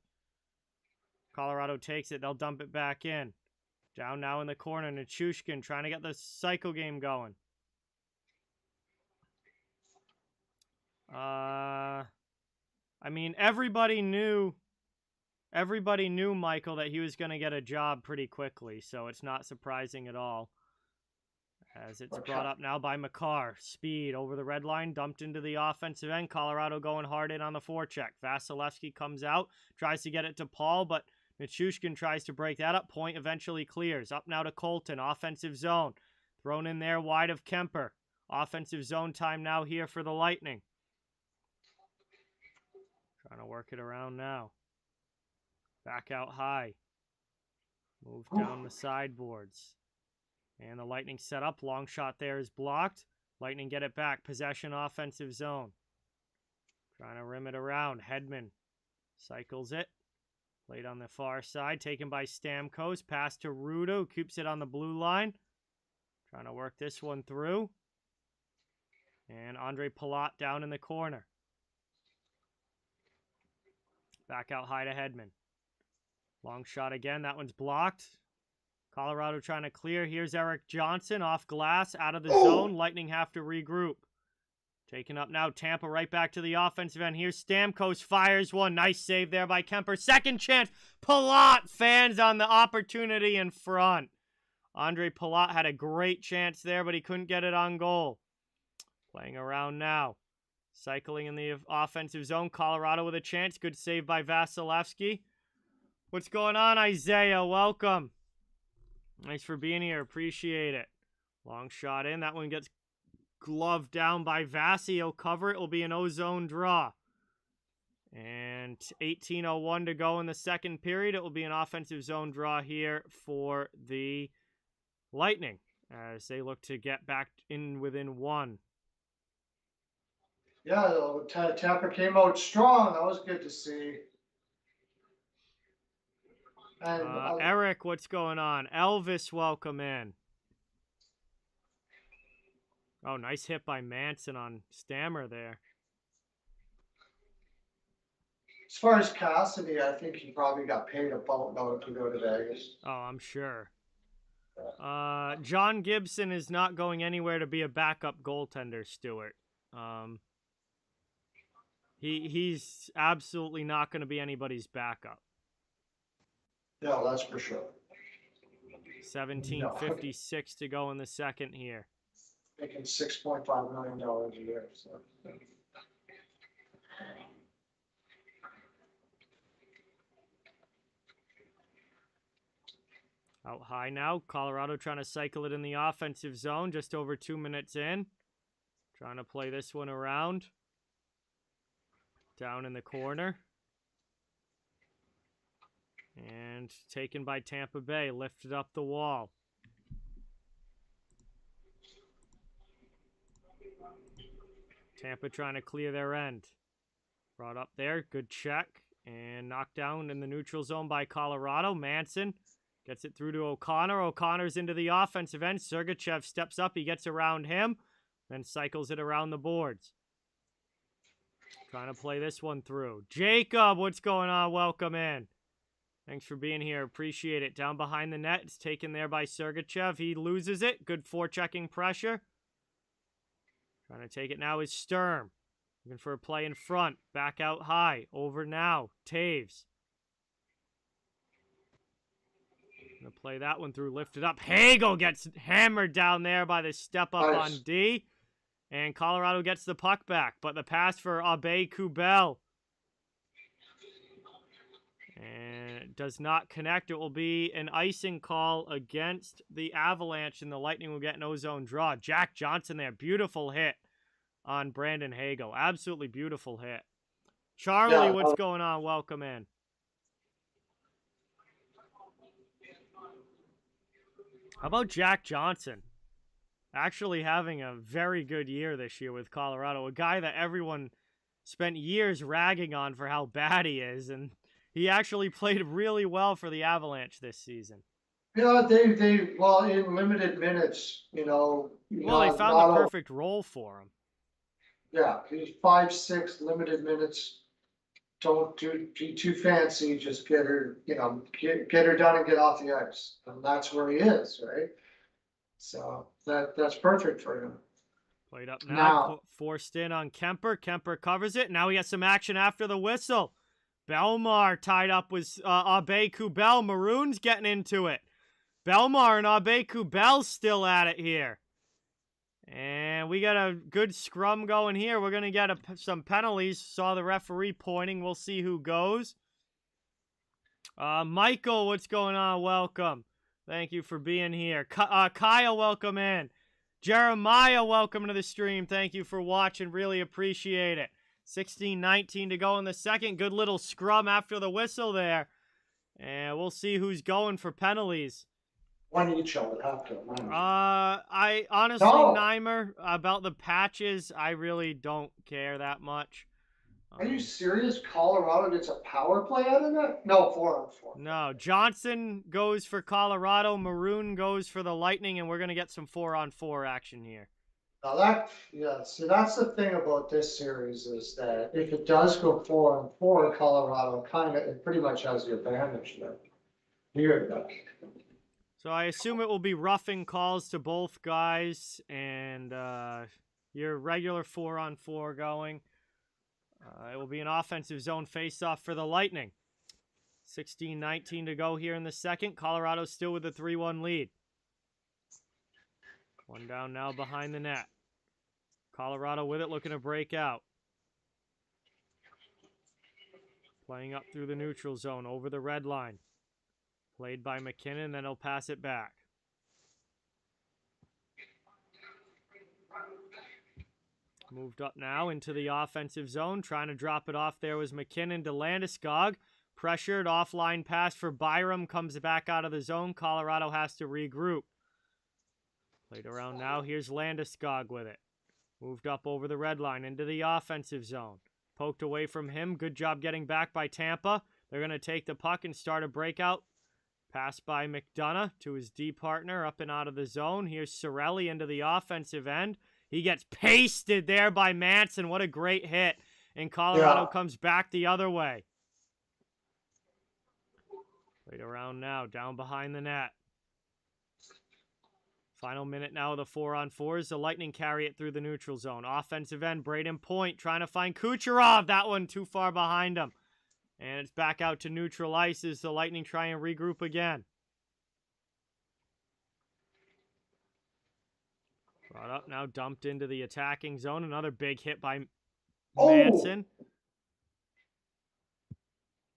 [SPEAKER 1] Colorado takes it. They'll dump it back in. Down now in the corner, Nichushkin trying to get the cycle game going. I mean, everybody knew, Michael, that he was going to get a job pretty quickly, so it's not surprising at all. As it's brought up now by Makar. Speed over the red line, dumped into the offensive end. Colorado going hard in on the forecheck. Vasilevsky comes out, tries to get it to Paul, but Nichushkin tries to break that up. Point eventually clears. Up now to Colton. Offensive zone. Thrown in there wide of Kemper. Offensive zone time now here for the Lightning. Trying to work it around now. Back out high. Move down the sideboards. And the Lightning set up. Long shot there is blocked. Lightning get it back. Possession offensive zone. Trying to rim it around. Hedman cycles it. Played on the far side. Taken by Stamkos. Pass to Ruda, who keeps it on the blue line. Trying to work this one through. And Andre Palat down in the corner. Back out high to Hedman. Long shot again. That one's blocked. Colorado trying to clear. Here's Eric Johnson off glass, out of the zone. Lightning have to regroup. Taken up now. Tampa right back to the offensive end. Here's Stamkos. Fires one. Nice save there by Kemper. Second chance. Palat fans on the opportunity in front. Andre Palat had a great chance there, but he couldn't get it on goal. Playing around now. Cycling in the offensive zone. Colorado with a chance. Good save by Vasilevsky. What's going on, Isaiah? Welcome. Thanks for being here. Appreciate it. Long shot in. That one gets gloved down by Vasi. He'll cover it. It'll be an O-zone draw. And 18:01 to go in the second period. It will be an offensive zone draw here for the Lightning as they look to get back in within one.
[SPEAKER 2] Yeah, Tampa came out strong. That was good to see. And
[SPEAKER 1] Eric, what's going on? Elvis, welcome in. Oh, nice hit by Manson on Stammer there.
[SPEAKER 2] As far as Cassidy, I think he probably got paid a boatload to go to Vegas.
[SPEAKER 1] Oh, I'm sure. John Gibson is not going anywhere to be a backup goaltender, Stuart. He's absolutely not going to be anybody's backup.
[SPEAKER 2] Yeah, that's for sure.
[SPEAKER 1] 17:56 to go in the second here.
[SPEAKER 2] Making $6.5 million a year. So.
[SPEAKER 1] Out high now. Colorado trying to cycle it in the offensive zone. Just over 2 minutes in. Trying to play this one around. Down in the corner. And taken by Tampa Bay. Lifted up the wall. Tampa trying to clear their end. Brought up there. Good check. And knocked down in the neutral zone by Colorado. Manson gets it through to O'Connor. O'Connor's into the offensive end. Sergachev steps up. He gets around him. Then cycles it around the boards. Trying to play this one through. Jacob, what's going on? Welcome in. Thanks for being here. Appreciate it. Down behind the net. It's taken there by Sergachev. He loses it. Good forechecking pressure. Trying to take it now is Sturm. Looking for a play in front. Back out high. Over now. Taves. Gonna play that one through. Lifted up. Hagel gets hammered down there by the step up on D. And Colorado gets the puck back. But the pass for Abe-Kubel. And it does not connect. It will be an icing call against the Avalanche, and the Lightning will get an O-zone draw. Jack Johnson there. Beautiful hit on Brandon Hagel. Absolutely beautiful hit. Charlie, what's going on? Welcome in. How about Jack Johnson? Actually having a very good year this year with Colorado. A guy that everyone spent years ragging on for how bad he is, and he actually played really well for the Avalanche this season.
[SPEAKER 2] Yeah, they in limited minutes, Well,
[SPEAKER 1] they found the perfect role for him.
[SPEAKER 2] Yeah, he's 5'6", limited minutes. Don't be too fancy. Just get her, get her done and get off the ice, and that's where he is, right? So that's perfect for him.
[SPEAKER 1] Played up now. Forced in on Kemper. Kemper covers it. Now he has some action after the whistle. Belmar tied up with Abe-Kubel. Maroon's getting into it. Belmar and Abe-Kubel still at it here. And we got a good scrum going here. We're going to get some penalties. Saw the referee pointing. We'll see who goes. Michael, what's going on? Welcome. Thank you for being here. Kyle, welcome in. Jeremiah, welcome to the stream. Thank you for watching. Really appreciate it. 16-19 to go in the second. Good little scrum after the whistle there. And we'll see who's going for penalties.
[SPEAKER 2] One each, I would have to.
[SPEAKER 1] I honestly, Neimer, about the patches, I really don't care that much.
[SPEAKER 2] Are you serious? Colorado gets a power play out of that? No, 4-on-4.
[SPEAKER 1] No, Johnson goes for Colorado, Maroon goes for the Lightning, and we're going to get some 4-on-4 action here.
[SPEAKER 2] Now see, that's the thing about this series is that if it does go 4-on-4, Colorado it pretty much has the advantage there. Weird though.
[SPEAKER 1] So I assume it will be roughing calls to both guys, and your regular 4-on-4 going. It will be an offensive zone face-off for the Lightning. 16-19 to go here in the second. Colorado still with a 3-1 lead. One down now behind the net. Colorado with it, looking to break out. Playing up through the neutral zone, over the red line. Played by McKinnon, then he'll pass it back. Moved up now into the offensive zone. Trying to drop it off there was McKinnon to Landeskog. Pressured, offline pass for Byram. Comes back out of the zone. Colorado has to regroup. Played around now. Here's Landeskog with it. Moved up over the red line into the offensive zone. Poked away from him. Good job getting back by Tampa. They're going to take the puck and start a breakout. Pass by McDonough to his D partner up and out of the zone. Here's Cirelli into the offensive end. He gets pasted there by Manson. What a great hit. And Colorado comes back the other way. Played around now, down behind the net. Final minute now of the 4-on-4s. The Lightning carry it through the neutral zone. Offensive end, Braden Point trying to find Kucherov. That one too far behind him. And it's back out to neutral ice as the Lightning try and regroup again. Brought up now, dumped into the attacking zone. Another big hit by Manson.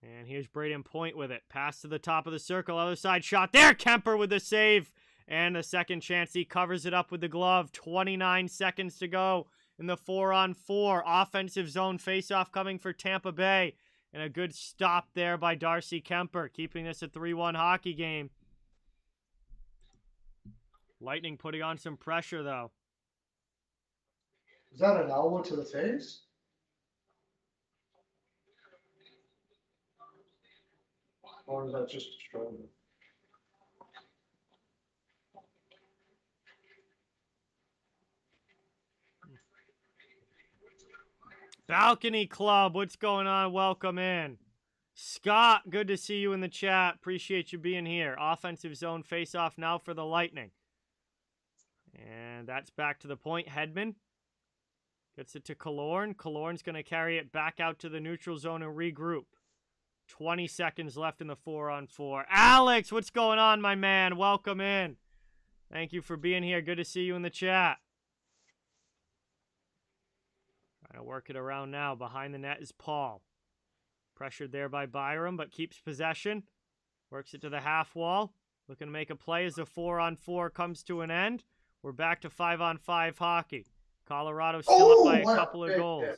[SPEAKER 1] And here's Braden Point with it. Pass to the top of the circle. Other side shot there. Kemper with the save. And the second chance. He covers it up with the glove. 29 seconds to go in the 4-on-4. Offensive zone faceoff coming for Tampa Bay. And a good stop there by Darcy Kemper. Keeping this a 3-1 hockey game. Lightning putting on some pressure, though.
[SPEAKER 2] Is that an elbow to the face? Or is that just a stroke?
[SPEAKER 1] Balcony Club, what's going on? Welcome in. Scott, good to see you in the chat. Appreciate you being here. Offensive zone face-off now for the Lightning. And that's back to the point. Hedman gets it to Killorn. Killorn's going to carry it back out to the neutral zone and regroup. 20 seconds left in the 4-on-4. Alex, what's going on, my man? Welcome in. Thank you for being here. Good to see you in the chat. Trying to work it around now. Behind the net is Paul. Pressured there by Byram, but keeps possession. Works it to the half wall. Looking to make a play as the 4-on-4 comes to an end. We're back to 5-on-5 hockey. Colorado still up by a couple of goals.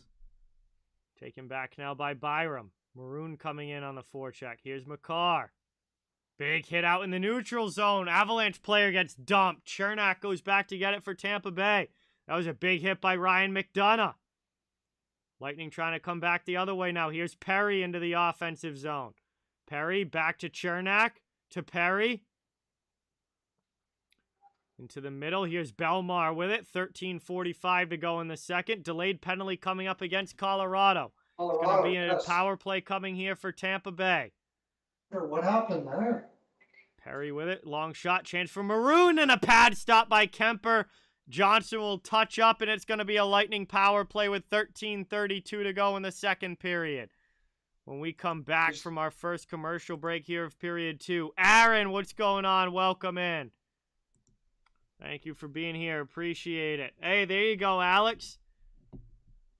[SPEAKER 1] Taken back now by Byram. Maroon coming in on the forecheck. Here's McCarr. Big hit out in the neutral zone. Avalanche player gets dumped. Chernak goes back to get it for Tampa Bay. That was a big hit by Ryan McDonough. Lightning trying to come back the other way now. Here's Perry into the offensive zone. Perry back to Chernak. To Perry. Into the middle. Here's Belmar with it. 13:45 to go in the second. Delayed penalty coming up against Colorado. It's going to be a power play coming here for Tampa Bay.
[SPEAKER 2] What happened there?
[SPEAKER 1] Perry with it. Long shot. Chance for Maroon and a pad stop by Kemper. Johnson will touch up, and it's going to be a Lightning power play with 13:32 to go in the second period. When we come back from our first commercial break here of period 2. Aaron, what's going on? Welcome in. Thank you for being here. Appreciate it. Hey, there you go, Alex.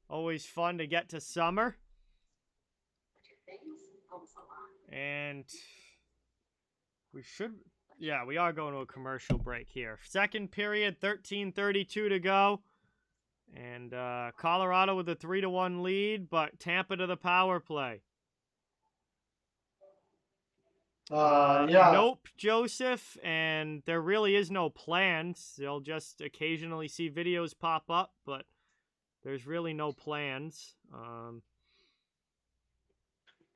[SPEAKER 1] Always fun to get to summer. And we should, yeah, we are going to a commercial break here. Second period, 13:32 to go. And Colorado with a 3-1 lead, but Tampa to the power play.
[SPEAKER 2] Yeah.
[SPEAKER 1] Nope, Joseph, and there really is no plans. They'll just occasionally see videos pop up, but there's really no plans.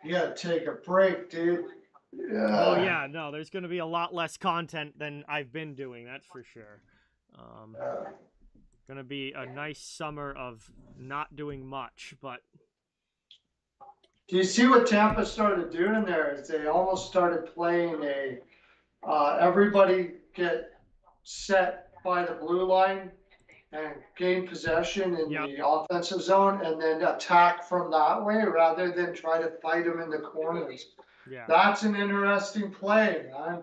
[SPEAKER 2] You gotta take a break, dude. Yeah.
[SPEAKER 1] Oh, yeah, no, there's going to be a lot less content than I've been doing, that's for sure. Going to be a nice summer of not doing much, but...
[SPEAKER 2] Do you see what Tampa started doing there? Is they almost started playing everybody get set by the blue line and gain possession in the offensive zone and then attack from that way rather than try to fight them in the corners.
[SPEAKER 1] Yeah.
[SPEAKER 2] That's an interesting play, man.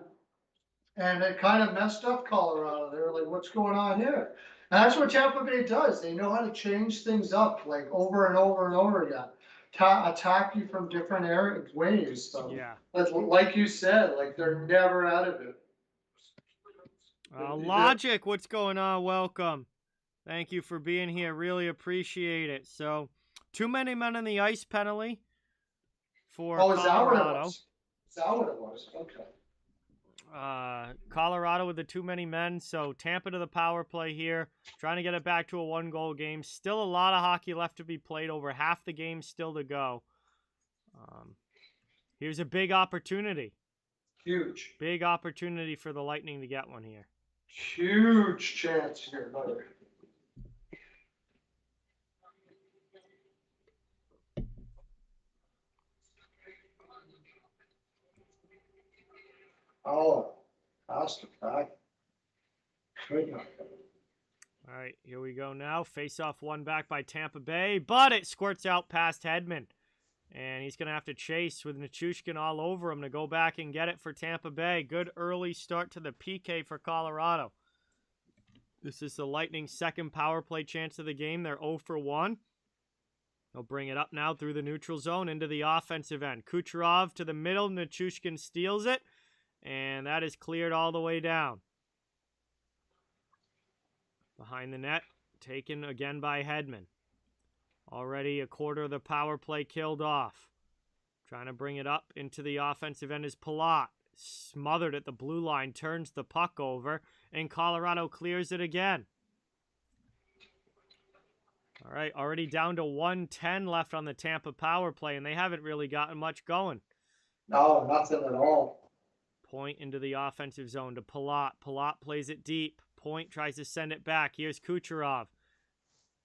[SPEAKER 2] And it kind of messed up Colorado. They were like, what's going on here? And that's what Tampa Bay does. They know how to change things up like over and over and over again. Attack you from different ways. So
[SPEAKER 1] Yeah.
[SPEAKER 2] that's like you said, like they're never out of it.
[SPEAKER 1] Logic, what's going on? Welcome. Thank you for being here. Really appreciate it. So, too many men on the ice penalty for Colorado.
[SPEAKER 2] Is that what it was? Is that what it was? Okay.
[SPEAKER 1] Colorado with the too many men, so Tampa to the power play here, trying to get it back to a 1-goal game. Still a lot of hockey left to be played, over half the game still to go. Here's a big opportunity.
[SPEAKER 2] Huge.
[SPEAKER 1] Big opportunity for the Lightning to get one here.
[SPEAKER 2] Huge chance here, brother. Oh, that's the fact.
[SPEAKER 1] All right, here we go now. Face-off won back by Tampa Bay, but it squirts out past Hedman. And he's going to have to chase with Nichushkin all over him to go back and get it for Tampa Bay. Good early start to the PK for Colorado. This is the Lightning's second power play chance of the game. They're 0 for 1. They'll bring it up now through the neutral zone into the offensive end. Kucherov to the middle. Nichushkin steals it. And that is cleared all the way down. Behind the net, taken again by Hedman. Already a quarter of the power play killed off. Trying to bring it up into the offensive end is Palat. Smothered at the blue line, turns the puck over, and Colorado clears it again. All right, already down to 1:10 left on the Tampa power play, and they haven't really gotten much going.
[SPEAKER 2] No, nothing at all.
[SPEAKER 1] Point into the offensive zone to Palat. Palat plays it deep. Point tries to send it back. Here's Kucherov.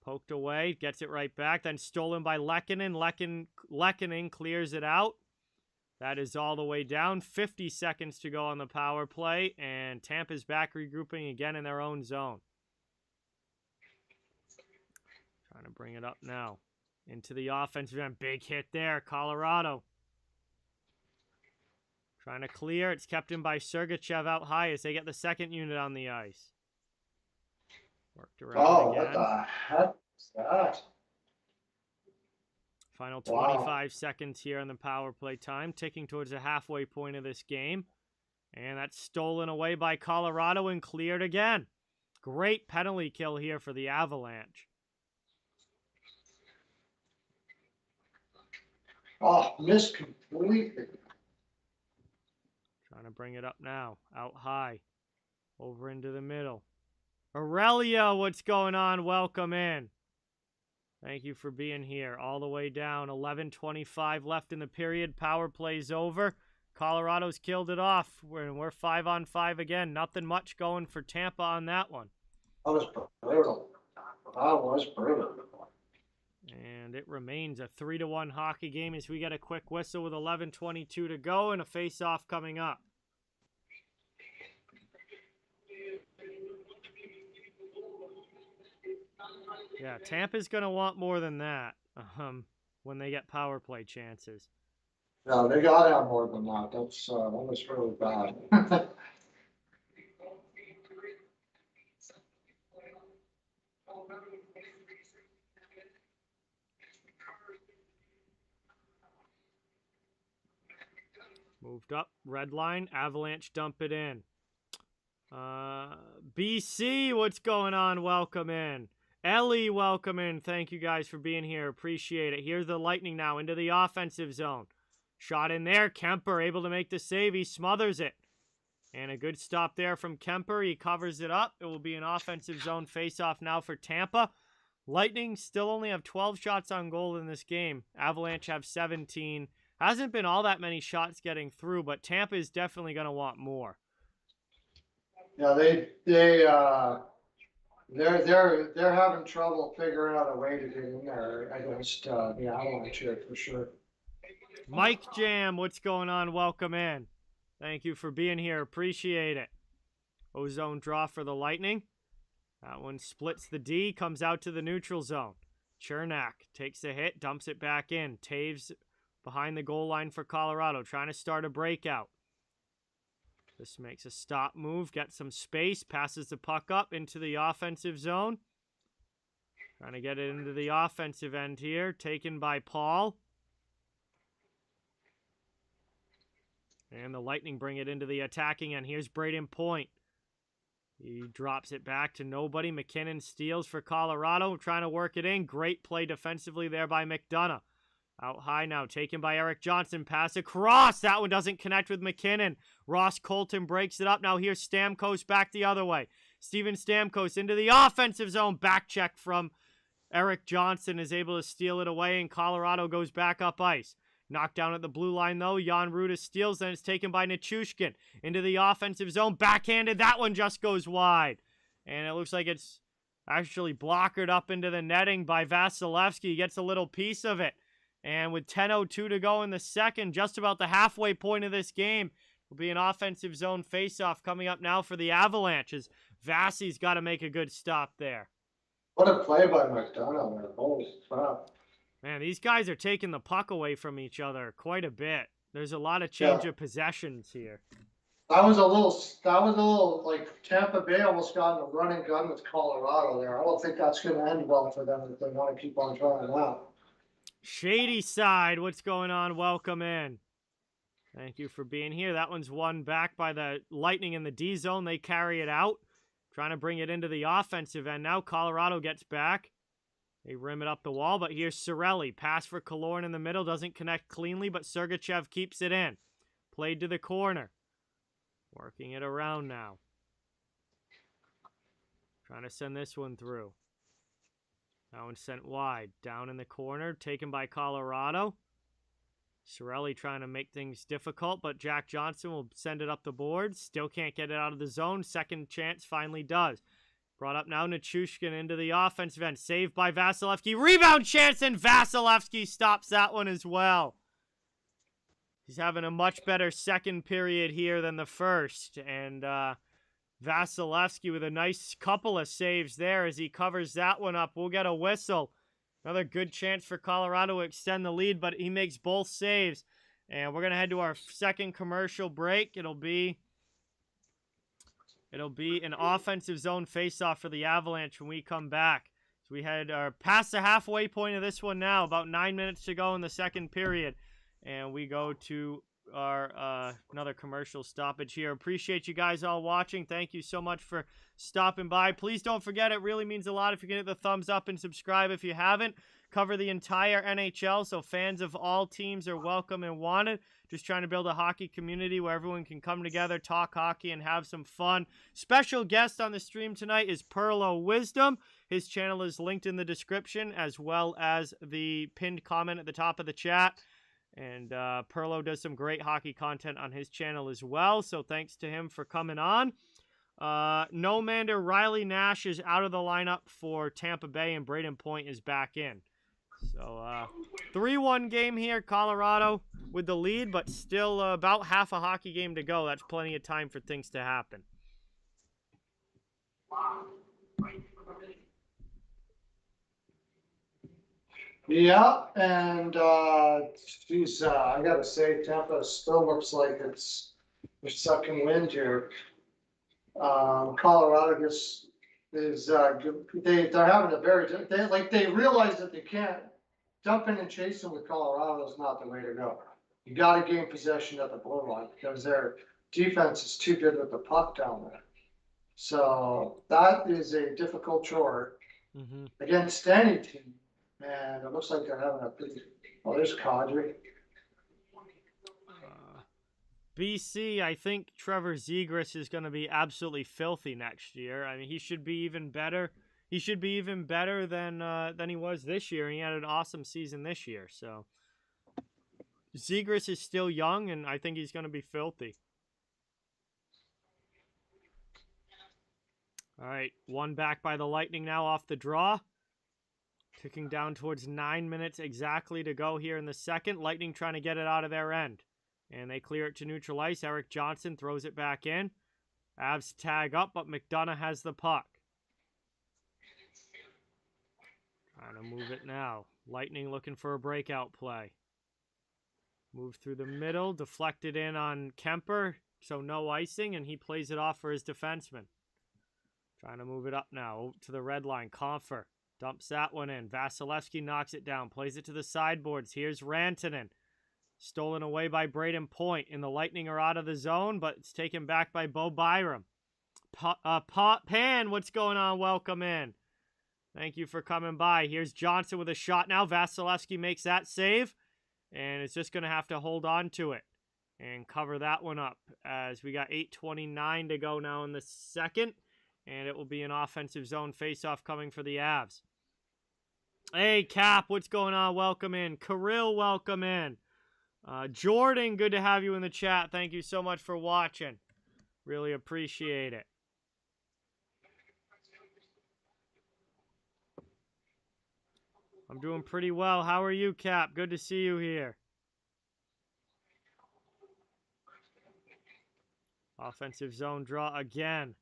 [SPEAKER 1] Poked away, gets it right back, then stolen by Lehkonen. Lehkonen clears it out. That is all the way down. 50 seconds to go on the power play, and Tampa's back regrouping again in their own zone. Trying to bring it up now. Into the offensive end. Big hit there, Colorado. Trying to clear. It's kept in by Sergachev out high as they get the second unit on the ice. Worked around again.
[SPEAKER 2] What the heck is that?
[SPEAKER 1] Final 25 seconds here on the power play time, ticking towards the halfway point of this game. And that's stolen away by Colorado and cleared again. Great penalty kill here for the Avalanche.
[SPEAKER 2] Oh, missed completely.
[SPEAKER 1] Trying to bring it up now. Out high. Over into the middle. Aurelia, what's going on? Welcome in. Thank you for being here. All the way down. 11:25 left in the period. Power play's over. Colorado's killed it off. We're 5-on-5 again. Nothing much going for Tampa on that one.
[SPEAKER 2] That was brutal. That was brutal.
[SPEAKER 1] And it remains a 3-1 hockey game as we get a quick whistle with 11:22 to go and a face-off coming up. Yeah, Tampa's going to want more than that when they get power play chances.
[SPEAKER 2] No, they got to have more than that. That was really bad.
[SPEAKER 1] Moved up, red line, Avalanche dump it in. BC, what's going on? Welcome in. Ellie, welcome in. Thank you guys for being here. Appreciate it. Here's the Lightning now into the offensive zone. Shot in there. Kemper able to make the save. He smothers it. And a good stop there from Kemper. He covers it up. It will be an offensive zone face-off now for Tampa. Lightning still only have 12 shots on goal in this game. Avalanche have 17. Hasn't been all that many shots getting through, but Tampa is definitely going to want more.
[SPEAKER 2] Yeah, they're having trouble figuring out a way to get in there against the Avalanche here for sure.
[SPEAKER 1] Mike Jam, what's going on? Welcome in. Thank you for being here. Appreciate it. Ozone draw for the Lightning. That one splits the D, comes out to the neutral zone. Chernak takes a hit, dumps it back in. Taves behind the goal line for Colorado, trying to start a breakout. This makes a stop move, gets some space, passes the puck up into the offensive zone. Trying to get it into the offensive end here, taken by Paul. And the Lightning bring it into the attacking end. Here's Brayden Point. He drops it back to nobody. McKinnon steals for Colorado, trying to work it in. Great play defensively there by McDonough. Out high now, taken by Eric Johnson. Pass across. That one doesn't connect with McKinnon. Ross Colton breaks it up. Now here's Stamkos back the other way. Steven Stamkos into the offensive zone. Back check from Eric Johnson is able to steal it away, and Colorado goes back up ice. Knocked down at the blue line, though. Jan Rudis steals, then it's taken by Nichushkin. Into the offensive zone. Backhanded. That one just goes wide. And it looks like it's actually blockered up into the netting by Vasilevsky. He gets a little piece of it. And with 10:02 to go in the second, just about the halfway point of this game, will be an offensive zone faceoff coming up now for the Avalanche, as Vasi's got to make a good stop there.
[SPEAKER 2] What a play by McDonough there. Holy crap.
[SPEAKER 1] Man, these guys are taking the puck away from each other quite a bit. There's a lot of change of possessions here.
[SPEAKER 2] That was a little like Tampa Bay almost got in a running gun with Colorado there. I don't think that's going to end well for them if they want to keep on trying that.
[SPEAKER 1] Shady Side, what's going on? Welcome in. Thank you for being here. That one's won back by the Lightning in the D zone. They carry it out, trying to bring it into the offensive end. Now Colorado gets back. They rim it up the wall, but here's Cirelli. Pass for Killorn in the middle. Doesn't connect cleanly, but Sergachev keeps it in. Played to the corner. Working it around now. Trying to send this one through. That one sent wide. Down in the corner. Taken by Colorado. Cirelli trying to make things difficult, but Jack Johnson will send it up the board. Still can't get it out of the zone. Second chance finally does. Brought up now, Nichushkin into the offensive end. Saved by Vasilevsky. Rebound chance, and Vasilevsky stops that one as well. He's having a much better second period here than the first. And Vasilevsky with a nice couple of saves there as he covers that one up. We'll get a whistle. Another good chance for Colorado to extend the lead, but he makes both saves. And we're going to head to our second commercial break. It'll be an offensive zone faceoff for the Avalanche when we come back. So we head past the halfway point of this one now, about 9 minutes to go in the second period. And we go to our another commercial stoppage here. Appreciate you guys all watching. Thank you so much for stopping by. Please don't forget, it really means a lot if you can hit the thumbs up and subscribe if you haven't. Cover the entire NHL, so fans of all teams are welcome and wanted. Just trying to build a hockey community where everyone can come together, talk hockey, and have some fun. Special guest on the stream tonight is Perlo Wisdom. His channel is linked in the description, as well as the pinned comment at the top of the chat. And Perlo does some great hockey content on his channel as well, so thanks to him for coming on. Nomander Riley Nash is out of the lineup for Tampa Bay, and Brayden Point is back in. So 3-1 game here, Colorado with the lead, but still about half a hockey game to go. That's plenty of time for things to happen.
[SPEAKER 2] Yeah, and geez, I gotta say, Tampa still looks like it's their second wind here. Colorado just is they're having a they realize that they can't dump in and chase them with Colorado is not the way to go. You got to gain possession at the blue line because their defense is too good with the puck down there. So that is a difficult chore against any team. And it looks like they're having a pretty. Oh, there's Kadri.
[SPEAKER 1] BC, I think Trevor Zegras is going to be absolutely filthy next year. I mean, he should be even better. He should be even better than he was this year. He had an awesome season this year. So Zegras is still young, and I think he's going to be filthy. All right, one back by the Lightning now off the draw. Ticking down towards 9 minutes exactly to go here in the second. Lightning trying to get it out of their end. And they clear it to neutral ice. Eric Johnson throws it back in. Avs tag up, but McDonough has the puck. Trying to move it now. Lightning looking for a breakout play. Move through the middle. Deflected in on Kemper. So no icing, and he plays it off for his defenseman. Trying to move it up now to the red line. Comfer dumps that one in. Vasilevsky knocks it down. Plays it to the sideboards. Here's Rantanen. Stolen away by Braden Point. And the Lightning are out of the zone, but it's taken back by Bo Byram. Pan, what's going on? Welcome in. Thank you for coming by. Here's Johnson with a shot now. Vasilevsky makes that save. And it's just going to have to hold on to it and cover that one up as we got 8:29 to go now in the second. And it will be an offensive zone faceoff coming for the Avs. Hey, Cap, what's going on? Welcome in. Kirill, welcome in. Jordan, good to have you in the chat. Thank you so much for watching. Really appreciate it. I'm doing pretty well. How are you, Cap? Good to see you here. Offensive zone draw again.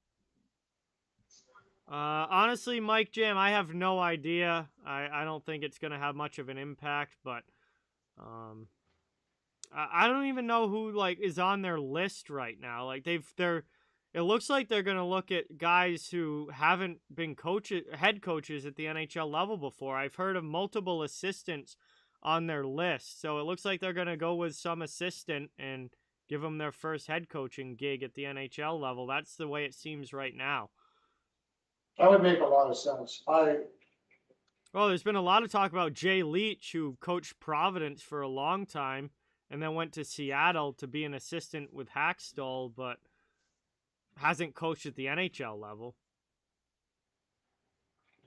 [SPEAKER 1] Honestly, Mike Jam, I have no idea. I don't think it's going to have much of an impact, but I don't even know who is on their list right now. It looks like they're going to look at guys who haven't been head coaches at the NHL level before. I've heard of multiple assistants on their list, so it looks like they're going to go with some assistant and give them their first head coaching gig at the NHL level. That's the way it seems right now.
[SPEAKER 2] That would make a lot of sense.
[SPEAKER 1] Well, there's been a lot of talk about Jaillet, who coached Providence for a long time and then went to Seattle to be an assistant with Hackstall, but hasn't coached at the NHL level.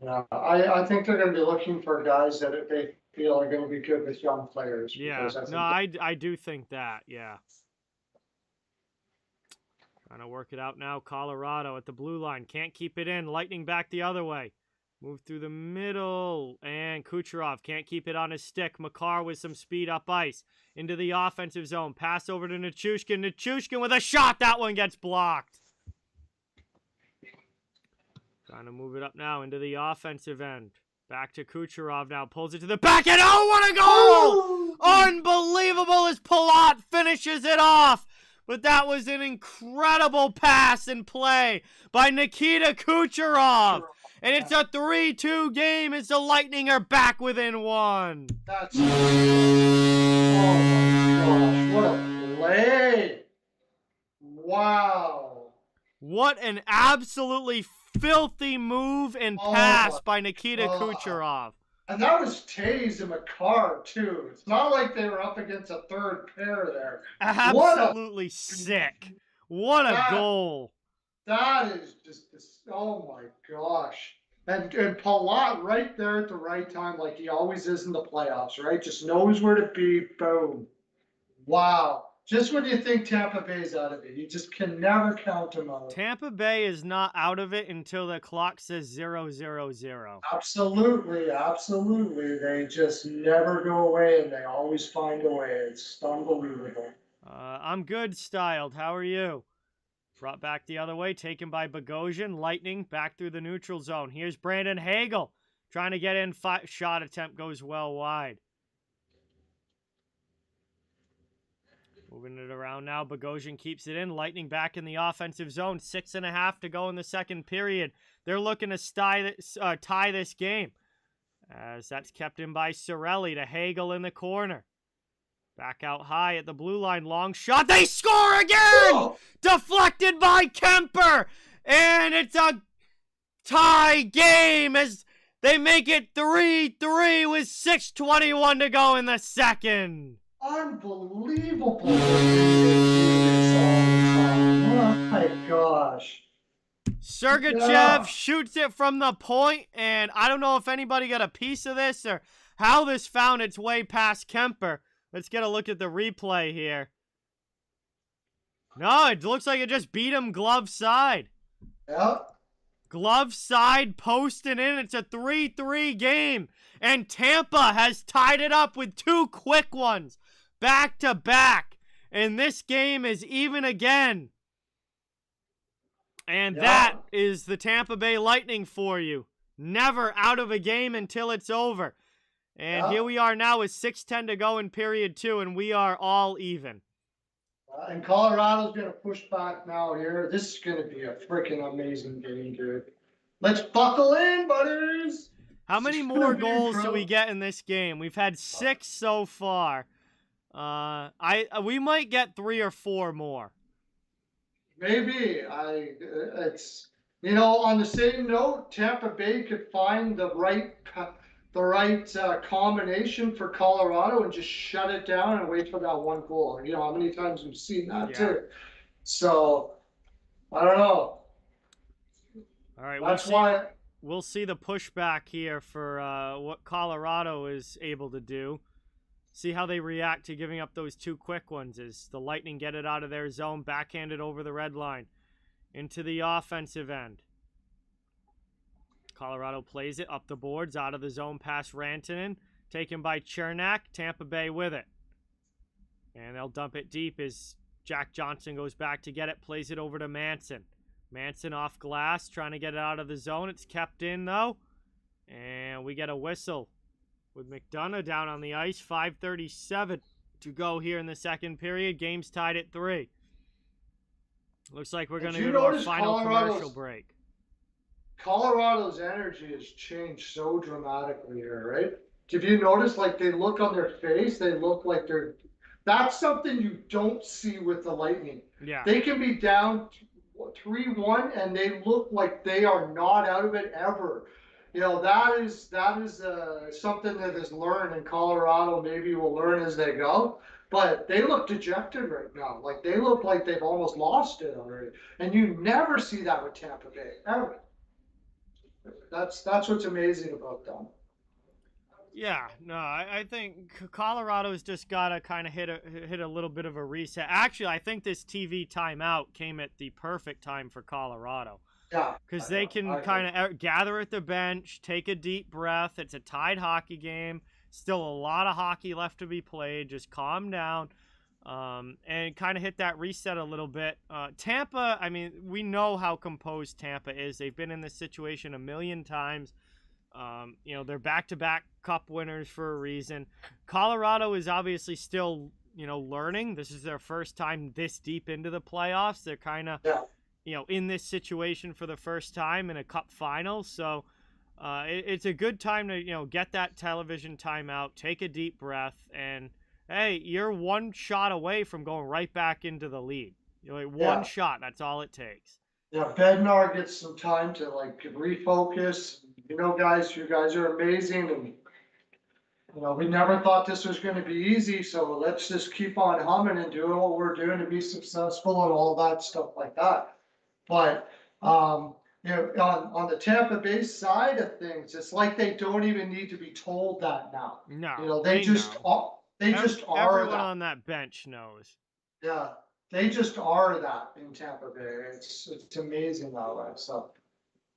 [SPEAKER 2] Yeah, I think they're going to be looking for guys that they feel are going to be good with young players.
[SPEAKER 1] Yeah, I do think that, yeah. Trying to work it out now. Colorado at the blue line. Can't keep it in. Lightning back the other way. Move through the middle. And Kucherov can't keep it on his stick. Makar with some speed up ice. Into the offensive zone. Pass over to Nichushkin. Nichushkin with a shot. That one gets blocked. Trying to move it up now into the offensive end. Back to Kucherov now. Pulls it to the back end. Oh, what a goal! Oh! Unbelievable as Palat finishes it off. But that was an incredible pass and play by Nikita Kucherov. And it's a 3-2 game as the Lightning are back within one.
[SPEAKER 2] That's... Oh my gosh, what a play. Wow.
[SPEAKER 1] What an absolutely filthy move and pass by Nikita Kucherov.
[SPEAKER 2] And that was Taves and Makar, too. It's not like they were up against a third pair there.
[SPEAKER 1] Absolutely sick. What a goal.
[SPEAKER 2] That is just, oh my gosh. And Palat right there at the right time, like he always is in the playoffs, right? Just knows where to be. Boom. Wow. Just when you think Tampa Bay's out of it, you just can never count them out.
[SPEAKER 1] Tampa Bay is not out of it until the clock says 0-0-0.
[SPEAKER 2] Absolutely, absolutely. They just never go away, and they always find a way. It's unbelievable.
[SPEAKER 1] I'm good, Styled. How are you? Brought back the other way, taken by Bogosian. Lightning back through the neutral zone. Here's Brandon Hagel trying to get in. Shot attempt goes well wide. Moving it around now. Bogosian keeps it in. Lightning back in the offensive zone. 6.5 to go in the second period. They're looking to tie this game, as that's kept in by Cirelli to Hagel in the corner. Back out high at the blue line. Long shot. They score again!
[SPEAKER 2] Oh!
[SPEAKER 1] Deflected by Kemper. And it's a tie game as they make it 3-3 with 6:21 to go in the second.
[SPEAKER 2] Unbelievable. Oh my gosh.
[SPEAKER 1] Sergachev shoots it from the point, and I don't know if anybody got a piece of this or how this found its way past Kemper. Let's get a look at the replay here. No, it looks like it just beat him glove side.
[SPEAKER 2] Yep.
[SPEAKER 1] Glove side, posting in. It's a 3-3 game, and Tampa has tied it up with 2 quick ones back to back, and this game is even again. And that is the Tampa Bay Lightning for you. Never out of a game until it's over. And here we are now with 6:10 to go in period 2, and we are all even.
[SPEAKER 2] And Colorado's going to push back now here. This is going to be a freaking amazing game, dude. Let's buckle in, buddies.
[SPEAKER 1] How many more goals do we get in this game? We've had 6 so far. We might get 3 or 4 more.
[SPEAKER 2] Maybe. It's, you know, on the same note, Tampa Bay could find the right combination for Colorado and just shut it down and wait for that one goal. You know how many times we've seen that too. So I don't know.
[SPEAKER 1] All right,
[SPEAKER 2] that's why
[SPEAKER 1] we'll see the pushback here for what Colorado is able to do. See how they react to giving up those 2 quick ones as the Lightning get it out of their zone, backhanded over the red line into the offensive end. Colorado plays it up the boards, out of the zone past Rantanen, taken by Chernak, Tampa Bay with it. And they'll dump it deep as Jack Johnson goes back to get it, plays it over to Manson. Manson off glass, trying to get it out of the zone. It's kept in, though. And we get a whistle with McDonough down on the ice. 5:37 to go here in the second period. Game's tied at 3. Looks like we're going to go to our final commercial break.
[SPEAKER 2] Colorado's energy has changed so dramatically here, right? If you notice, like, they look on their face, they look like they're... That's something you don't see with the Lightning.
[SPEAKER 1] Yeah.
[SPEAKER 2] They can be down 3-1, and they look like they are not out of it ever. You know, that is something that is learned, and Colorado maybe will learn as they go. But they look dejected right now. Like, they look like they've almost lost it already. And you never see that with Tampa Bay, ever. That's what's amazing about them.
[SPEAKER 1] Yeah, no, I think Colorado's just got to kind of hit a little bit of a reset. Actually, I think this TV timeout came at the perfect time for Colorado.
[SPEAKER 2] Yeah.
[SPEAKER 1] Because they can kind of gather at the bench, take a deep breath. It's a tied hockey game. Still a lot of hockey left to be played. Just calm down and kind of hit that reset a little bit. Tampa, I mean, we know how composed Tampa is. They've been in this situation a million times. You know, they're back-to-back cup winners for a reason. Colorado is obviously still, you know, learning. This is their first time this deep into the playoffs. They're kind of, you know, in this situation for the first time in a cup final. So it's a good time to, you know, get that television timeout, take a deep breath, and, hey, you're one shot away from going right back into the lead. You know, like one shot, that's all it takes.
[SPEAKER 2] Yeah, Bednar gets some time to, like, refocus. You know, guys, you guys are amazing, and, you know, we never thought this was going to be easy, so let's just keep on humming and doing what we're doing to be successful and all that stuff like that. But, you know, on the Tampa Bay side of things, it's like they don't even need to be told that now.
[SPEAKER 1] No,
[SPEAKER 2] you know, they just are
[SPEAKER 1] everyone
[SPEAKER 2] that.
[SPEAKER 1] on that bench knows.
[SPEAKER 2] Yeah, they just are that in Tampa Bay. It's amazing that way. So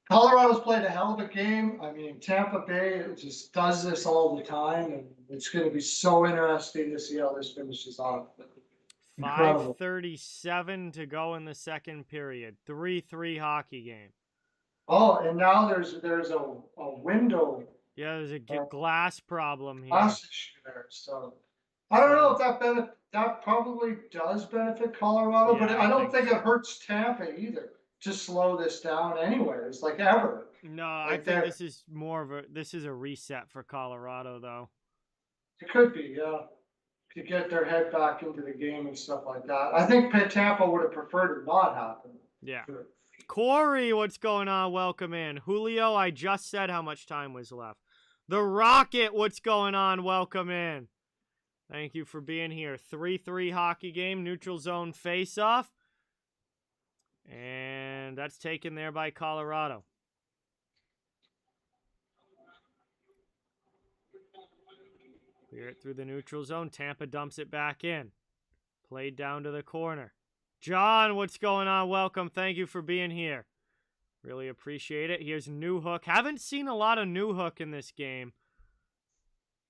[SPEAKER 2] Colorado's played a hell of a game. I mean, Tampa Bay just does this all the time, and it's going to be so interesting to see how this finishes off.
[SPEAKER 1] 5:37 to go in the second period. 3-3 hockey game.
[SPEAKER 2] Oh, and now there's a window.
[SPEAKER 1] Yeah, there's a glass problem here.
[SPEAKER 2] Glass issue there. So I don't know if that probably does benefit Colorado, but I don't think it hurts Tampa either to slow this down anyways, like ever.
[SPEAKER 1] No, I think this is more of a reset for Colorado, though.
[SPEAKER 2] It could be, yeah. to get their head back into the game and stuff like that. I think Tampa would have preferred it not happen.
[SPEAKER 1] Yeah.
[SPEAKER 2] Sure.
[SPEAKER 1] Corey, what's going on? Welcome in. Julio, I just said how much time was left. The Rocket, what's going on? Welcome in. Thank you for being here. 3-3 hockey game, neutral zone face-off. And that's taken there by Colorado. Clear it through the neutral zone. Tampa dumps it back in. Played down to the corner. John, what's going on? Welcome. Thank you for being here. Really appreciate it. Here's Newhook. Haven't seen a lot of Newhook in this game.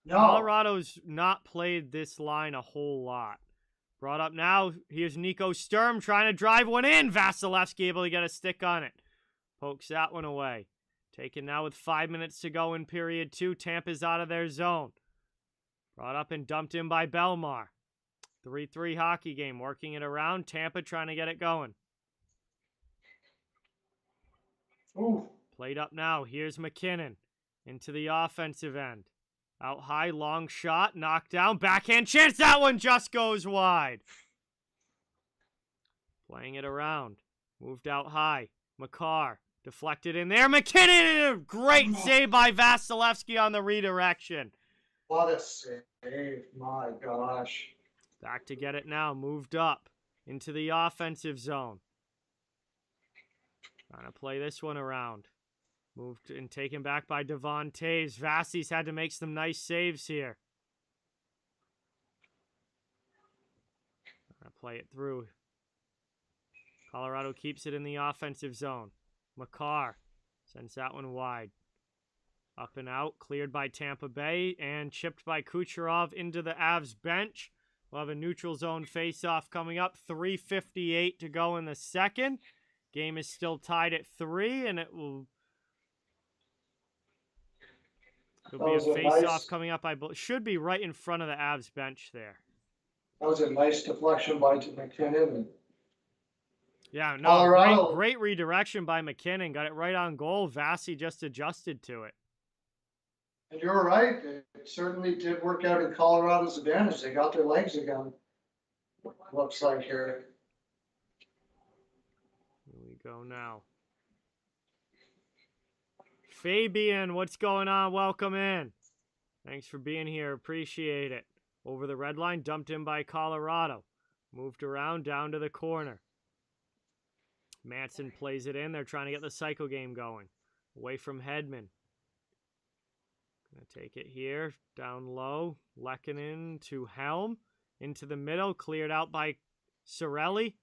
[SPEAKER 2] No.
[SPEAKER 1] Colorado's not played this line a whole lot. Brought up now. Here's Nico Sturm trying to drive one in. Vasilevsky able to get a stick on it. Pokes that one away. Taken now with 5 minutes to go in period 2. Tampa's out of their zone. Brought up and dumped in by Belmar. 3-3 hockey game. Working it around. Tampa trying to get it going.
[SPEAKER 2] Ooh.
[SPEAKER 1] Played up now. Here's McKinnon. Into the offensive end. Out high. Long shot. Knocked down. Backhand chance. That one just goes wide. Playing it around. Moved out high. Makar. Deflected in there. McKinnon! Great save by Vasilevsky on the redirection.
[SPEAKER 2] What a save. My gosh.
[SPEAKER 1] Back to get it now. Moved up into the offensive zone. Trying to play this one around. Moved and taken back by Devon Taves. Vasi's had to make some nice saves here. Trying to play it through. Colorado keeps it in the offensive zone. Makar sends that one wide. Up and out, cleared by Tampa Bay, and chipped by Kucherov into the Avs bench. We'll have a neutral zone face-off coming up. 3:58 to go in the second. Game is still tied at 3, and it'll be a face-off coming up. Should be right in front of the Avs bench there.
[SPEAKER 2] That was a nice deflection by McKinnon.
[SPEAKER 1] Yeah, no, great redirection by McKinnon. Got it right on goal. Vasi just adjusted to it.
[SPEAKER 2] And you're right. It certainly did work out in Colorado's advantage. They got their legs again. Looks like here.
[SPEAKER 1] Here we go now. Fabian, what's going on? Welcome in. Thanks for being here. Appreciate it. Over the red line, dumped in by Colorado. Moved around, down to the corner. Manson plays it in. They're trying to get the cycle game going. Away from Hedman. Gonna take it here, down low. Lehkonen to Helm. Into the middle, cleared out by Cirelli.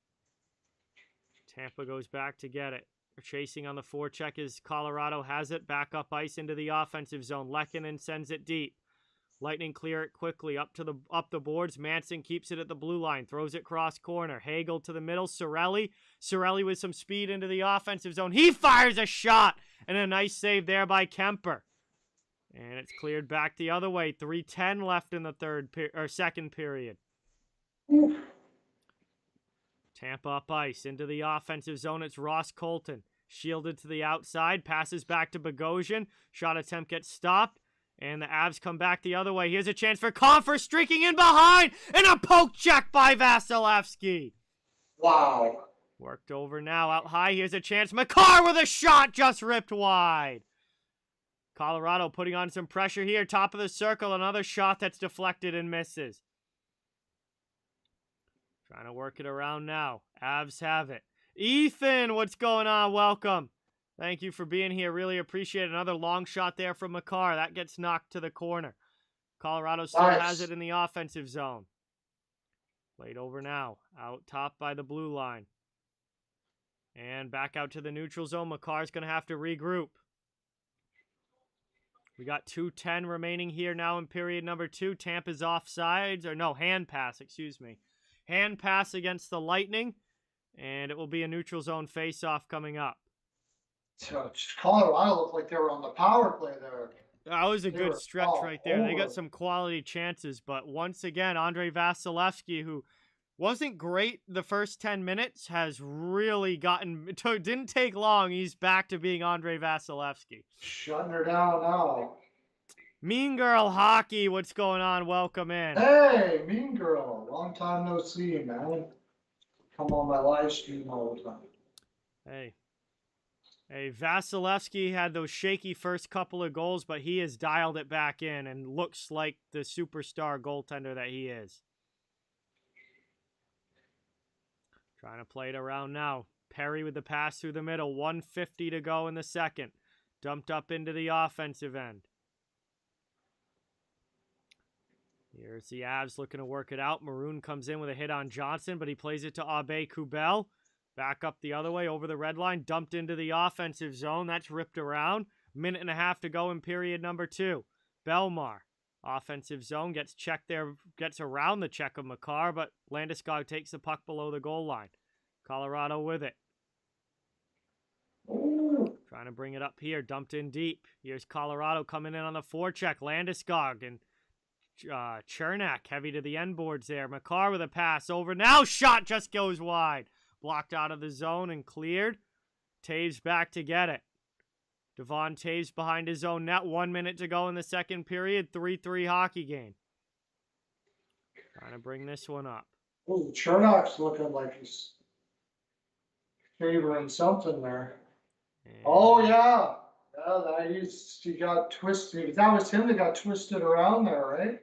[SPEAKER 1] Tampa goes back to get it. They're chasing on the forecheck as Colorado has it. Back up ice into the offensive zone. Lehkonen sends it deep. Lightning clear it quickly up the boards. Manson keeps it at the blue line. Throws it cross corner. Hagel to the middle. Cirelli with some speed into the offensive zone. He fires a shot. And a nice save there by Kemper. And it's cleared back the other way. 3:10 left in the second period.
[SPEAKER 2] Oof.
[SPEAKER 1] Tampa up ice into the offensive zone. It's Ross Colton. Shielded to the outside. Passes back to Bogosian. Shot attempt gets stopped. And the Avs come back the other way. Here's a chance for Confer streaking in behind. And a poke check by Vasilevsky.
[SPEAKER 2] Wow.
[SPEAKER 1] Worked over now. Out high. Here's a chance. Makar with a shot just ripped wide. Colorado putting on some pressure here. Top of the circle. Another shot that's deflected and misses. Trying to work it around now. Avs have it. Ethan, what's going on? Welcome. Thank you for being here. Really appreciate it. Another long shot there from Makar. That gets knocked to the corner. Colorado still has it in the offensive zone. Played over now. Out top by the blue line. And back out to the neutral zone. Makar's going to have to regroup. We got 2:10 remaining here now in period number 2. Tampa's offsides. Or no, hand pass, excuse me. Hand pass against the Lightning. And it will be a neutral zone face-off coming up.
[SPEAKER 2] So Colorado looked like they were on the power play there.
[SPEAKER 1] That was a good stretch right there. They got some quality chances. But once again, Andrei Vasilevsky, who wasn't great the first 10 minutes, has really gotten... It didn't take long. He's back to being Andrei Vasilevsky.
[SPEAKER 2] Shutting her down now.
[SPEAKER 1] Mean Girl Hockey, what's going on? Welcome in.
[SPEAKER 2] Hey, Mean Girl. Long time no see, man. Come on my live stream all the time.
[SPEAKER 1] Hey, Vasilevsky had those shaky first couple of goals, but he has dialed it back in and looks like the superstar goaltender that he is. Trying to play it around now. Perry with the pass through the middle. 1:50 to go in the second. Dumped up into the offensive end. Here's the Avs looking to work it out. Maroon comes in with a hit on Johnson, but he plays it to Abe Kubel. Back up the other way over the red line. Dumped into the offensive zone. That's ripped around. Minute and a half to go in period number 2. Belmar. Offensive zone. Gets checked there. Gets around the check of Makar, but Landeskog takes the puck below the goal line. Colorado with it. Trying to bring it up here. Dumped in deep. Here's Colorado coming in on the forecheck. Landeskog and Chernak heavy to the end boards there. Makar with a pass over. Now shot just goes wide. Blocked out of the zone and cleared. Taves back to get it. Devon Taves behind his own net. 1 minute to go in the second period. 3-3 hockey game. Trying to bring this one up.
[SPEAKER 2] Oh, Chernak's looking like he's favoring something there.
[SPEAKER 1] And
[SPEAKER 2] Oh, yeah. Yeah, he got twisted. That was him that got twisted around there, right?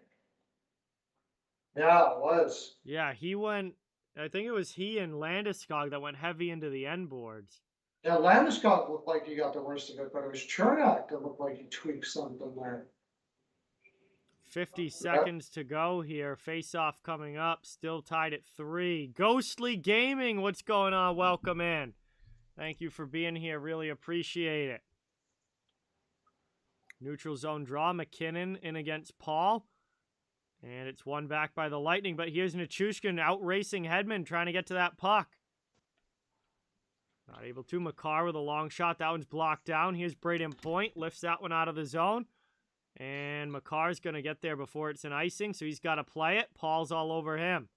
[SPEAKER 2] Yeah, it was.
[SPEAKER 1] yeah, he went, I think it was he and Landeskog that went heavy into the end boards.
[SPEAKER 2] Yeah, Landeskog looked like he got the worst of it, but it was Chernak that looked like he tweaked something there.
[SPEAKER 1] 50 seconds to go here. Face-off coming up. Still tied at 3. Ghostly Gaming, what's going on? Welcome in. Thank you for being here. Really appreciate it. Neutral zone draw. McKinnon in against Paul. And it's won back by the Lightning. But here's Nichushkin out-racing Hedman trying to get to that puck. Not able to. Makar with a long shot. That one's blocked down. Here's Braden Point. Lifts that one out of the zone. And Makar's going to get there before it's an icing, so he's got to play it. Paul's all over him.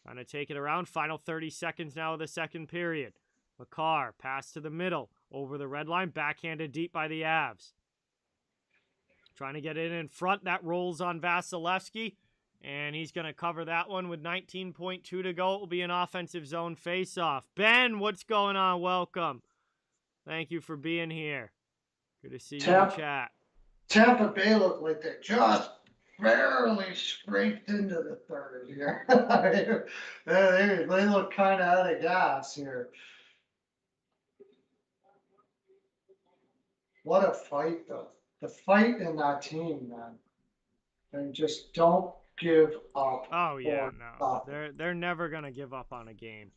[SPEAKER 1] Trying to take it around. Final 30 seconds now of the second period. Makar, pass to the middle. Over the red line. Backhanded deep by the Avs. Trying to get it in front. That rolls on Vasilevsky. And he's going to cover that one with 19.2 to go. It will be an offensive zone face-off. Ben, what's going on? Welcome. Thank you for being here. Good to see you in the chat.
[SPEAKER 2] Tampa Bay looked like they just barely scraped into the third here. they look kind of out of gas here. What a fight, though. The fight in that team, man. They just don't give up.
[SPEAKER 1] Oh, yeah, no. They're never going to give up on a game.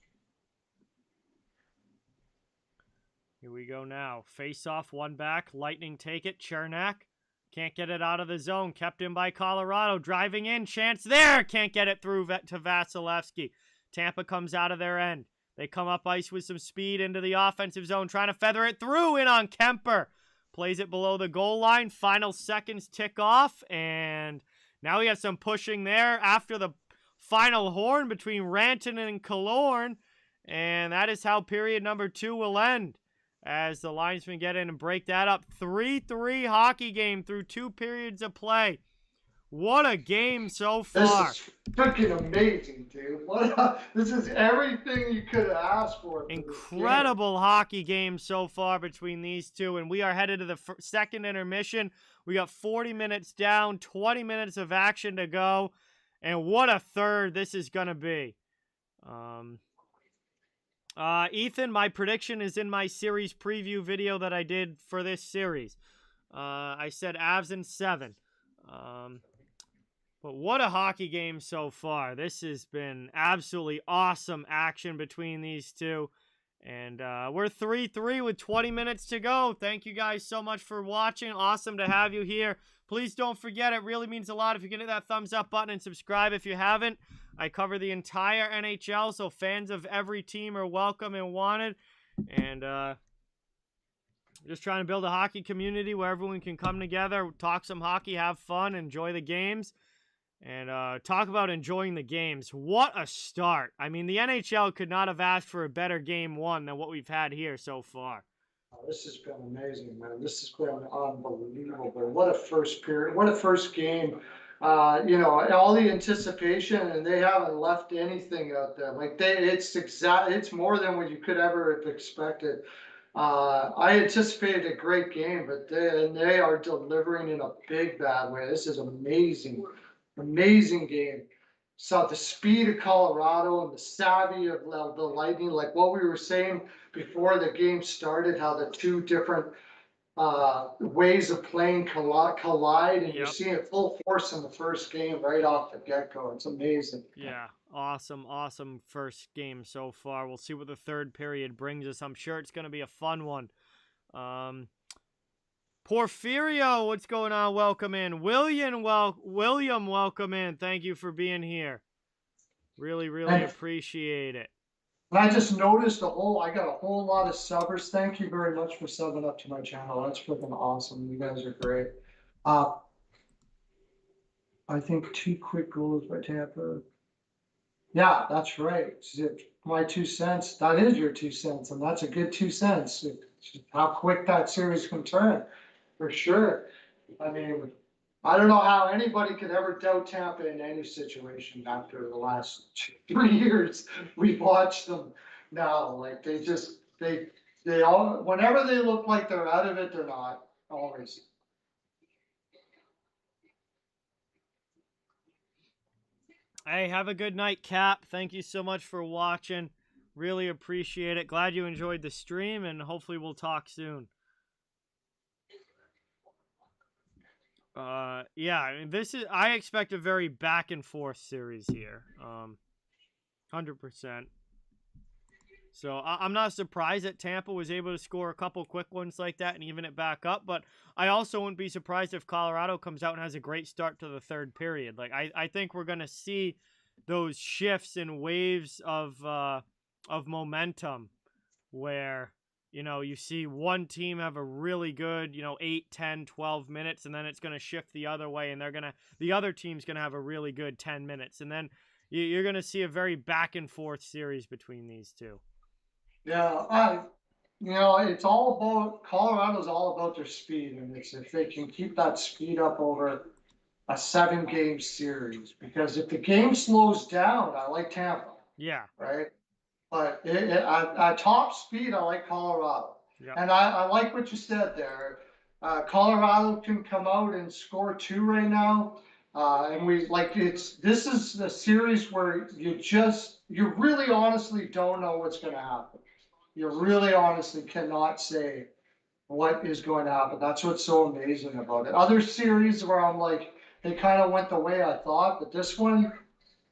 [SPEAKER 1] Here we go now. Face off, one back. Lightning take it. Chernak can't get it out of the zone. Kept in by Colorado. Driving in. Chance there. Can't get it through to Vasilevsky. Tampa comes out of their end. They come up ice with some speed into the offensive zone. Trying to feather it through. In on Kemper. Plays it below the goal line. Final seconds tick off. And now we have some pushing there after the final horn between Rantanen and Killorn. And that is how period number 2 will end, as the linesmen get in and break that up. 3-3 hockey game through 2 periods of play. What a game so far.
[SPEAKER 2] This is freaking amazing, dude. This is everything you could have asked for.
[SPEAKER 1] Incredible hockey game so far between these two. And we are headed to the second intermission. We got 40 minutes down, 20 minutes of action to go. And what a third this is going to be. Ethan, my prediction is in my series preview video that I did for this series. I said Avs in 7. But what a hockey game so far. This has been absolutely awesome action between these two. And we're 3-3 with 20 minutes to go. Thank you guys so much for watching. Awesome to have you here. Please don't forget, it really means a lot if you can hit that thumbs up button and subscribe if you haven't. I cover the entire NHL, so fans of every team are welcome and wanted. And just trying to build a hockey community where everyone can come together, talk some hockey, have fun, enjoy the games. And talk about enjoying the games. What a start. I mean, the NHL could not have asked for a better game 1 than what we've had here so far.
[SPEAKER 2] This has been amazing, man. This has been unbelievable. What a first period. What a first game. All the anticipation, and they haven't left anything out there. Like it's more than what you could ever have expected. I anticipated a great game, but they are delivering in a big bad way. This is amazing, amazing game. So the speed of Colorado and the savvy of the Lightning, like what we were saying before the game started, how the two different ways of playing collide, and you're seeing it full force in the first game right off the get-go. It's amazing.
[SPEAKER 1] Yeah, awesome first game so far. We'll see what the third period brings us. I'm sure it's going to be a fun one. Porfirio, what's going on? Welcome in. William, welcome in. Thank you for being here. Really appreciate it.
[SPEAKER 2] And I just noticed I got a whole lot of subbers. Thank you very much for subbing up to my channel. That's freaking awesome. You guys are great. I think 2 quick goals by Tampa. Yeah, that's right. My 2 cents. That is your 2 cents, and that's a good 2 cents. How quick that series can turn, for sure. I mean, I don't know how anybody could ever doubt Tampa in any situation after the last 3 years we've watched them now. Like they all, whenever they look like they're out of it, they're not always.
[SPEAKER 1] Hey, have a good night, Cap. Thank you so much for watching. Really appreciate it. Glad you enjoyed the stream, and hopefully we'll talk soon. Yeah, I mean, I expect a very back and forth series here. 100%. So I'm not surprised that Tampa was able to score a couple quick ones like that and even it back up, but I also wouldn't be surprised if Colorado comes out and has a great start to the third period. Like I think we're gonna see those shifts and waves of momentum where, you see one team have a really good, 8, 10, 12 minutes, and then it's going to shift the other way, and the other team's going to have a really good 10 minutes. And then you're going to see a very back and forth series between these two.
[SPEAKER 2] Yeah, it's all about, Colorado's all about their speed, and it's if they can keep that speed up over a 7-game series, because if the game slows down, I like Tampa.
[SPEAKER 1] Yeah.
[SPEAKER 2] Right. But at top speed, I like Colorado. Yep. And I like what you said there. Colorado can come out and score 2 right now. And this is a series where you really honestly don't know what's going to happen. You really honestly cannot say what is going to happen. That's what's so amazing about it. Other series where I'm like, they kind of went the way I thought, but this one,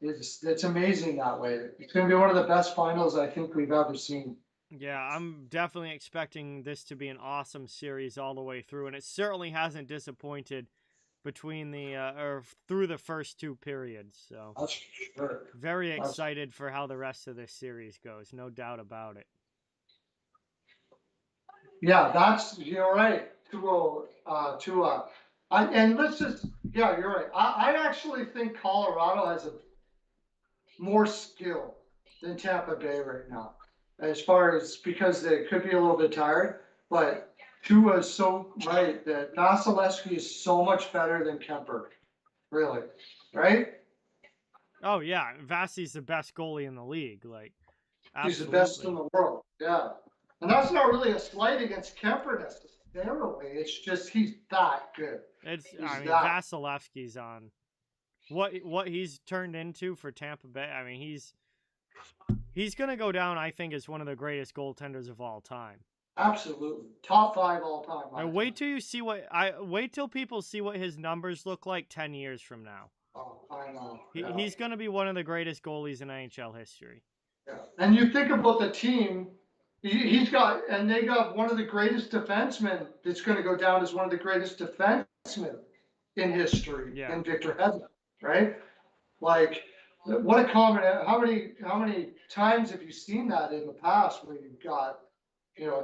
[SPEAKER 2] it's amazing that way. It's going to be one of the best finals I think we've ever seen.
[SPEAKER 1] Yeah, I'm definitely expecting this to be an awesome series all the way through, and it certainly hasn't disappointed between through the first 2 periods. So
[SPEAKER 2] that's sure.
[SPEAKER 1] Very excited for how the rest of this series goes. No doubt about it.
[SPEAKER 2] Yeah, you're right. And let's just, yeah, you're right. I actually think Colorado has more skill than Tampa Bay right now, as far as, because they could be a little bit tired, but Tua is so right that Vasilevsky is so much better than Kemper, really, right?
[SPEAKER 1] Oh yeah, Vasi's the best goalie in the league. Like, absolutely.
[SPEAKER 2] He's the best in the world. Yeah, and that's not really a slight against Kemper necessarily. It's just he's that good.
[SPEAKER 1] Vasilevsky's on what he's turned into for Tampa Bay. I mean, he's gonna go down, I think, as one of the greatest goaltenders of all time.
[SPEAKER 2] Absolutely, top 5 all time.
[SPEAKER 1] And wait till people see what his numbers look like 10 years from now.
[SPEAKER 2] Oh, I know.
[SPEAKER 1] He's gonna be one of the greatest goalies in NHL history.
[SPEAKER 2] Yeah, and you think about the team. They got one of the greatest defensemen that's going to go down as one of the greatest defensemen in history, in Victor Hedman, right? Like, what a comment. How many times have you seen that in the past where you've got,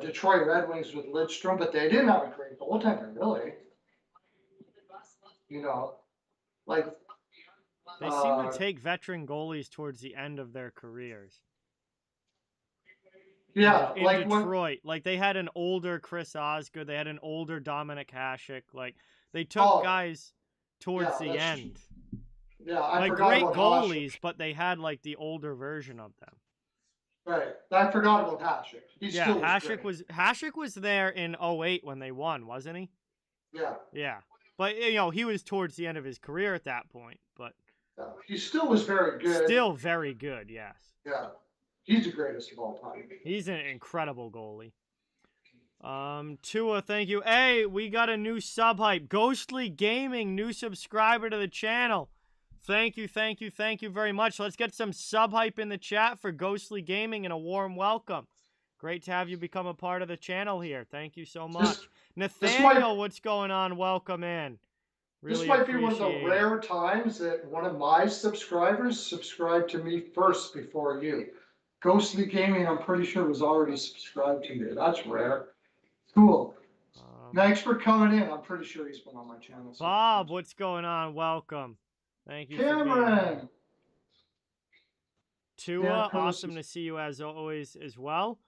[SPEAKER 2] Detroit Red Wings with Lidstrom, but they didn't have a great goaltender, really.
[SPEAKER 1] They seem to take veteran goalies towards the end of their careers.
[SPEAKER 2] Yeah,
[SPEAKER 1] in
[SPEAKER 2] like when
[SPEAKER 1] Detroit. Like they had an older Chris Osgood, they had an older Dominic Hasek. Like they took
[SPEAKER 2] oh
[SPEAKER 1] guys towards
[SPEAKER 2] yeah,
[SPEAKER 1] the
[SPEAKER 2] that's
[SPEAKER 1] end.
[SPEAKER 2] yeah, I
[SPEAKER 1] Like
[SPEAKER 2] forgot
[SPEAKER 1] great
[SPEAKER 2] about Hasek.
[SPEAKER 1] goalies, but they had like the older version of them.
[SPEAKER 2] Right, I forgot about Hasek. He
[SPEAKER 1] Yeah,
[SPEAKER 2] still was great.
[SPEAKER 1] Hasek was there in 08 when they won, wasn't he?
[SPEAKER 2] Yeah,
[SPEAKER 1] Yeah. But you know, he was towards the end of his career at that point, but
[SPEAKER 2] he still was very good.
[SPEAKER 1] still very good, yes.
[SPEAKER 2] Yeah, he's the greatest of all time.
[SPEAKER 1] He's an incredible goalie. Tua, thank you. Hey, we got a new sub hype. Ghostly Gaming, new subscriber to the channel. Thank you very much. Let's get some sub hype in the chat for Ghostly Gaming and a warm welcome. Great to have you become a part of the channel here. Thank you so much. Nathaniel, what's going on? Welcome in. Really
[SPEAKER 2] this might be one of the rare times that one of my subscribers subscribed to me first before you. Ghostly Gaming, I'm pretty sure, was already subscribed to me. That's rare. Cool. Thanks for coming in. I'm pretty sure he's been on my channel.
[SPEAKER 1] Bob, what's going on? Welcome. Thank you.
[SPEAKER 2] Cameron.
[SPEAKER 1] Tua, awesome to see you as always as well.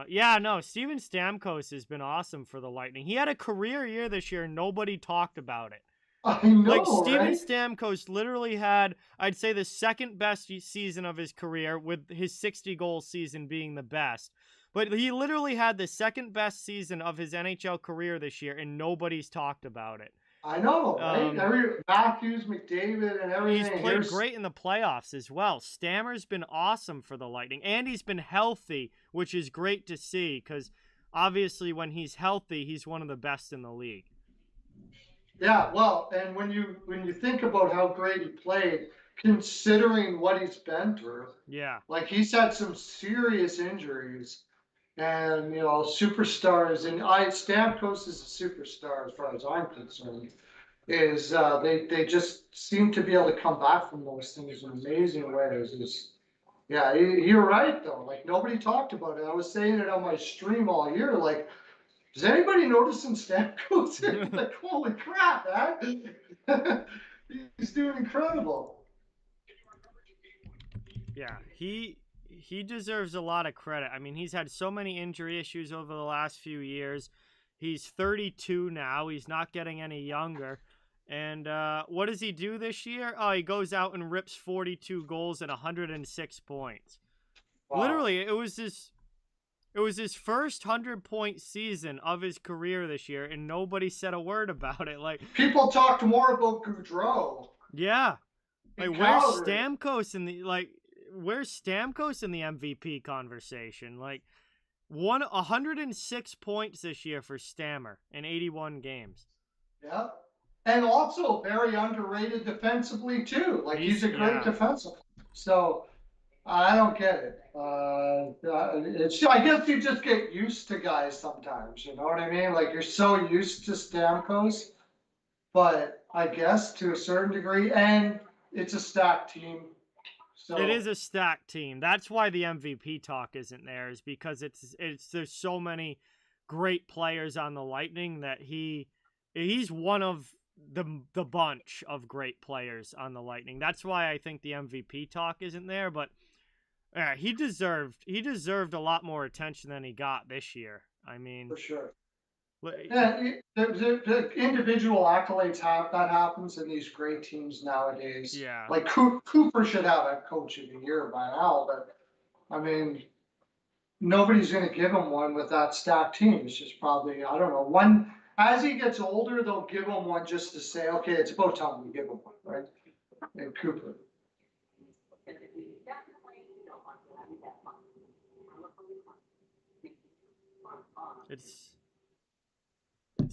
[SPEAKER 1] Yeah, no, Steven Stamkos has been awesome for the Lightning. He had a career year this year. Nobody talked about it.
[SPEAKER 2] I know,
[SPEAKER 1] like Steven
[SPEAKER 2] right?
[SPEAKER 1] Stamkos literally had, I'd say, the second best season of his career, with his 60-goal season being the best. But he literally had the second best season of his NHL career this year, and nobody's talked about it.
[SPEAKER 2] I know, right? Matthews, McDavid, and everything.
[SPEAKER 1] He's played great in the playoffs as well. Stammer's been awesome for the Lightning, and he's been healthy, which is great to see, because obviously when he's healthy, he's one of the best in the league.
[SPEAKER 2] Yeah, well, and when you think about how great he played, considering what he's been through,
[SPEAKER 1] yeah,
[SPEAKER 2] like he's had some serious injuries. And, you know, superstars, and Stamkos is a superstar as far as I'm concerned, is they just seem to be able to come back from those things in amazing ways. Yeah, you're right, though. Like, nobody talked about it. I was saying it on my stream all year. Like, does anybody notice Stamkos? Like, holy crap, man. He's doing incredible.
[SPEAKER 1] Yeah, he deserves a lot of credit. I mean, he's had so many injury issues over the last few years. He's 32 now. He's not getting any younger. And what does he do this year? Oh, he goes out and rips 42 goals and 106 points. Wow. Literally, it was his first 100-point season of his career this year, and nobody said a word about it. Like,
[SPEAKER 2] people talked more about Gaudreau.
[SPEAKER 1] Yeah. Like, where's Stamkos in the Where's Stamkos in the MVP conversation? Like, 106 points this year for Stammer in 81 games.
[SPEAKER 2] Yeah. And also very underrated defensively, too. Like, he's a great defensive. So, I don't get it. I guess you just get used to guys sometimes, you know what I mean? Like, you're so used to Stamkos. But I guess to a certain degree, and it's a stacked team. So,
[SPEAKER 1] it is a stacked team. That's why the MVP talk isn't there, is because there's so many great players on the Lightning that he's one of the bunch of great players on the Lightning. That's why I think the MVP talk isn't there. But he deserved a lot more attention than he got this year. I mean,
[SPEAKER 2] for sure. Yeah, the individual accolades that happens in these great teams nowadays.
[SPEAKER 1] Yeah. Like
[SPEAKER 2] Cooper should have a coach of the year by now, but I mean, nobody's going to give him one with that stacked team. It's just probably, I don't know, one. As he gets older, they'll give him one just to say, okay, it's about time we give him one, right? And Cooper.
[SPEAKER 1] It's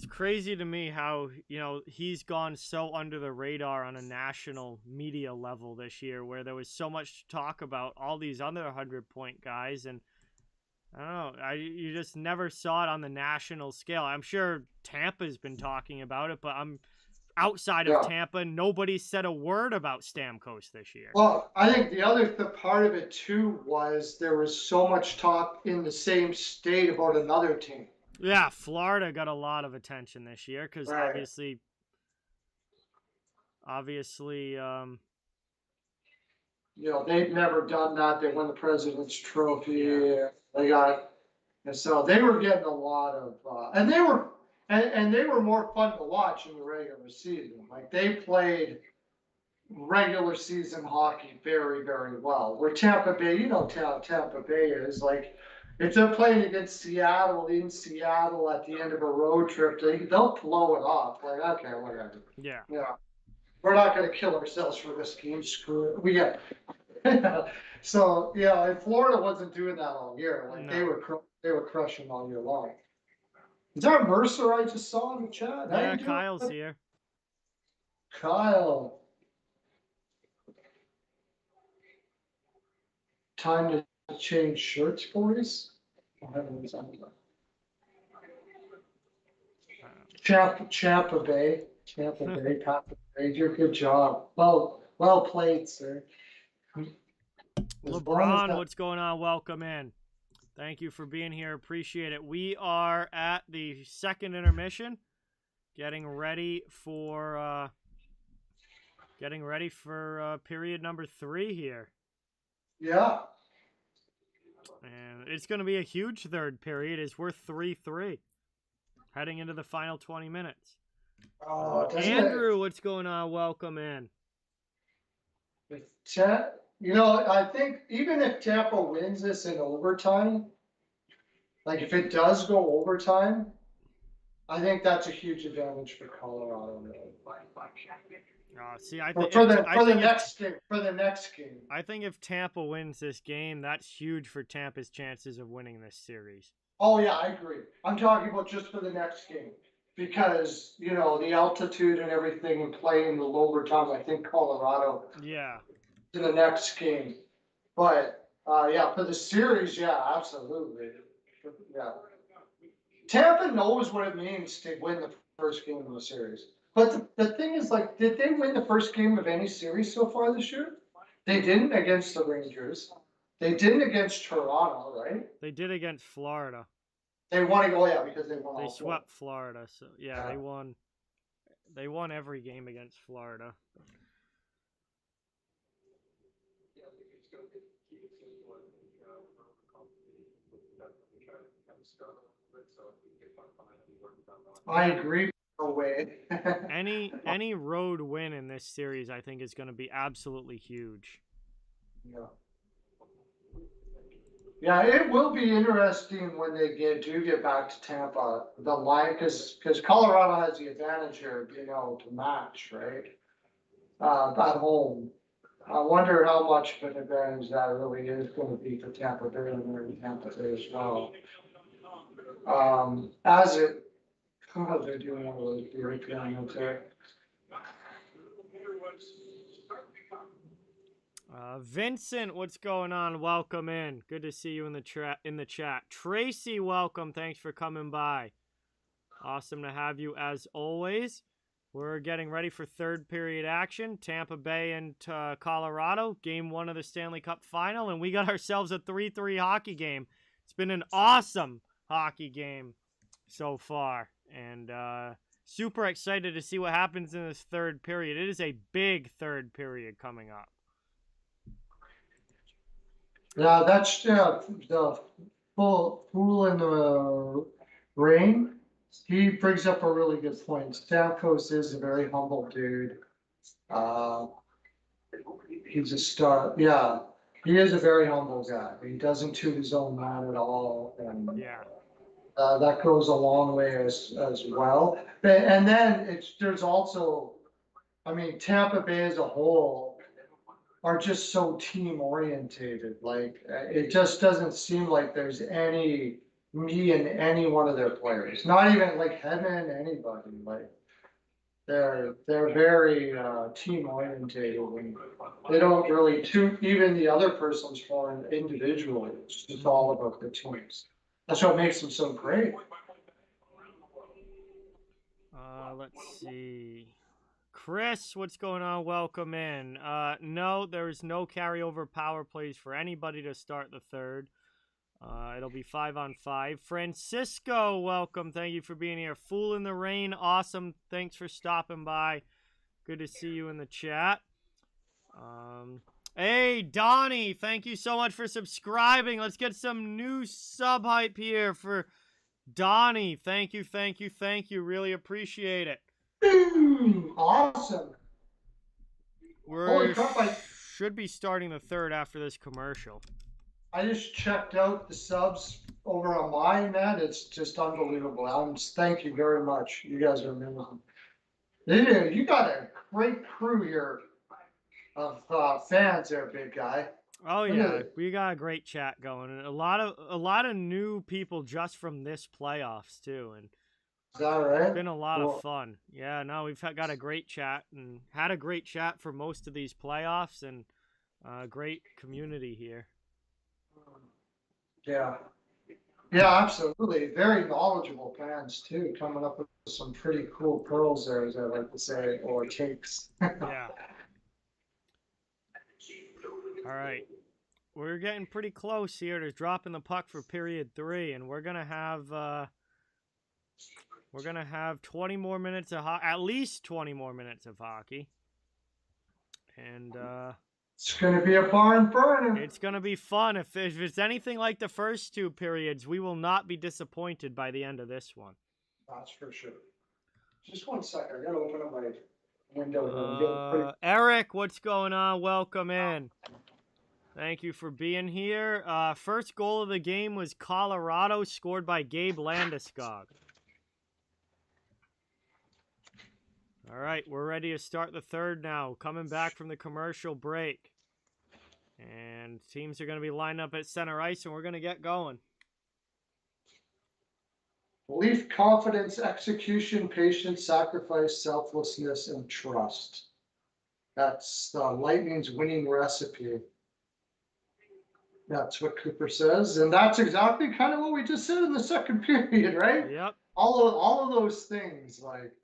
[SPEAKER 1] crazy to me how, you know, he's gone so under the radar on a national media level this year, where there was so much talk about all these other 100-point guys, and I don't know, you just never saw it on the national scale. I'm sure Tampa's been talking about it, but outside of Tampa, nobody said a word about Stamkos this year.
[SPEAKER 2] Well, I think the other part of it too was there was so much talk in the same state about another team.
[SPEAKER 1] Yeah, Florida got a lot of attention this year because obviously,
[SPEAKER 2] they've never done that. They won the President's Trophy. They got, and so they were getting a lot of, and they were more fun to watch in the regular season. Like they played regular season hockey very, very well. Where Tampa Bay, Tampa Bay is like, if they're playing against Seattle in Seattle at the end of a road trip, they'll blow it off. Like, okay, whatever.
[SPEAKER 1] Yeah.
[SPEAKER 2] Yeah. We're not going to kill ourselves for this game. Screw it. We got. So and Florida wasn't doing that all year. Like they were crushing all year long. Is that Mercer I just saw in the chat?
[SPEAKER 1] Yeah, Kyle's here.
[SPEAKER 2] Kyle. Time to change shirts, boys. Champa Bay, Papa Bay, good job. Well played, sir.
[SPEAKER 1] LeBron, what's going on? Welcome in. Thank you for being here. Appreciate it. We are at the second intermission, getting ready for period number 3 here.
[SPEAKER 2] Yeah.
[SPEAKER 1] And it's going to be a huge third period. It's worth 3-3 heading into the final 20 minutes. Andrew, what's going on? Welcome in.
[SPEAKER 2] I think even if Tampa wins this in overtime, like if it does go overtime, I think that's a huge advantage for Colorado.
[SPEAKER 1] I think
[SPEAKER 2] for the next game.
[SPEAKER 1] I think if Tampa wins this game, that's huge for Tampa's chances of winning this series.
[SPEAKER 2] Oh yeah, I agree. I'm talking about just for the next game because the altitude and everything and playing the overtime. I think Colorado.
[SPEAKER 1] Yeah.
[SPEAKER 2] To the next game, but for the series, absolutely. Yeah. Tampa knows what it means to win the first game of the series. But the thing is, like, did they win the first game of any series so far this year? They didn't against the Rangers. They didn't against Toronto, right?
[SPEAKER 1] They did against Florida.
[SPEAKER 2] They won because they won.
[SPEAKER 1] They swept Florida, so they won. They won every game against Florida.
[SPEAKER 2] I agree. No way.
[SPEAKER 1] any road win in this series, I think, is going to be absolutely huge.
[SPEAKER 2] Yeah, it will be interesting when they do get back to Tampa. The line, because Colorado has the advantage here, to match, right? At home. I wonder how much of an advantage that really is going to be for Tampa Bay and Tampa Bay as well. They're doing one of those beer pianos there.
[SPEAKER 1] Vincent, what's going on? Welcome in. Good to see you in the chat. Tracy, welcome. Thanks for coming by. Awesome to have you as always. We're getting ready for third period action. Tampa Bay and Colorado, game 1 of the Stanley Cup final, and we got ourselves a 3-3 hockey game. It's been an awesome hockey game so far, and super excited to see what happens in this third period. It is a big third period coming up.
[SPEAKER 2] Yeah, that's the fool in the rain. He brings up a really good point. Stamkos is a very humble dude. He's a star. Yeah, he is a very humble guy. He doesn't toot his own man at all, and that goes a long way as well. And then there's also, Tampa Bay as a whole are just so team orientated. Like it just doesn't seem like there's any me in any one of their players. Not even like Hedman, anybody. Like they're very team orientated, and they don't really toot even the other person's horn individually. It's just all about the teams. That's what makes them so great.
[SPEAKER 1] Let's see. Chris, what's going on? Welcome in. No, there is no carryover power plays for anybody to start the third. It'll be 5-on-5. Francisco, welcome. Thank you for being here. Fool in the Rain, awesome. Thanks for stopping by. Good to see you in the chat. Hey, Hey, Donnie, thank you so much for subscribing. Let's get some new sub hype here for Donnie. Thank you, thank you, thank you. Really appreciate it.
[SPEAKER 2] Awesome. Holy
[SPEAKER 1] We
[SPEAKER 2] crap,
[SPEAKER 1] should be starting the third after this commercial.
[SPEAKER 2] I just checked out the subs over on mine, man. It's just unbelievable. Thank you very much. You guys are amazing. You got a great crew here of fans there, big guy.
[SPEAKER 1] Oh yeah, we got a great chat going, and a lot of new people just from this playoffs too, and
[SPEAKER 2] is that right?
[SPEAKER 1] It's been a lot of fun. Yeah, no, we've got a great chat and had a great chat for most of these playoffs, and great community here.
[SPEAKER 2] Yeah. Yeah, absolutely. Very knowledgeable fans too, coming up with some pretty cool pearls there, as I like to say, or takes.
[SPEAKER 1] Yeah. All right. We're getting pretty close here to dropping the puck for period 3, and we're gonna have 20 more minutes of at least 20 more minutes of hockey, and
[SPEAKER 2] it's gonna be a barn burner.
[SPEAKER 1] It's gonna be fun. If it's anything like the first 2 periods, we will not be disappointed by the end of this one.
[SPEAKER 2] That's for sure. Just 1 second. I gotta open up my window.
[SPEAKER 1] Eric, what's going on? Welcome in. Thank you for being here. First goal of the game was Colorado, scored by Gabe Landeskog. All right, we're ready to start the third now. Coming back from the commercial break. And teams are going to be lined up at center ice, and we're going to get going.
[SPEAKER 2] Belief, confidence, execution, patience, sacrifice, selflessness, and trust. That's the Lightning's winning recipe. That's what Cooper says, and that's exactly kind of what we just said in the second period, right?
[SPEAKER 1] Yep.
[SPEAKER 2] All of those things, like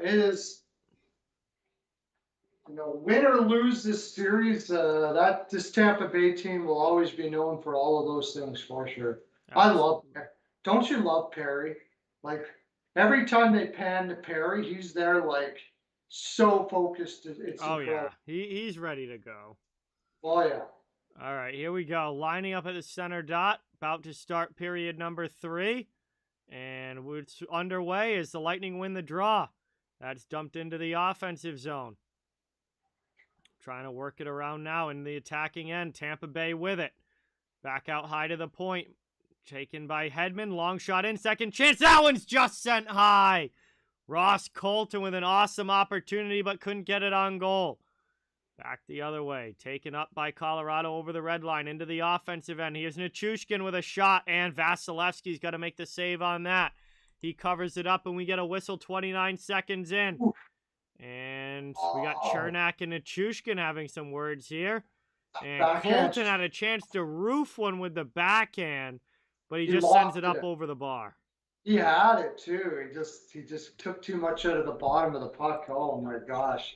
[SPEAKER 2] it is, win or lose this series, this Tampa Bay team will always be known for all of those things for sure. Don't you love Perry? Like every time they pan to Perry, he's there like so focused. It's incredible.
[SPEAKER 1] Yeah, he's ready to go.
[SPEAKER 2] Oh yeah.
[SPEAKER 1] All right, here we go. Lining up at the center dot, about to start period number 3. And what's underway as the Lightning win the draw. That's dumped into the offensive zone. Trying to work it around now in the attacking end. Tampa Bay with it. Back out high to the point. Taken by Hedman. Long shot in. Second chance. That one's just sent high. Ross Colton with an awesome opportunity, but couldn't get it on goal. Back the other way. Taken up by Colorado over the red line into the offensive end. Here's Nichushkin with a shot, and Vasilevsky's got to make the save on that. He covers it up, and we get a whistle 29 seconds in. And we got Chernak and Nichushkin having some words here. And Colton had a chance to roof one with the backhand, but he just sends it up over the bar.
[SPEAKER 2] He had it too. He just took too much out of the bottom of the puck. Oh my gosh.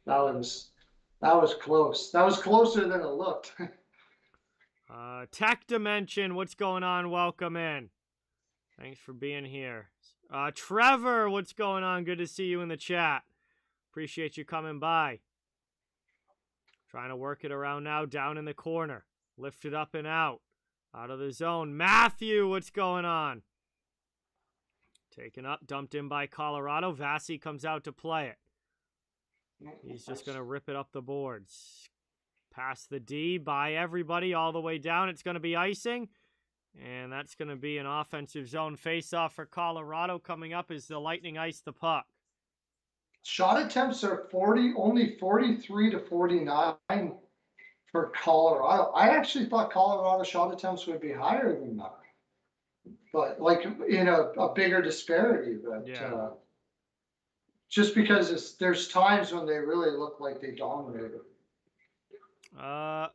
[SPEAKER 2] That was close. That was closer than it looked.
[SPEAKER 1] Tech Dimension, what's going on? Welcome in. Thanks for being here. Trevor, what's going on? Good to see you in the chat. Appreciate you coming by. Trying to work it around now, down in the corner. Lift it up and out. Out of the zone. Matthew, what's going on? Taken up, dumped in by Colorado. Vasi comes out to play it. He's just going to rip it up the boards. Past the D by everybody all the way down. It's going to be icing. And that's going to be an offensive zone face-off for Colorado. Coming up as the Lightning ice the puck.
[SPEAKER 2] Shot attempts are only 43 to 49 for Colorado. I actually thought Colorado shot attempts would be higher than that. But like in a bigger disparity. But
[SPEAKER 1] yeah.
[SPEAKER 2] Just because there's times when they really look like they dominated.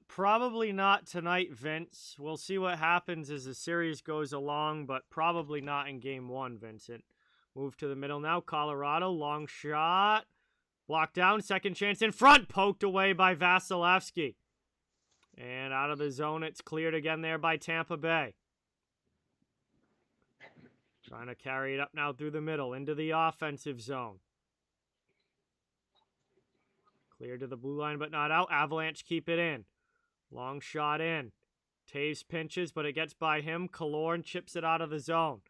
[SPEAKER 1] Probably not tonight, Vince. We'll see what happens as the series goes along, but probably not in game 1, Vincent. Move to the middle now. Colorado, long shot. Blocked down, second chance in front. Poked away by Vasilevsky. And out of the zone, it's cleared again there by Tampa Bay. Trying to carry it up now through the middle into the offensive zone. Cleared to the blue line, but not out. Avalanche keep it in. Long shot in. Taves pinches, but it gets by him. Killorn chips it out of the zone.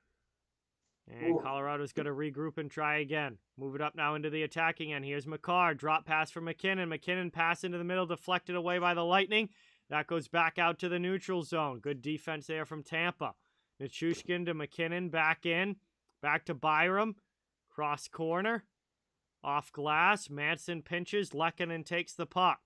[SPEAKER 1] And Colorado's going to regroup and try again. Move it up now into the attacking end. Here's McCarr. Drop pass for McKinnon. McKinnon pass into the middle, deflected away by the Lightning. That goes back out to the neutral zone. Good defense there from Tampa. Nichushkin to McKinnon. Back in. Back to Byram. Cross corner. Off glass. Manson pinches. Lehkonen takes the puck.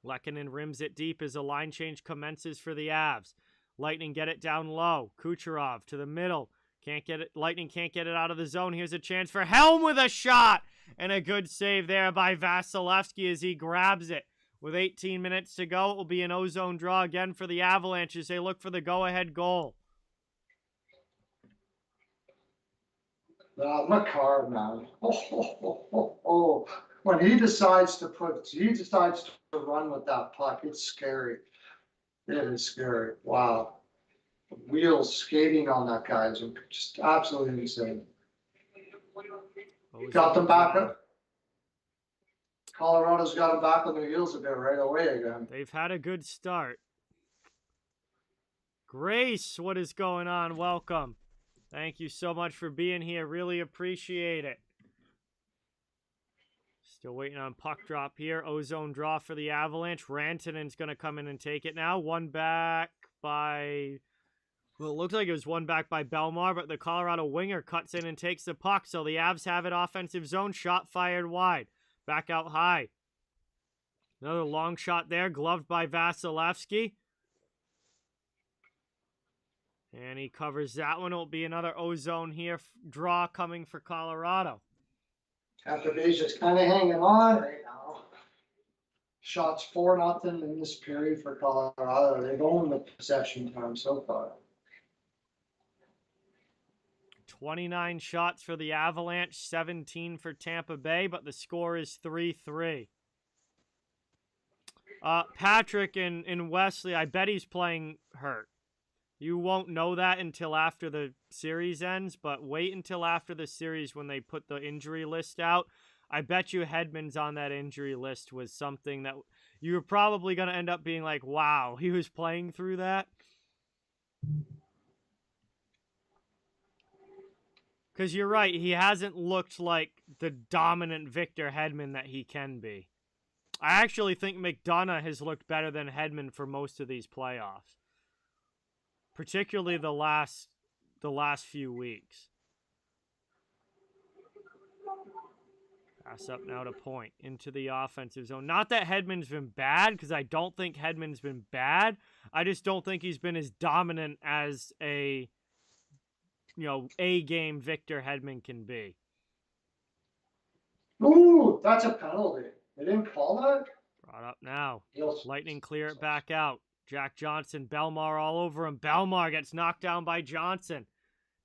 [SPEAKER 1] Lehkonen rims it deep as a line change commences for the Avs. Lightning get it down low. Kucherov to the middle. Can't get it. Lightning can't get it out of the zone. Here's a chance for Helm with a shot. And a good save there by Vasilevsky as he grabs it. With 18 minutes to go, it will be an ozone draw again for the Avalanche as they look for the go-ahead goal.
[SPEAKER 2] McCarr, man. When he decides to run with that puck, it's scary. It is scary. Wow. Wheels skating on that guy is just absolutely insane. Got them back up. Colorado's got them back on their heels a bit right away again.
[SPEAKER 1] They've had a good start. Grace, what is going on? Welcome. Thank you so much for being here. Really appreciate it. Still waiting on puck drop here. Ozone draw for the Avalanche. Rantanen's going to come in and take it now. One back by... Well, it looks like it was one back by Belmar, but the Colorado winger cuts in and takes the puck. So the Avs have it offensive zone. Shot fired wide. Back out high. Another long shot there. Gloved by Vasilevsky. And he covers that one. It'll be another ozone here. Draw coming for Colorado.
[SPEAKER 2] Tampa Bay's just kind of hanging on right now. Shots 4-0 in this period for Colorado. They've owned the possession time so far.
[SPEAKER 1] 29 shots for the Avalanche, 17 for Tampa Bay, but the score is 3-3. Patrick and Wesley, I bet he's playing hurt. You won't know that until after the series ends, but wait until after the series when they put the injury list out. I bet you Hedman's on that injury list was something that you're probably going to end up being like, wow, he was playing through that. Because you're right, he hasn't looked like the dominant Victor Hedman that he can be. I actually think McDonough has looked better than Hedman for most of these playoffs. Particularly the last few weeks. Pass up now to Point into the offensive zone. Not that Hedman's been bad, because I don't think Hedman's been bad. I just don't think he's been as dominant as a game Victor Hedman can be.
[SPEAKER 2] Ooh, that's a penalty. They didn't call that?
[SPEAKER 1] Brought up now.
[SPEAKER 2] Yes.
[SPEAKER 1] Lightning clear it back out. Jack Johnson, Belmar all over him. Belmar gets knocked down by Johnson.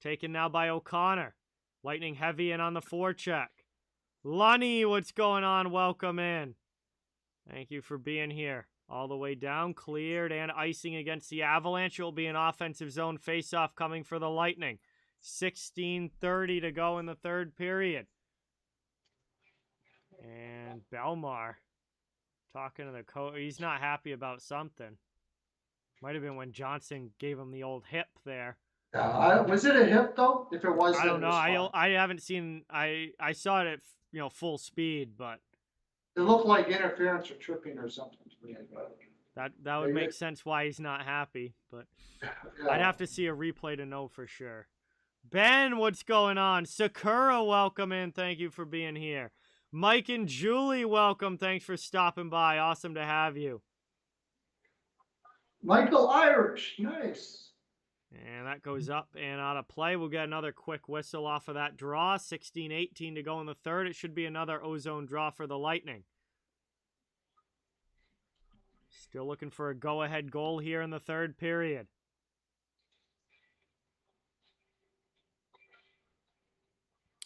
[SPEAKER 1] Taken now by O'Connor. Lightning heavy in on the forecheck. Lunny, what's going on? Welcome in. Thank you for being here. All the way down, cleared, and icing against the Avalanche. It will be an offensive zone faceoff coming for the Lightning. 16:30 to go in the third period. And Belmar talking to the coach. He's not happy about something. Might have been when Johnson gave him the old hip there.
[SPEAKER 2] Was it a hip though? If it was,
[SPEAKER 1] I don't know. I haven't seen. I saw it at full speed, but
[SPEAKER 2] it looked like interference or tripping or something to me.
[SPEAKER 1] That would make sense why he's not happy, but yeah. I'd have to see a replay to know for sure. Ben, what's going on? Sakura, welcome in. Thank you for being here. Mike and Julie, welcome. Thanks for stopping by. Awesome to have you.
[SPEAKER 2] Michael Irish, nice.
[SPEAKER 1] And that goes up and out of play. We'll get another quick whistle off of that draw. 16-18 to go in the third. It should be another ozone draw for the Lightning. Still looking for a go-ahead goal here in the third period.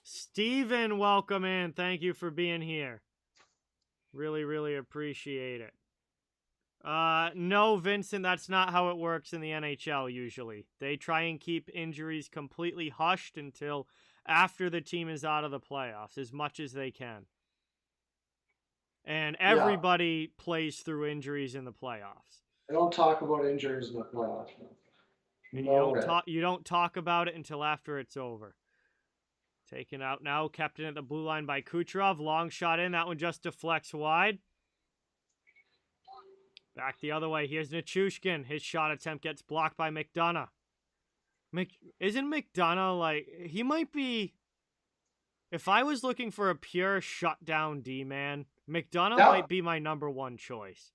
[SPEAKER 1] Steven, welcome in. Thank you for being here. Really, really appreciate it. No, Vincent, that's not how it works in the NHL usually. They try and keep injuries completely hushed until after the team is out of the playoffs, as much as they can. And everybody plays through injuries in the playoffs.
[SPEAKER 2] I don't talk about injuries in the playoffs.
[SPEAKER 1] And
[SPEAKER 2] No
[SPEAKER 1] you don't talk about it until after it's over. Taken out now, kept in at the blue line by Kucherov. Long shot in. That one just deflects wide. Back the other way. Here's Nichushkin. His shot attempt gets blocked by McDonough. Isn't McDonough like... He might be... If I was looking for a pure shutdown D-man, McDonough might be my number one choice.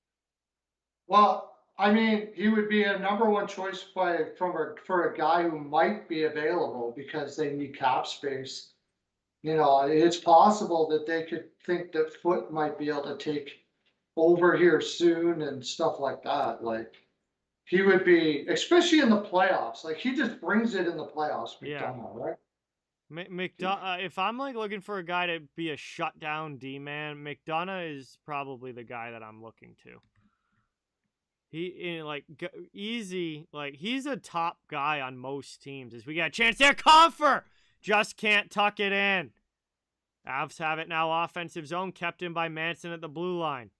[SPEAKER 2] Well, I mean, he would be a number one choice for a guy who might be available because they need cap space. You know, it's possible that they could think that Foote might be able to take over here soon and stuff like that. Like, he would be, especially in the playoffs. Like, he just brings it in the playoffs, McDonough, right?
[SPEAKER 1] If I'm like looking for a guy to be a shutdown D-man, McDonough is probably the guy that I'm looking to. He's a top guy on most teams. As we got a chance there, Comfer just can't tuck it in. Avs have it now, offensive zone, kept in by Manson at the blue line.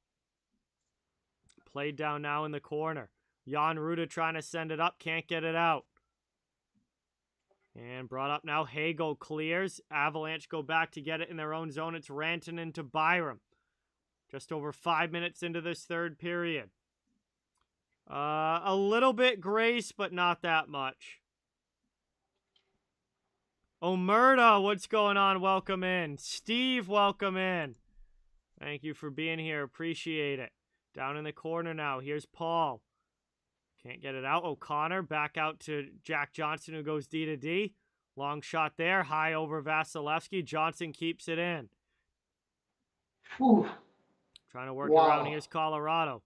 [SPEAKER 1] Played down now in the corner. Jan Ruda trying to send it up, can't get it out. And brought up now, Hagel clears. Avalanche go back to get it in their own zone. It's Rantanen to Byram. Just over 5 minutes into this third period. A little bit grace, but not that much. Omerta, what's going on? Welcome in. Steve, welcome in. Thank you for being here. Appreciate it. Down in the corner now. Here's Paul. Can't get it out. O'Connor back out to Jack Johnson, who goes D to D. Long shot there. High over Vasilevsky. Johnson keeps it in.
[SPEAKER 2] Whew.
[SPEAKER 1] Trying to work around. Here's Colorado.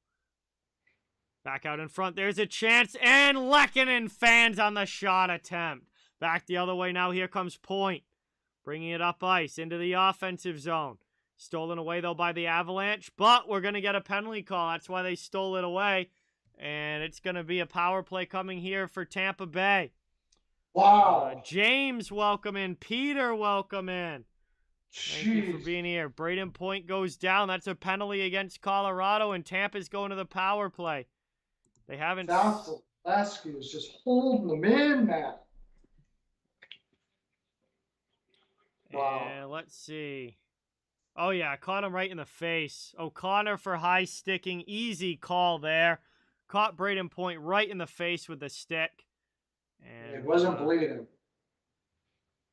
[SPEAKER 1] Back out in front. There's a chance. And Lehkonen fans on the shot attempt. Back the other way now. Here comes Point. Bringing it up ice into the offensive zone. Stolen away, though, by the Avalanche. But we're going to get a penalty call. That's why they stole it away. And it's going to be a power play coming here for Tampa Bay.
[SPEAKER 2] Wow.
[SPEAKER 1] James, welcome in. Peter, welcome in.
[SPEAKER 2] Jeez.
[SPEAKER 1] Thank you for being here. Braden Point goes down. That's a penalty against Colorado, and Tampa's going to the power play. They haven't...
[SPEAKER 2] Vasilevsky is just holding them in, man. Wow.
[SPEAKER 1] And let's see. Oh, yeah, caught him right in the face. O'Connor for high sticking. Easy call there. Caught Braden Point right in the face with the stick. And
[SPEAKER 2] it wasn't bleeding.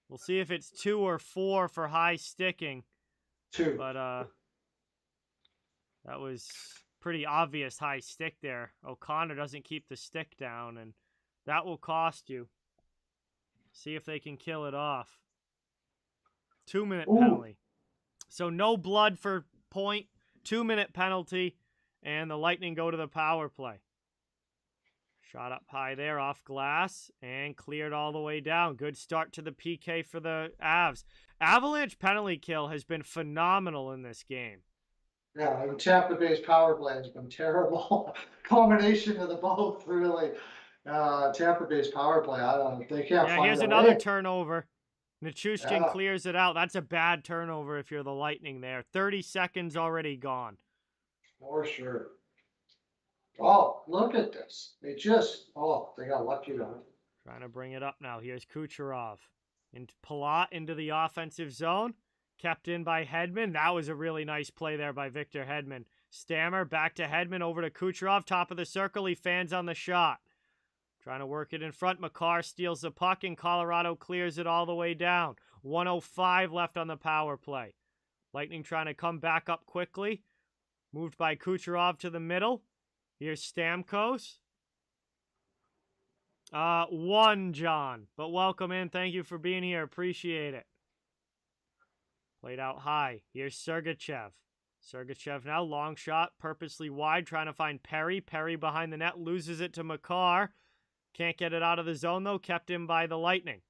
[SPEAKER 1] We'll see if it's 2 or 4 for high sticking.
[SPEAKER 2] 2.
[SPEAKER 1] But that was pretty obvious high stick there. O'Connor doesn't keep the stick down, and that will cost you. See if they can kill it off. 2-minute penalty. So no blood for Point. 2-minute penalty, and the Lightning go to the power play. Shot up high there off glass and cleared all the way down. Good start to the PK for the Avs. Avalanche penalty kill has been phenomenal in this game.
[SPEAKER 2] Yeah, and Tampa Bay's power play has been terrible. Combination of the both, really. Tampa Bay's power play, I don't know. They can't find
[SPEAKER 1] here's another turnover. Nichushkin clears it out. That's a bad turnover if you're the Lightning there. 30 seconds already gone. For
[SPEAKER 2] sure. Oh, look at this. They got lucky on it.
[SPEAKER 1] Trying to bring it up now. Here's Kucherov. And Palat into the offensive zone. Kept in by Hedman. That was a really nice play there by Victor Hedman. Stammer back to Hedman, over to Kucherov. Top of the circle. He fans on the shot. Trying to work it in front. Makar steals the puck, and Colorado clears it all the way down. 1:05 left on the power play. Lightning trying to come back up quickly. Moved by Kucherov to the middle. Here's Stamkos. 1, John. But welcome in. Thank you for being here. Appreciate it. Played out high. Here's Sergachev. Sergachev now. Long shot. Purposely wide. Trying to find Perry. Perry behind the net. Loses it to Makar. Can't get it out of the zone, though. Kept in by the Lightning.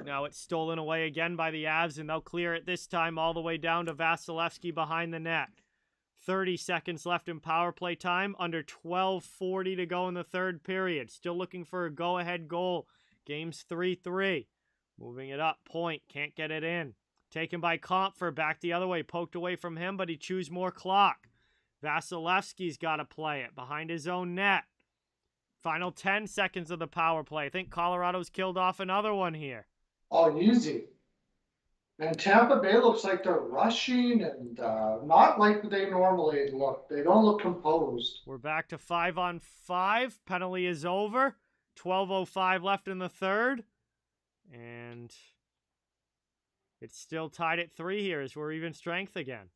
[SPEAKER 1] Now it's stolen away again by the Avs, and they'll clear it this time all the way down to Vasilevsky behind the net. 30 seconds left in power play time. Under 12:40 to go in the third period. Still looking for a go-ahead goal. Game's 3-3. Moving it up. Point. Can't get it in. Taken by Comfer, back the other way, poked away from him, but he chews more clock. Vasilevsky's got to play it behind his own net. Final 10 seconds of the power play. I think Colorado's killed off another one here.
[SPEAKER 2] Oh, easy. And Tampa Bay looks like they're rushing and not like they normally look. They don't look composed.
[SPEAKER 1] We're back to 5-on-5. Penalty is over. 12:05 left in the third. And it's still tied at 3 here as we're even strength again.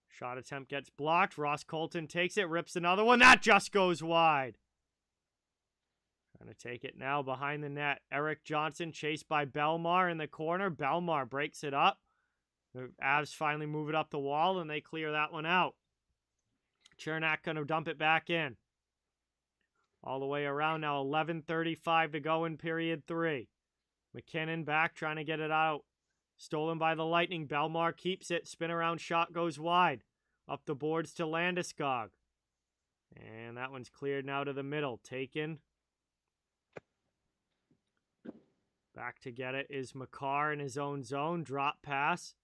[SPEAKER 1] Shot attempt gets blocked. Ross Colton takes it, rips another one. That just goes wide. Trying to take it now behind the net. Eric Johnson chased by Belmar in the corner. Belmar breaks it up. The Avs finally move it up the wall, and they clear that one out. Chernak going to dump it back in. All the way around now. 11:35 to go in period 3. McKinnon back trying to get it out. Stolen by the Lightning. Belmar keeps it. Spin around shot goes wide. Up the boards to Landeskog. And that one's cleared now to the middle. Taken. Back to get it is Makar in his own zone. Drop pass.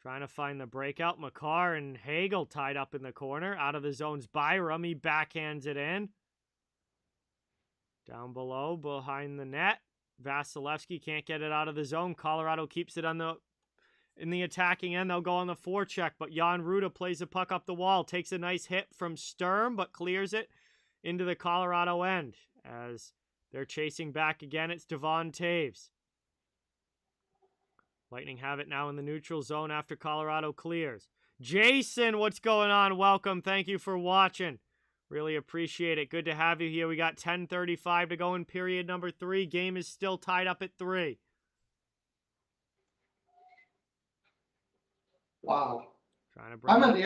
[SPEAKER 1] Trying to find the breakout. Makar and Hagel tied up in the corner. Out of the zone's Byram. He backhands it in. Down below, behind the net. Vasilevsky can't get it out of the zone. Colorado keeps it in the attacking end. They'll go on the forecheck, but Jan Ruda plays the puck up the wall. Takes a nice hit from Sturm, but clears it into the Colorado end. As they're chasing back again, it's Devon Taves. Lightning have it now in the neutral zone after Colorado clears. Jason, what's going on? Welcome. Thank you for watching. Really appreciate it. Good to have you here. We got 10:35 to go in period number 3. Game is still tied up at 3.
[SPEAKER 2] Wow.
[SPEAKER 1] Trying to bring
[SPEAKER 2] I'm on the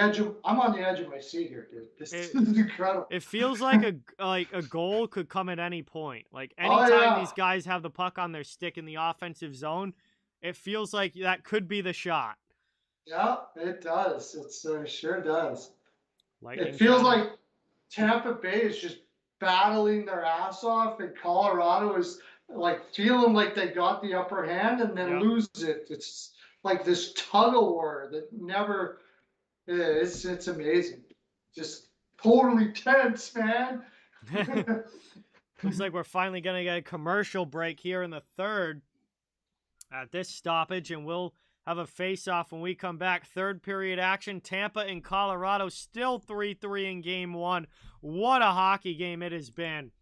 [SPEAKER 2] edge of my seat here, dude. This is incredible.
[SPEAKER 1] It feels like a goal could come at any point. Like anytime these guys have the puck on their stick in the offensive zone, it feels like that could be the shot.
[SPEAKER 2] Yeah, it does. It sure does.
[SPEAKER 1] Lightning
[SPEAKER 2] it feels like Tampa Bay is just battling their ass off, and Colorado is like feeling like they got the upper hand and then lose it. It's like this tug of war that never. It's amazing. Just totally tense, man.
[SPEAKER 1] Looks like we're finally going to get a commercial break here in the third at this stoppage, and we'll have a face-off when we come back. Third period action. Tampa and Colorado still 3-3 in game 1. What a hockey game it has been.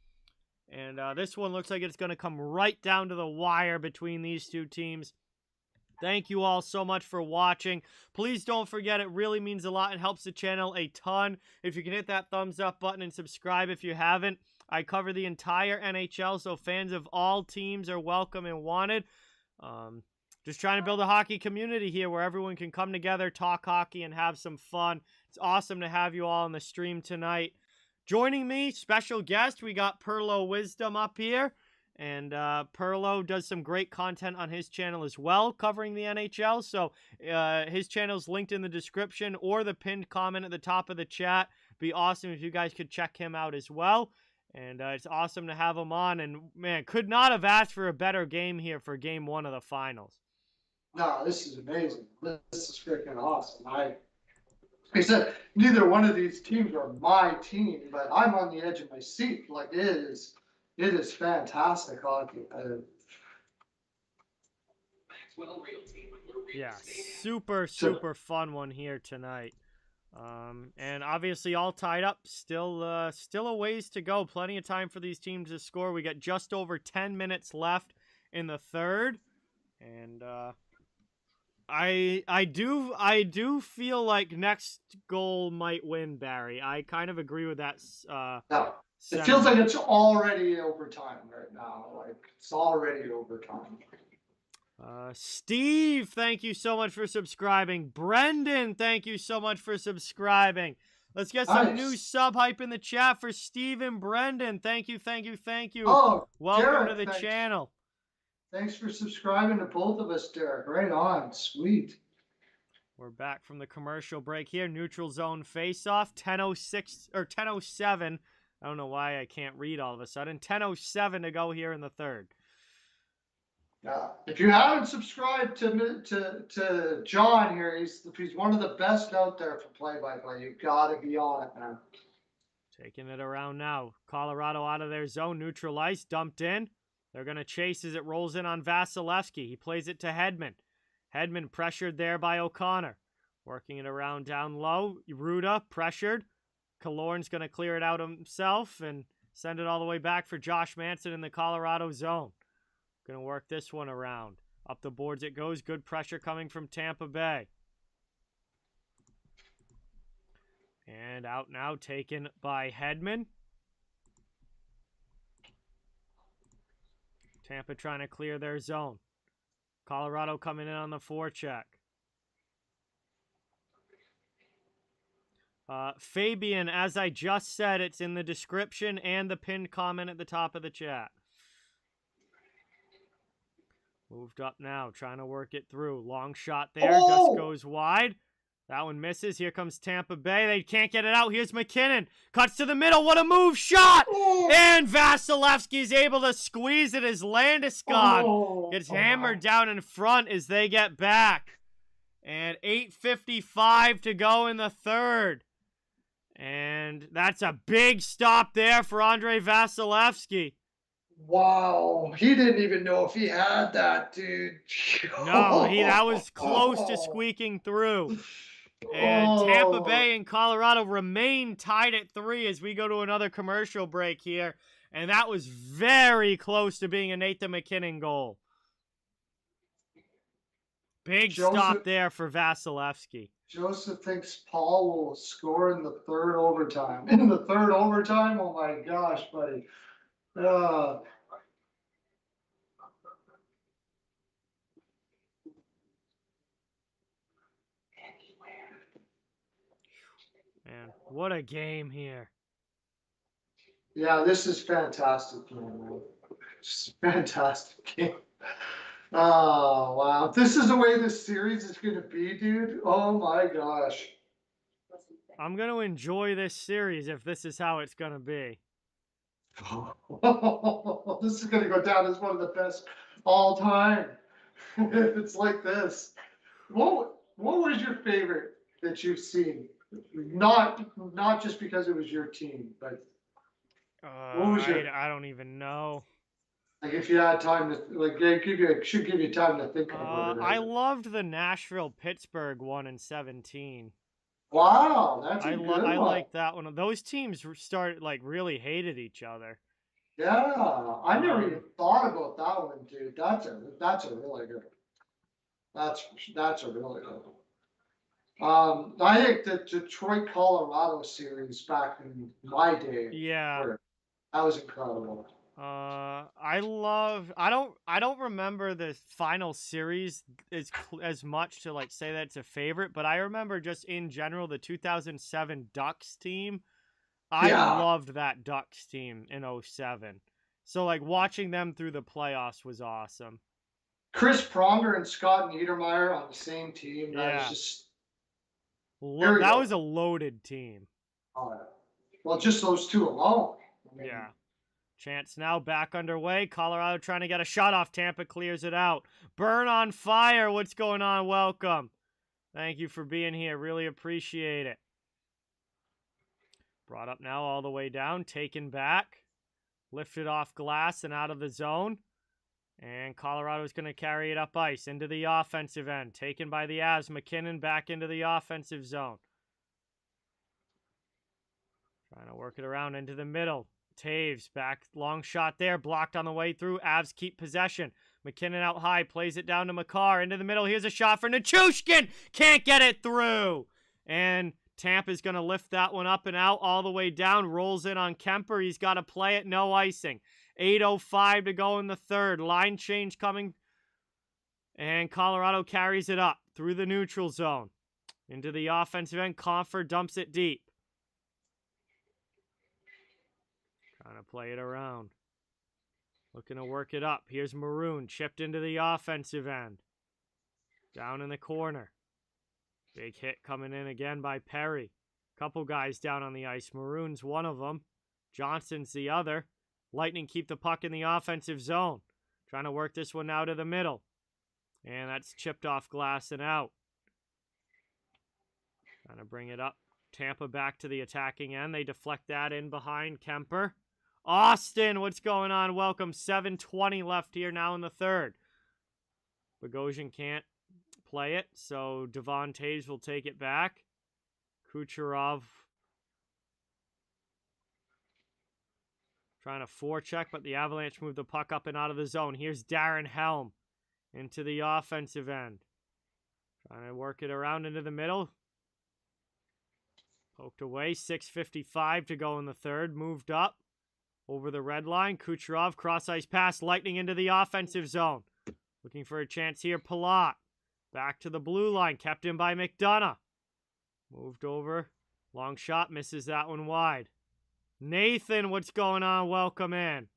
[SPEAKER 1] And this one looks like it's going to come right down to the wire between these two teams. Thank you all so much for watching. Please don't forget, it really means a lot and helps the channel a ton. If you can hit that thumbs up button and subscribe if you haven't. I cover the entire NHL, so fans of all teams are welcome and wanted. Just trying to build a hockey community here where everyone can come together, talk hockey, and have some fun. It's awesome to have you all on the stream tonight. Joining me, special guest, we got Perlo Wisdom up here. And Perlo does some great content on his channel as well, covering the NHL. So his channel is linked in the description or the pinned comment at the top of the chat. Be awesome if you guys could check him out as well. And it's awesome to have him on. And, man, could not have asked for a better game here for game 1 of the finals.
[SPEAKER 2] No, this is amazing. This is freaking awesome. Like I said, neither one of these teams are my team, but I'm on the edge of my seat. Like, it is fantastic hockey.
[SPEAKER 1] Yeah, super fun one here tonight. And obviously all tied up. Still a ways to go. Plenty of time for these teams to score. We got just over 10 minutes left in the third. And I do feel like next goal might win, Barry. I kind of agree with that.
[SPEAKER 2] No, it feels like it's already overtime right now. Like it's already overtime.
[SPEAKER 1] Steve, thank you so much for subscribing. Brendan, thank you so much for subscribing. Let's get some new sub hype in the chat for Steve and Brendan. Thank you.
[SPEAKER 2] Oh,
[SPEAKER 1] welcome
[SPEAKER 2] Derek,
[SPEAKER 1] to the channel.
[SPEAKER 2] Thanks for subscribing to both of us, Derek. Right on. Sweet.
[SPEAKER 1] We're back from the commercial break here. Neutral zone face-off. 10:06 or 10:07. I don't know why I can't read all of a sudden. 10:07 to go here in the third.
[SPEAKER 2] If you haven't subscribed to John here, he's one of the best out there for play-by-play. You got to be on it, man.
[SPEAKER 1] Taking it around now. Colorado out of their zone. Neutral ice. Dumped in. They're going to chase as it rolls in on Vasilevsky. He plays it to Hedman. Hedman pressured there by O'Connor. Working it around down low. Ruda pressured. Killorn's going to clear it out himself and send it all the way back for Josh Manson in the Colorado zone. Going to work this one around. Up the boards it goes. Good pressure coming from Tampa Bay. And out now, taken by Hedman. Tampa trying to clear their zone. Colorado coming in on the forecheck. Fabian, as I just said, it's in the description and the pinned comment at the top of the chat. Moved up now, trying to work it through. Long shot there, just goes wide. That one misses. Here comes Tampa Bay. They can't get it out. Here's McKinnon. Cuts to the middle. What a move. Shot! And Vasilevsky's able to squeeze it as Landeskog gets hammered down in front as they get back. And 8:55 to go in the third. And that's a big stop there for Andrei Vasilevsky.
[SPEAKER 2] Wow, he didn't even know if he had that, dude.
[SPEAKER 1] No, that was close to squeaking through. And Tampa Bay and Colorado remain tied at 3 as we go to another commercial break here. And that was very close to being a Nathan McKinnon goal. Big stop there for Vasilevsky.
[SPEAKER 2] Joseph thinks Paul will score in the third overtime. In the third overtime? Oh my gosh, buddy. Man,
[SPEAKER 1] what a game here.
[SPEAKER 2] Yeah, this is fantastic game, man. It's a fantastic game. Oh, wow. If this is the way this series is going to be, dude, oh my gosh.
[SPEAKER 1] I'm going to enjoy this series if this is how it's going to be.
[SPEAKER 2] This is going to go down as one of the best all time. If it's like this. What was your favorite that you've seen? Not just because it was your team, but what was your...
[SPEAKER 1] I don't even know.
[SPEAKER 2] Like if you had time to, like, it should give you time to think about it.
[SPEAKER 1] I loved the Nashville-Pittsburgh one in 17.
[SPEAKER 2] Wow, that's a good one.
[SPEAKER 1] I like that one. Those teams started, like, really hated each other.
[SPEAKER 2] Yeah, I never even thought about that one, dude. That's a really good one. That's a really good one. I think the Detroit Colorado series back in my day.
[SPEAKER 1] Yeah.
[SPEAKER 2] That was incredible.
[SPEAKER 1] I don't remember the final series as much to like say that it's a favorite, but I remember just in general the 2007 Ducks team. I loved that Ducks team in 07. So like watching them through the playoffs was awesome.
[SPEAKER 2] Chris Pronger and Scott Niedermayer on the same team. That was just
[SPEAKER 1] that was a loaded team.
[SPEAKER 2] Well, just those two alone.
[SPEAKER 1] Yeah. Chance now back underway. Colorado trying to get a shot off. Tampa clears it out. Burn on fire. What's going on? Welcome. Thank you for being here. Really appreciate it. Brought up now all the way down. Taken back. Lifted off glass and out of the zone. And Colorado's going to carry it up ice into the offensive end. Taken by the Avs. McKinnon back into the offensive zone. Trying to work it around into the middle. Taves back, long shot there, blocked on the way through. Avs keep possession. McKinnon out high, plays it down to Makar, into the middle. Here's a shot for Nichushkin. Can't get it through. And Tampa's going to lift that one up and out all the way down. Rolls in on Kemper. He's got to play it, no icing. 8:05 to go in the third. Line change coming. And Colorado carries it up through the neutral zone. Into the offensive end. Comfort dumps it deep. Trying to play it around. Looking to work it up. Here's Maroon. Chipped into the offensive end. Down in the corner. Big hit coming in again by Perry. Couple guys down on the ice. Maroon's one of them. Johnson's the other. Lightning keep the puck in the offensive zone. Trying to work this one now to the middle. And that's chipped off glass and out. Trying to bring it up. Tampa back to the attacking end. They deflect that in behind Kemper. Austin, what's going on? Welcome. 7:20 left here now in the third. Bogosian can't play it, so Devon Toews will take it back. Kucherov trying to forecheck, but the Avalanche move the puck up and out of the zone. Here's Darren Helm into the offensive end. Trying to work it around into the middle. Poked away. 6:55 to go in the third. Moved up over the red line. Kucherov, cross-ice pass, Lightning into the offensive zone. Looking for a chance here. Palat back to the blue line. Kept in by McDonough. Moved over. Long shot. Misses that one wide. Nathan, what's going on? Welcome in.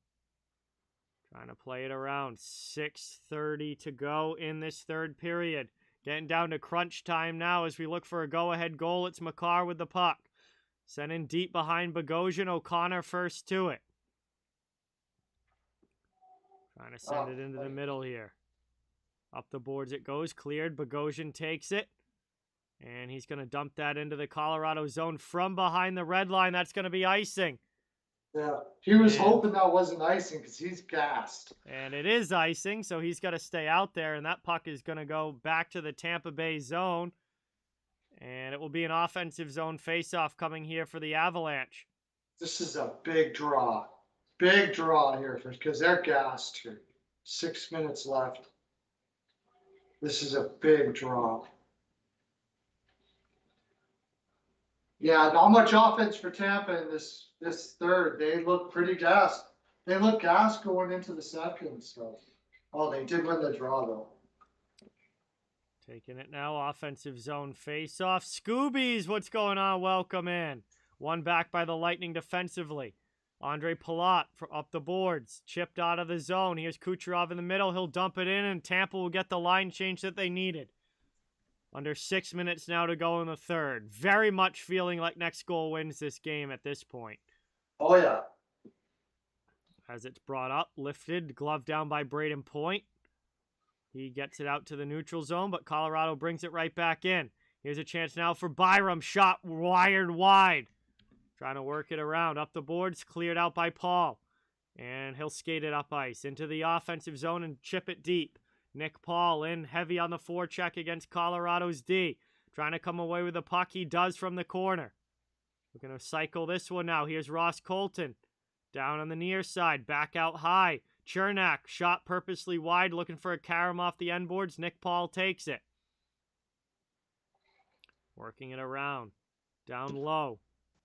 [SPEAKER 1] Trying to play it around. 6:30 to go in this third period. Getting down to crunch time now as we look for a go-ahead goal. It's Makar with the puck. Sent in deep behind Bogosian. O'Connor first to it. Trying to send it into the middle here. Up the boards it goes. Cleared. Bogosian takes it. And he's going to dump that into the Colorado zone from behind the red line. That's going to be icing.
[SPEAKER 2] Yeah, he was hoping that wasn't icing because he's gassed.
[SPEAKER 1] And it is icing, so he's got to stay out there. And that puck is going to go back to the Tampa Bay zone. And it will be an offensive zone faceoff coming here for the Avalanche.
[SPEAKER 2] This is a big draw. Big draw here because they're gassed here. 6 minutes left. This is a big draw. Yeah, not much offense for Tampa in this third. They look pretty gassed. They look gassed going into the second. So, they did win the draw though.
[SPEAKER 1] Taking it now, offensive zone face-off. Scoobies, what's going on? Welcome in. One back by the Lightning defensively. Andre Palat up the boards, chipped out of the zone. Here's Kucherov in the middle. He'll dump it in, and Tampa will get the line change that they needed. Under 6 minutes now to go in the third. Very much feeling like next goal wins this game at this point.
[SPEAKER 2] Oh, yeah.
[SPEAKER 1] As it's brought up, lifted, glove down by Braden Point. He gets it out to the neutral zone, but Colorado brings it right back in. Here's a chance now for Byram. Shot wired wide. Trying to work it around. Up the boards, cleared out by Paul. And he'll skate it up ice into the offensive zone and chip it deep. Nick Paul in heavy on the forecheck against Colorado's D. Trying to come away with the puck. He does from the corner. We're going to cycle this one now. Here's Ross Colton. Down on the near side. Back out high. Chernak shot purposely wide. Looking for a carom off the end boards. Nick Paul takes it. Working it around. Down low.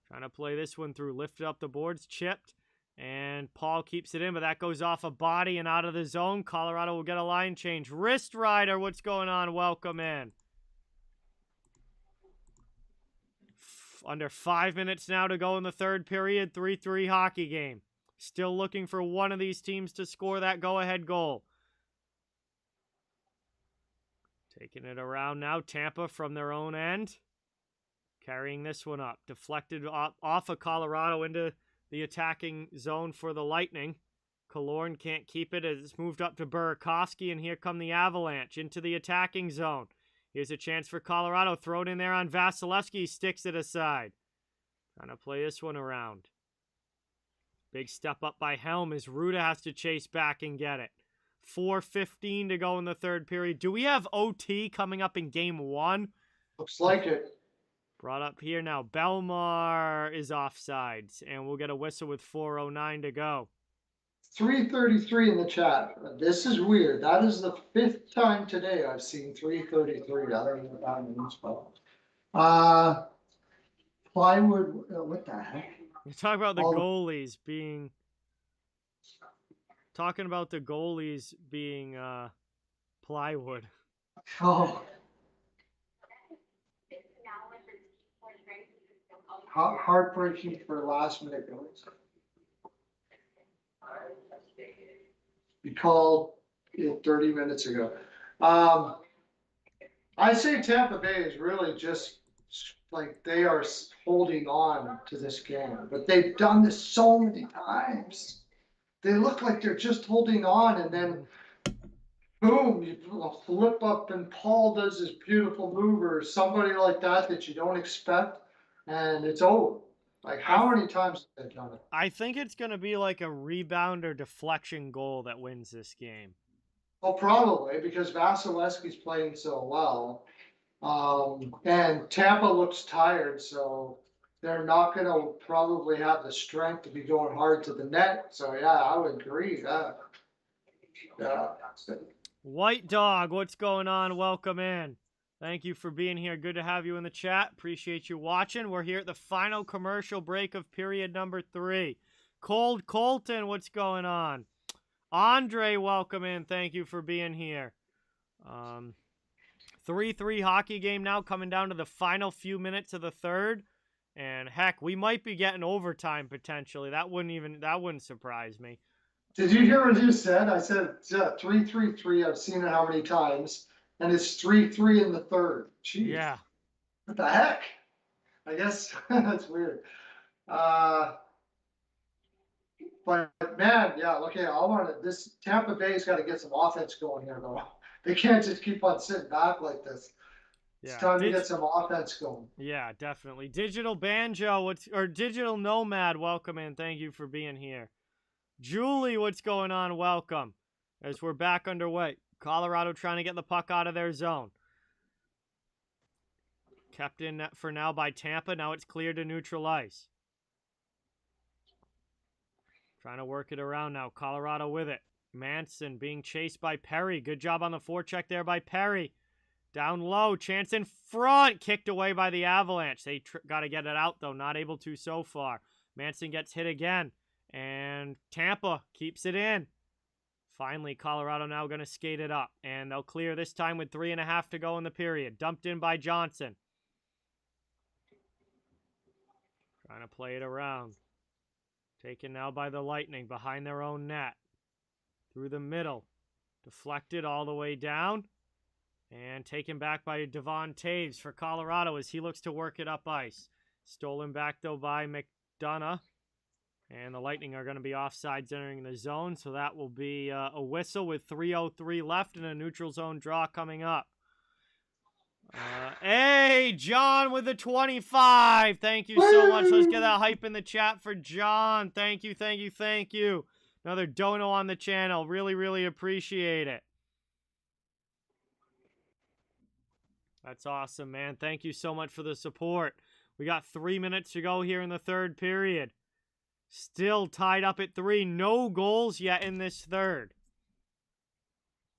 [SPEAKER 1] Trying to play this one through. Lifted up the boards. Chipped. And Paul keeps it in, but that goes off a body and out of the zone. Colorado will get a line change. Wrist Rider, what's going on? Welcome in. Under 5 minutes now to go in the third period. 3-3 hockey game. Still looking for one of these teams to score that go-ahead goal. Taking it around now. Tampa from their own end. Carrying this one up. Deflected off of Colorado into the attacking zone for the Lightning. Killorn can't keep it as it's moved up to Burakovsky, and here come the Avalanche into the attacking zone. Here's a chance for Colorado. Thrown in there on Vasilevsky. Sticks it aside. Trying to play this one around. Big step up by Helm as Ruda has to chase back and get it. 4:15 to go in the third period. Do we have OT coming up in game one?
[SPEAKER 2] Looks like it.
[SPEAKER 1] Brought up here now. Belmar is offsides, and we'll get a whistle with 4:09 to go.
[SPEAKER 2] 3:33 in the chat. This is weird. That is the 5th time today I've seen 3:33. I don't know what that means, but plywood. What the heck?
[SPEAKER 1] You're talking about the goalies being. Talking about the goalies being plywood.
[SPEAKER 2] Oh. Heartbreaking for last minute goals. You called it 30 minutes ago. I say Tampa Bay is really just like they are holding on to this game, but they've done this so many times. They look like they're just holding on, and then boom, you flip up and Paul does this beautiful move or somebody like that you don't expect, and it's over. Like,
[SPEAKER 1] I
[SPEAKER 2] how many times have they done it?
[SPEAKER 1] I think it's going to be like a rebound or deflection goal that wins this game.
[SPEAKER 2] Well, probably because Vasilevsky's playing so well. And Tampa looks tired, so they're not going to probably have the strength to be going hard to the net. So, yeah, I would agree. Yeah.
[SPEAKER 1] White Dog, what's going on? Welcome in. Thank you for being here. Good to have you in the chat. Appreciate you watching. We're here at the final commercial break of period number 3. Cold Colton, what's going on? Andre, welcome in. Thank you for being here. 3-3 hockey game now, coming down to the final few minutes of the third. And heck, we might be getting overtime potentially. That wouldn't surprise me.
[SPEAKER 2] Did you hear what you said? I said, yeah, 3-3-3. I've seen it how many times. And it's 3-3 in the third. Jeez.
[SPEAKER 1] Yeah.
[SPEAKER 2] What the heck? I guess that's weird. But man, yeah, look here. This Tampa Bay's got to get some offense going here, though. They can't just keep on sitting back like this. It's time to get some offense going.
[SPEAKER 1] Yeah, definitely. Digital Banjo, Digital Nomad, welcome in. Thank you for being here. Julie, what's going on? Welcome. As we're back underway. Colorado trying to get the puck out of their zone. Kept in for now by Tampa. Now it's cleared to neutral ice. Trying to work it around now. Colorado with it. Manson being chased by Perry. Good job on the forecheck there by Perry. Down low. Chance in front. Kicked away by the Avalanche. They got to get it out, though. Not able to so far. Manson gets hit again. And Tampa keeps it in. Finally, Colorado now going to skate it up. And they'll clear this time with 3.5 to go in the period. Dumped in by Johnson. Trying to play it around. Taken now by the Lightning behind their own net. Through the middle. Deflected all the way down. And taken back by Devon Taves for Colorado as he looks to work it up ice. Stolen back, though, by McDonough. And the Lightning are going to be offsides entering the zone, so that will be a whistle with 3:03 left and a neutral zone draw coming up. Hey, John with the 25. Thank you so much. Let's get that hype in the chat for John. Thank you, thank you, thank you. Another dono on the channel. Really, really appreciate it. That's awesome, man. Thank you so much for the support. We got 3 minutes to go here in the third period. Still tied up at 3. No goals yet in this third.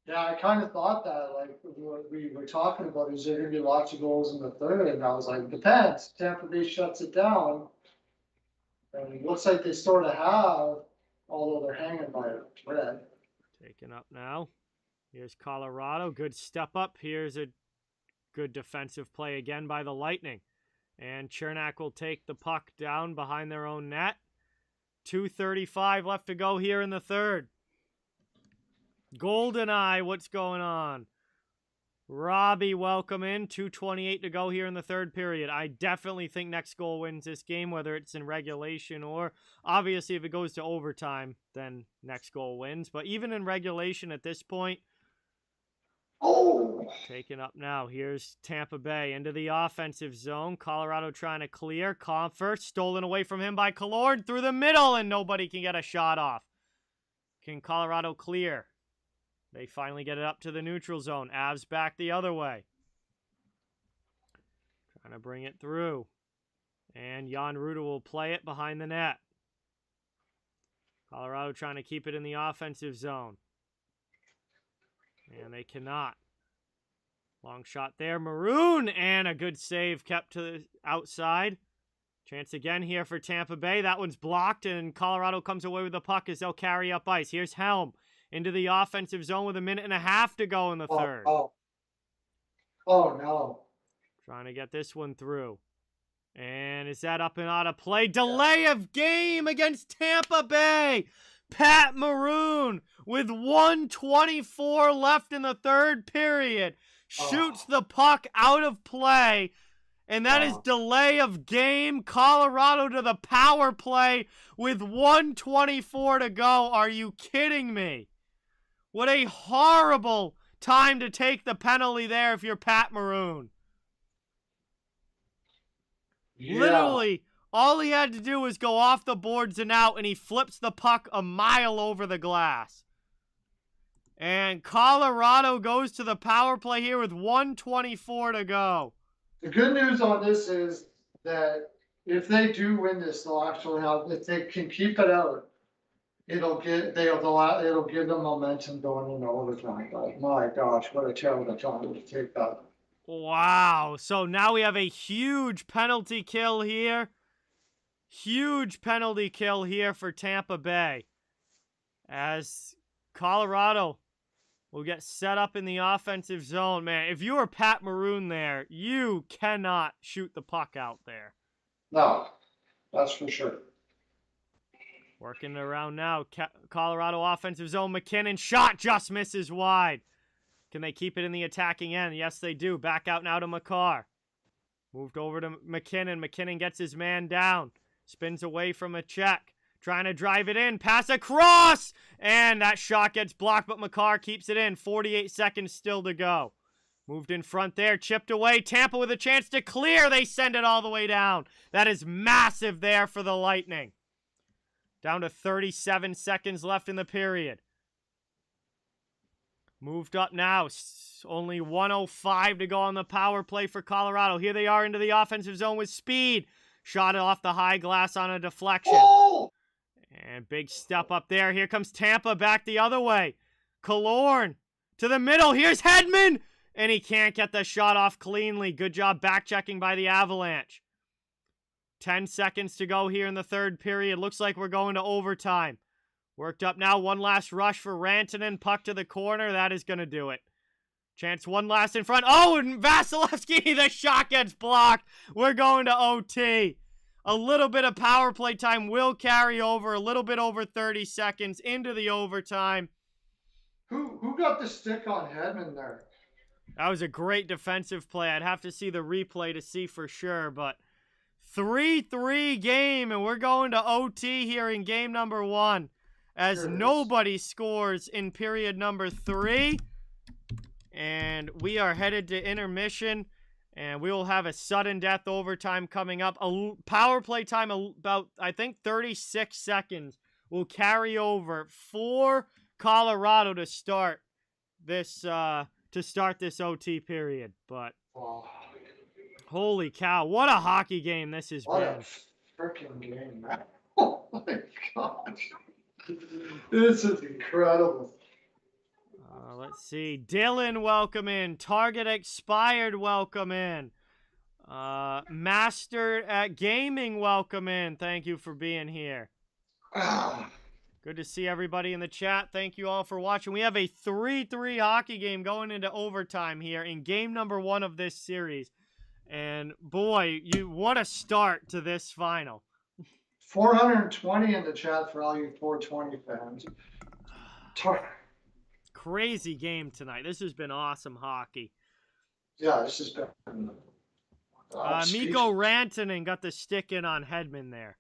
[SPEAKER 2] Yeah, I kind of thought that. Like, what we were talking about, is there going to be lots of goals in the third? And I was like, depends. Tampa Bay shuts it down. And it looks like they sort of have, although they're hanging by a thread.
[SPEAKER 1] Taken up now. Here's Colorado. Good step up. Here's a good defensive play again by the Lightning. And Chernak will take the puck down behind their own net. 2:35 left to go here in the third. GoldenEye, what's going on? Robbie, welcome in. 2:28 to go here in the third period. I definitely think next goal wins this game, whether it's in regulation or obviously if it goes to overtime, then next goal wins. But even in regulation at this point, taken up now. Here's Tampa Bay into the offensive zone. Colorado trying to clear. Comfort stolen away from him by Killorn through the middle, and nobody can get a shot off. Can Colorado clear? They finally get it up to the neutral zone. Avs back the other way. Trying to bring it through. And Jan Ruda will play it behind the net. Colorado trying to keep it in the offensive zone. And they cannot. Long shot there. Maroon, and a good save kept to the outside. Chance again here for Tampa Bay. That one's blocked, and Colorado comes away with the puck as they'll carry up ice. Here's Helm into the offensive zone with 1.5 to go in the third.
[SPEAKER 2] Oh, no.
[SPEAKER 1] Trying to get this one through. And is that up and out of play? Delay of game against Tampa Bay. Pat Maroon with 1:24 left in the third period. Shoots the puck out of play. And that is delay of game. Colorado to the power play with 1:24 to go. Are you kidding me? What a horrible time to take the penalty there if you're Pat Maroon.
[SPEAKER 2] Yeah.
[SPEAKER 1] Literally, all he had to do was go off the boards and out, and he flips the puck a mile over the glass. And Colorado goes to the power play here with 1:24 to go.
[SPEAKER 2] The good news on this is that if they do win this, they'll actually have, if they can keep it out, it'll give them momentum going into overtime. But my gosh, what a terrible time to take that.
[SPEAKER 1] Wow. So now we have a huge penalty kill here. Huge penalty kill here for Tampa Bay. As Colorado will get set up in the offensive zone. Man, if you were Pat Maroon there, you cannot shoot the puck out there.
[SPEAKER 2] No, that's for sure.
[SPEAKER 1] Working around now. Colorado offensive zone. McKinnon shot just misses wide. Can they keep it in the attacking end? Yes, they do. Back out now to McCarr. Moved over to McKinnon. McKinnon gets his man down. Spins away from a check. Trying to drive it in. Pass across! And that shot gets blocked, but McCarr keeps it in. 48 seconds still to go. Moved in front there. Chipped away. Tampa with a chance to clear. They send it all the way down. That is massive there for the Lightning. Down to 37 seconds left in the period. Moved up now. Only 1:05 to go on the power play for Colorado. Here they are into the offensive zone with speed. Shot it off the high glass on a deflection.
[SPEAKER 2] Oh!
[SPEAKER 1] And big step up there. Here comes Tampa back the other way. Killorn to the middle. Here's Hedman. And he can't get the shot off cleanly. Good job back-checking by the Avalanche. 10 seconds to go here in the third period. Looks like we're going to overtime. Worked up now. One last rush for Rantanen. Puck to the corner. That is going to do it. Chance one last in front. Oh, and Vasilevsky. The shot gets blocked. We're going to OT. A little bit of power play time will carry over. A little bit over 30 seconds into the overtime.
[SPEAKER 2] Who got the stick on Hedman there?
[SPEAKER 1] That was a great defensive play. I'd have to see the replay to see for sure, but 3-3 game, and we're going to OT here in game number 1 as nobody scores in period number 3. And we are headed to intermission, and we will have a sudden death overtime coming up. A power play time about, I think, 36 seconds will carry over for Colorado to start this OT period. But holy cow, what a hockey game this has been.
[SPEAKER 2] What a freaking game, man. Oh my gosh. This is incredible.
[SPEAKER 1] Let's see. Dylan, welcome in. Target expired, welcome in. Master at Gaming, welcome in. Thank you for being here. Good to see everybody in the chat. Thank you all for watching. We have a 3-3 hockey game going into overtime here in game number 1 of this series. And boy, what a start to this final.
[SPEAKER 2] 420 in the chat for all you 420 fans.
[SPEAKER 1] Crazy game tonight. This has been awesome hockey.
[SPEAKER 2] Yeah, this has been.
[SPEAKER 1] Mikko Rantanen got the stick in on Hedman there.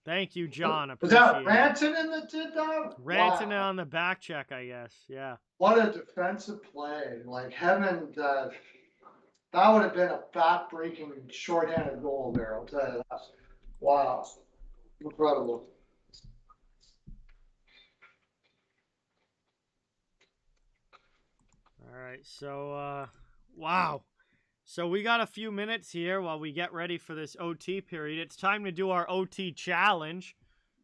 [SPEAKER 1] Thank you, John.
[SPEAKER 2] Was that Rantanen that did that?
[SPEAKER 1] Rantanen on the back check, I guess. Yeah.
[SPEAKER 2] What a defensive play. Like Hedman, that would have been a back-breaking shorthanded goal there. I'll tell you that. Wow. Incredible.
[SPEAKER 1] All right, so, wow. So we got a few minutes here while we get ready for this OT period. It's time to do our OT challenge.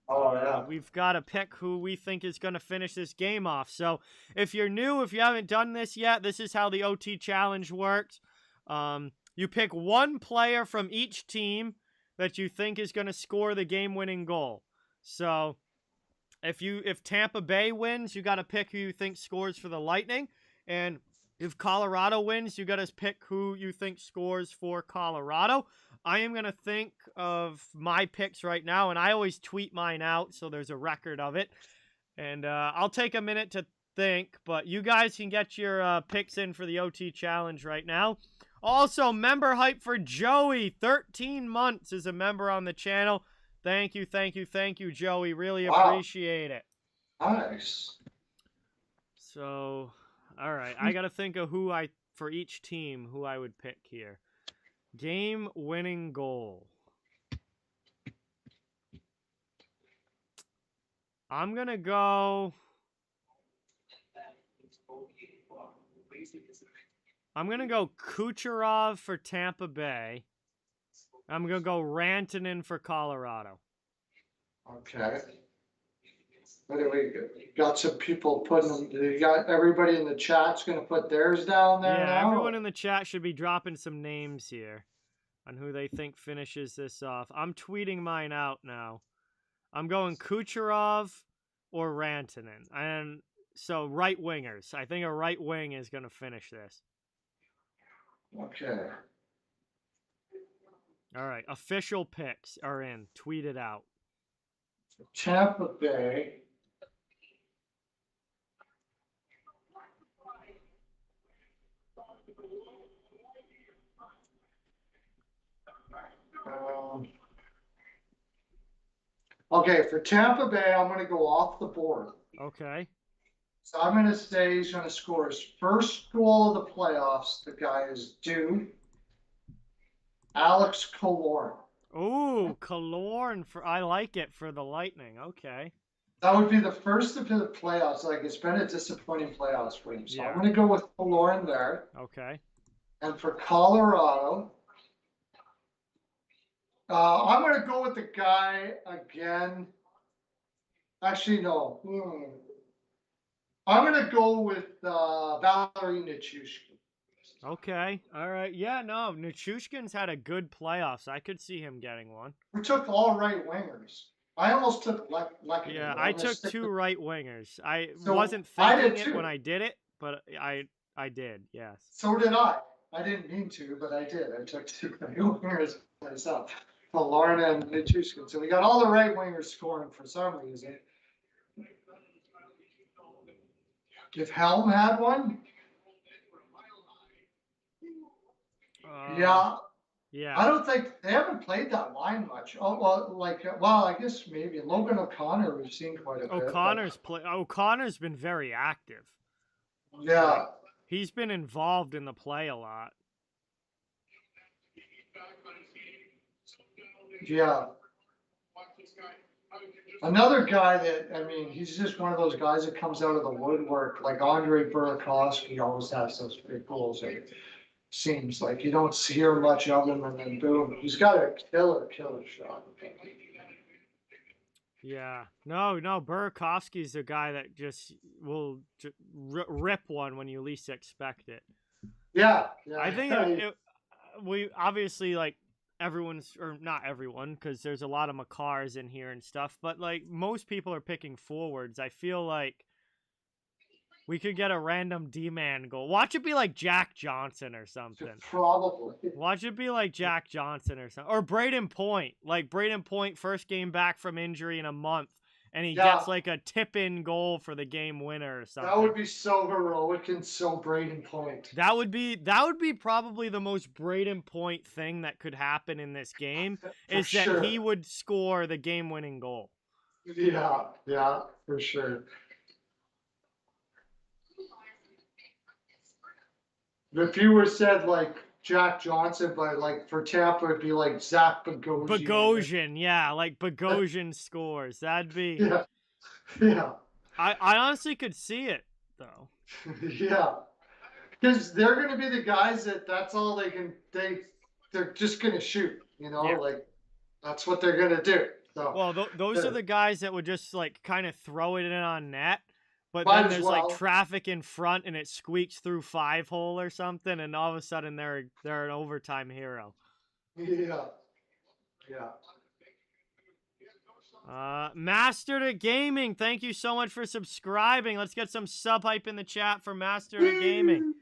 [SPEAKER 2] Oh, yeah.
[SPEAKER 1] We've got to pick who we think is going to finish this game off. So if you're new, if you haven't done this yet, this is how the OT challenge works. You pick one player from each team that you think is going to score the game-winning goal. So if Tampa Bay wins, you got to pick who you think scores for the Lightning. And if Colorado wins, you got to pick who you think scores for Colorado. I am going to think of my picks right now, and I always tweet mine out, so there's a record of it. And I'll take a minute to think, but you guys can get your picks in for the OT challenge right now. Also, member hype for Joey. 13 months as a member on the channel. Thank you, Joey. Really appreciate it.
[SPEAKER 2] Nice.
[SPEAKER 1] So, all right. I got to think of for each team, who I would pick here. Game-winning goal. I'm going to go... Kucherov for Tampa Bay. I'm going to go Rantanen for Colorado.
[SPEAKER 2] Okay. What do we got? Some people putting them. You got everybody in the chat's going to put theirs down there now?
[SPEAKER 1] Yeah, everyone in the chat should be dropping some names here on who they think finishes this off. I'm tweeting mine out now. I'm going Kucherov or Rantanen. And so right wingers. I think a right wing is going to finish this.
[SPEAKER 2] Okay.
[SPEAKER 1] All right. Official picks are in. Tweet it out.
[SPEAKER 2] Tampa Bay. Okay, for Tampa Bay, I'm going to go off the board.
[SPEAKER 1] Okay.
[SPEAKER 2] So I'm going to say he's going to score his first goal of the playoffs. The guy is due. Alex Killorn.
[SPEAKER 1] Ooh, Killorn I like it for the Lightning. Okay.
[SPEAKER 2] That would be the first of the playoffs. Like, it's been a disappointing playoffs for him. So
[SPEAKER 1] Yeah.
[SPEAKER 2] I'm going to go with Killorn there.
[SPEAKER 1] Okay.
[SPEAKER 2] And for Colorado, I'm going to go with the guy again. Actually, no. I'm going to go with Valerie Nichushkin.
[SPEAKER 1] Okay. All right. Yeah, no. Nichushkin's had a good playoffs. I could see him getting one.
[SPEAKER 2] We took all right wingers. I almost took Lecky.
[SPEAKER 1] Yeah, I took two right wingers. I wasn't thinking it when I did it, but I did, yes.
[SPEAKER 2] So did I. I didn't mean to, but I did. I took two right wingers myself. Lorna and Nichushkin. So we got all the right wingers scoring for some reason. If Helm had one, yeah. I don't think they haven't played that line much. Oh well, I guess maybe Logan O'Connor we've seen quite a bit.
[SPEAKER 1] O'Connor's been very active.
[SPEAKER 2] Yeah,
[SPEAKER 1] he's been involved in the play a lot.
[SPEAKER 2] Yeah. Another guy that, I mean, he's just one of those guys that comes out of the woodwork, like Andre Burakovsky always has those big goals. It seems like you don't hear much of him, and then boom, he's got a killer shot.
[SPEAKER 1] Yeah, no, Burakovsky's a guy that just will rip one when you least expect it.
[SPEAKER 2] Yeah.
[SPEAKER 1] I think we obviously like. Everyone's, or not everyone, because there's a lot of Makars in here and stuff, but like most people are picking forwards. I feel like we could get a random D-man goal. Watch it be like Jack Johnson or something.
[SPEAKER 2] Probably.
[SPEAKER 1] Watch it be like Jack Johnson or something. Or Braden Point. Like Braden Point, first game back from injury in a month, and he gets like a tip-in goal for the game winner or something.
[SPEAKER 2] That would be so heroic and so Braden Point.
[SPEAKER 1] That would be probably the most Braden Point thing that could happen in this game is that he would score the game-winning goal.
[SPEAKER 2] Yeah, for sure. If you were said like Jack Johnson, but like for Tampa, it'd be like Zach Bogosian.
[SPEAKER 1] Bogosian, yeah, like Bogosian scores. That'd be.
[SPEAKER 2] Yeah.
[SPEAKER 1] I honestly could see it though.
[SPEAKER 2] Yeah, because they're going to be the guys that's all they can. They're just going to shoot. Like that's what they're going to do. So,
[SPEAKER 1] well, those are the guys that would just like kind of throw it in on net. But then there's like traffic in front and it squeaks through 5-hole or something, and all of a sudden they're an overtime hero.
[SPEAKER 2] Yeah.
[SPEAKER 1] Master to Gaming, thank you so much for subscribing. Let's get some sub hype in the chat for Master to Gaming.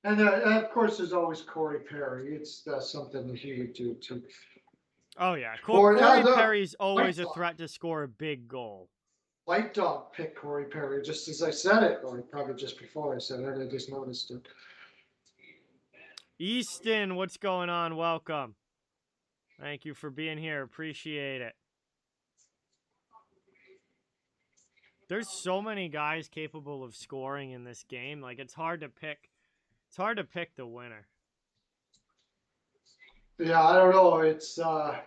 [SPEAKER 2] And of course, there's always Corey Perry. It's something that he would do too.
[SPEAKER 1] Oh yeah, Corey Perry's always a threat to score a big goal.
[SPEAKER 2] White Dog picked Corey Perry just as I said it, or probably just before I said it. I just noticed it.
[SPEAKER 1] Easton, what's going on? Welcome. Thank you for being here. Appreciate it. There's so many guys capable of scoring in this game. Like, it's hard to pick. It's hard to pick the winner.
[SPEAKER 2] Yeah, I don't know. It's like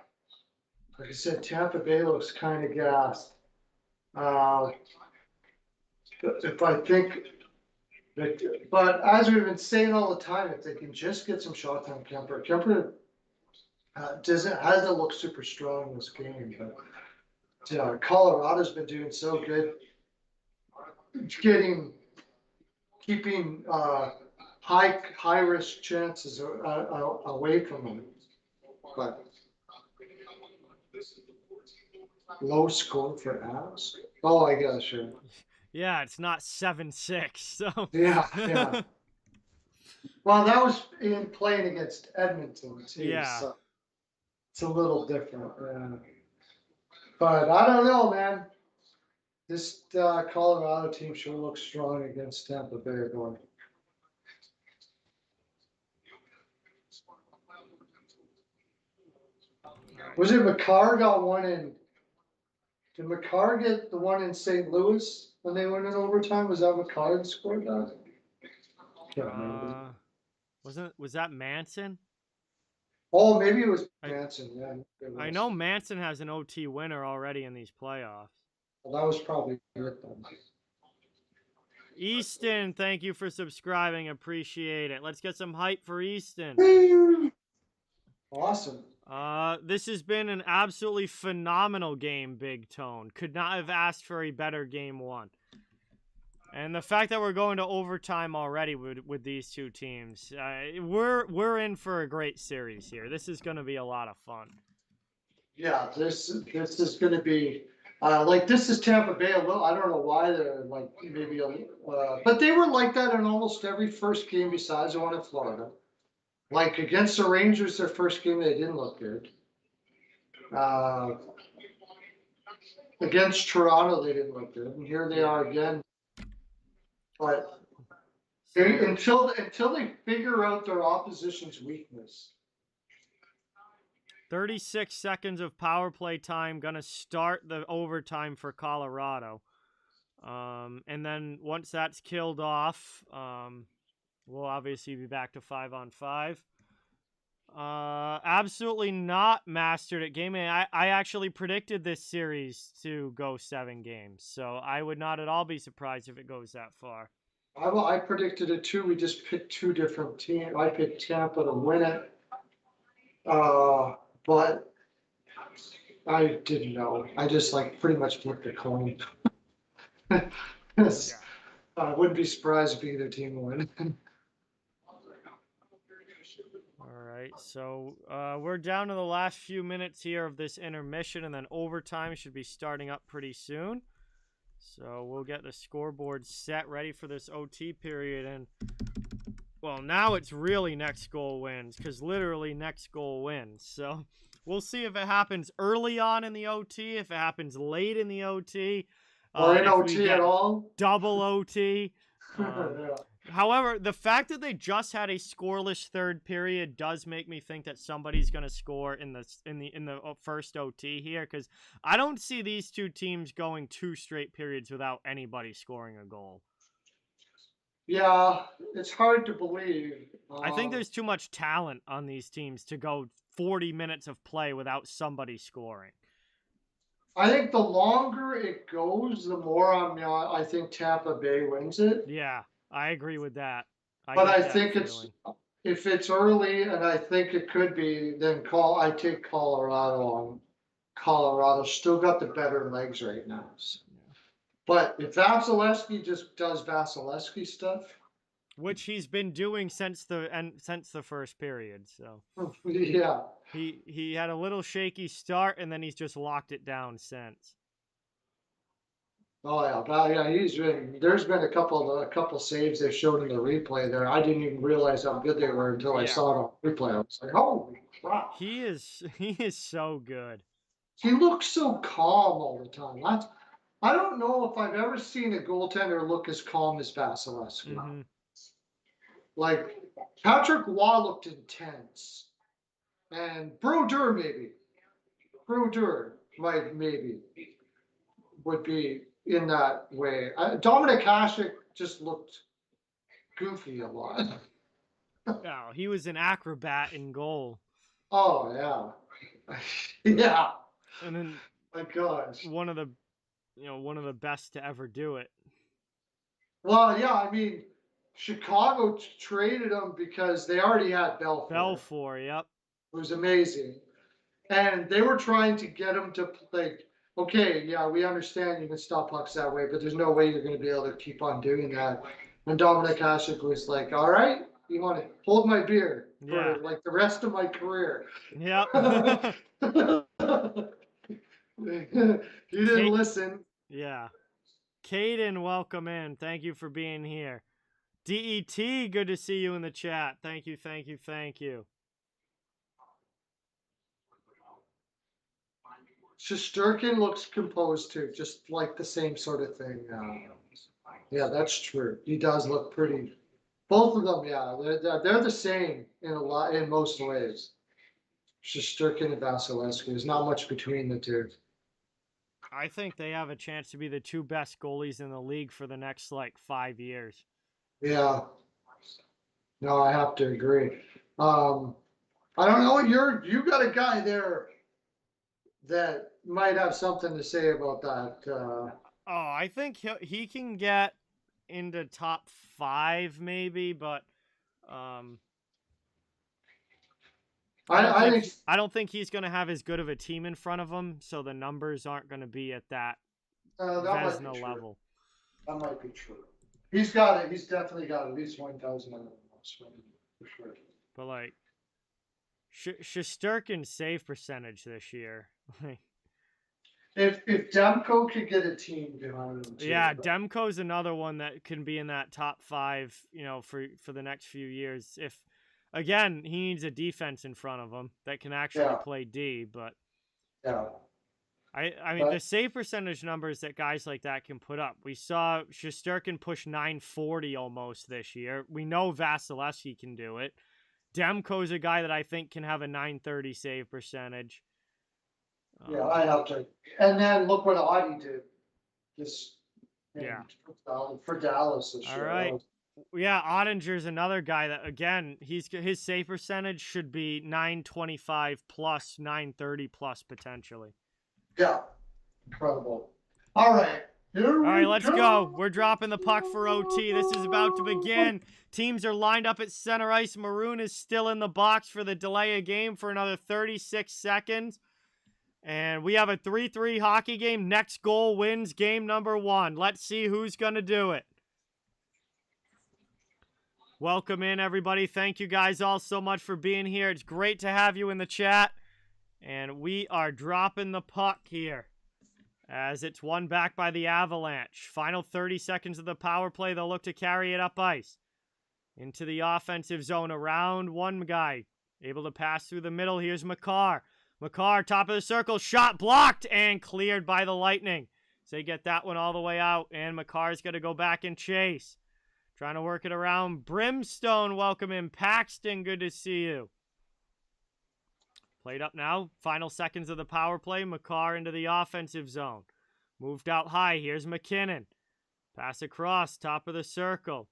[SPEAKER 2] I said, Tampa Bay looks kind of gassed. If I think but as we've been saying all the time, if they can just get some shots on Kemper hasn't looked super strong in this game, but Colorado's been doing so good, keeping high risk chances away from them. But low score for Avs. Oh, I guess sure.
[SPEAKER 1] Yeah, it's not 7-6. So
[SPEAKER 2] yeah. Well, that was in playing against Edmonton too.
[SPEAKER 1] Yeah.
[SPEAKER 2] So it's a little different. But I don't know, man. This Colorado team sure looks strong against Tampa Bay going. Was it McCarr got one in? Did McCarr get the one in St. Louis when they went in overtime? Was that McCarr that scored that?
[SPEAKER 1] Was that Manson?
[SPEAKER 2] Oh, maybe it was Manson. Yeah,
[SPEAKER 1] I know Manson has an OT winner already in these playoffs.
[SPEAKER 2] Well, that was probably it then.
[SPEAKER 1] Easton, thank you for subscribing. Appreciate it. Let's get some hype for Easton.
[SPEAKER 2] Awesome.
[SPEAKER 1] This has been an absolutely phenomenal game, Big Tone. Could not have asked for a better game one. And the fact that we're going to overtime already with these two teams, we're in for a great series here. This is going to be a lot of fun. Yeah,
[SPEAKER 2] this is going to be this is Tampa Bay a little. I don't know why they're like maybe but they were like that in almost every first game besides the one in Florida. Like against the Rangers, their first game they didn't look good. Against Toronto, they didn't look good, and here they are again. But until they figure out their opposition's weakness.
[SPEAKER 1] 36 seconds of power play time. Gonna start the overtime for Colorado. And then once that's killed off, we'll obviously be back to 5-on-5. Absolutely not mastered at gaming. I actually predicted this series to go 7 games, so I would not at all be surprised if it goes that far.
[SPEAKER 2] I predicted it too. We just picked two different teams. I picked Tampa to win it, but I didn't know. I just pretty much flipped a coin. I wouldn't be surprised if either team win.
[SPEAKER 1] Alright, so we're down to the last few minutes here of this intermission, and then overtime should be starting up pretty soon. So we'll get the scoreboard set ready for this OT period, and well, now it's really next goal wins, because literally next goal wins. So we'll see if it happens early on in the OT, if it happens late in the OT.
[SPEAKER 2] Or in OT at all.
[SPEAKER 1] Double OT. However, the fact that they just had a scoreless third period does make me think that somebody's going to score in the first OT here, because I don't see these two teams going 2 straight periods without anybody scoring a goal.
[SPEAKER 2] Yeah, it's hard to believe.
[SPEAKER 1] I think there's too much talent on these teams to go 40 minutes of play without somebody scoring.
[SPEAKER 2] I think the longer it goes, the more I think Tampa Bay wins it.
[SPEAKER 1] Yeah. I agree with that.
[SPEAKER 2] I think if it's early, and I think it could be, then I take Colorado on. Colorado's still got the better legs right now. So. But if Vasilevsky just does Vasilevsky stuff,
[SPEAKER 1] which he's been doing since the first period, so
[SPEAKER 2] yeah,
[SPEAKER 1] he had a little shaky start, and then he's just locked it down since.
[SPEAKER 2] Oh yeah, there's been a couple saves they showed in the replay there. I didn't even realize how good they were until I saw it on replay. I was like, holy crap!
[SPEAKER 1] He is so good.
[SPEAKER 2] He looks so calm all the time. I don't know if I've ever seen a goaltender look as calm as Vasilevsky. Mm-hmm. Like Patrick Waugh looked intense, and Brodeur maybe would be. in that way. Dominic Hasek just looked goofy a lot.
[SPEAKER 1] Oh, he was an acrobat in goal.
[SPEAKER 2] Oh yeah, yeah.
[SPEAKER 1] And then
[SPEAKER 2] my gosh,
[SPEAKER 1] one of the best to ever do it.
[SPEAKER 2] Well, yeah, I mean, Chicago traded him because they already had Belfour.
[SPEAKER 1] Belfour, yep.
[SPEAKER 2] It was amazing. And they were trying to get him to play. Okay, yeah, we understand you can stop pucks that way, but there's no way you're going to be able to keep on doing that. And Dominic Hasek was like, all right, you want to hold my beer for like the rest of my career.
[SPEAKER 1] Yep.
[SPEAKER 2] He didn't listen.
[SPEAKER 1] Yeah. Caden, welcome in. Thank you for being here. DET, good to see you in the chat. Thank you, thank you, thank you.
[SPEAKER 2] Shesterkin looks composed too, just like the same sort of thing. Yeah, that's true. He does look pretty. Both of them, yeah, they're the same in most ways. Shesterkin and Vasilevsky. There's not much between the two.
[SPEAKER 1] I think they have a chance to be the two best goalies in the league for the next 5 years.
[SPEAKER 2] Yeah. No, I have to agree. I don't know. You got a guy there that might have something to say about that.
[SPEAKER 1] I think he can get into top 5 maybe, but I don't think he's going to have as good of a team in front of him, so the numbers aren't going to be at that Vezina level.
[SPEAKER 2] That might be true. He's got it. He's definitely got at least 1,000 on for sure.
[SPEAKER 1] But Shesterkin's save percentage this year.
[SPEAKER 2] If Demko could get a team behind him too.
[SPEAKER 1] Yeah, Demko's another one that can be in that top 5, for the next few years. If again, he needs a defense in front of him that can actually play D, but I mean, the save percentage numbers that guys like that can put up. We saw Shesterkin push 940 almost this year. We know Vasilevsky can do it. Demko's a guy that I think can have a 930 save percentage.
[SPEAKER 2] Yeah, I have to. And then look what Audie did. For Dallas this year.
[SPEAKER 1] All right. Yeah, Ottinger's another guy that, again, his save percentage should be 925 plus, 930 plus potentially.
[SPEAKER 2] Yeah, incredible. All right. All
[SPEAKER 1] right, let's go. We're dropping the puck for OT. This is about to begin. Teams are lined up at center ice. Maroon is still in the box for the delay of game for another 36 seconds. And we have a 3-3 hockey game. Next goal wins game number 1. Let's see who's going to do it. Welcome in, everybody. Thank you guys all so much for being here. It's great to have you in the chat. And we are dropping the puck here as it's won back by the Avalanche. Final 30 seconds of the power play. They'll look to carry it up ice. Into the offensive zone. Around one guy. Able to pass through the middle. Here's Makar. Makar, top of the circle. Shot blocked and cleared by the Lightning. So they get that one all the way out. And Makar's going to go back and chase. Trying to work it around. Brimstone, welcome in. Paxton, good to see you. Played up now. Final seconds of the power play. Makar into the offensive zone. Moved out high. Here's McKinnon. Pass across. Top of the circle.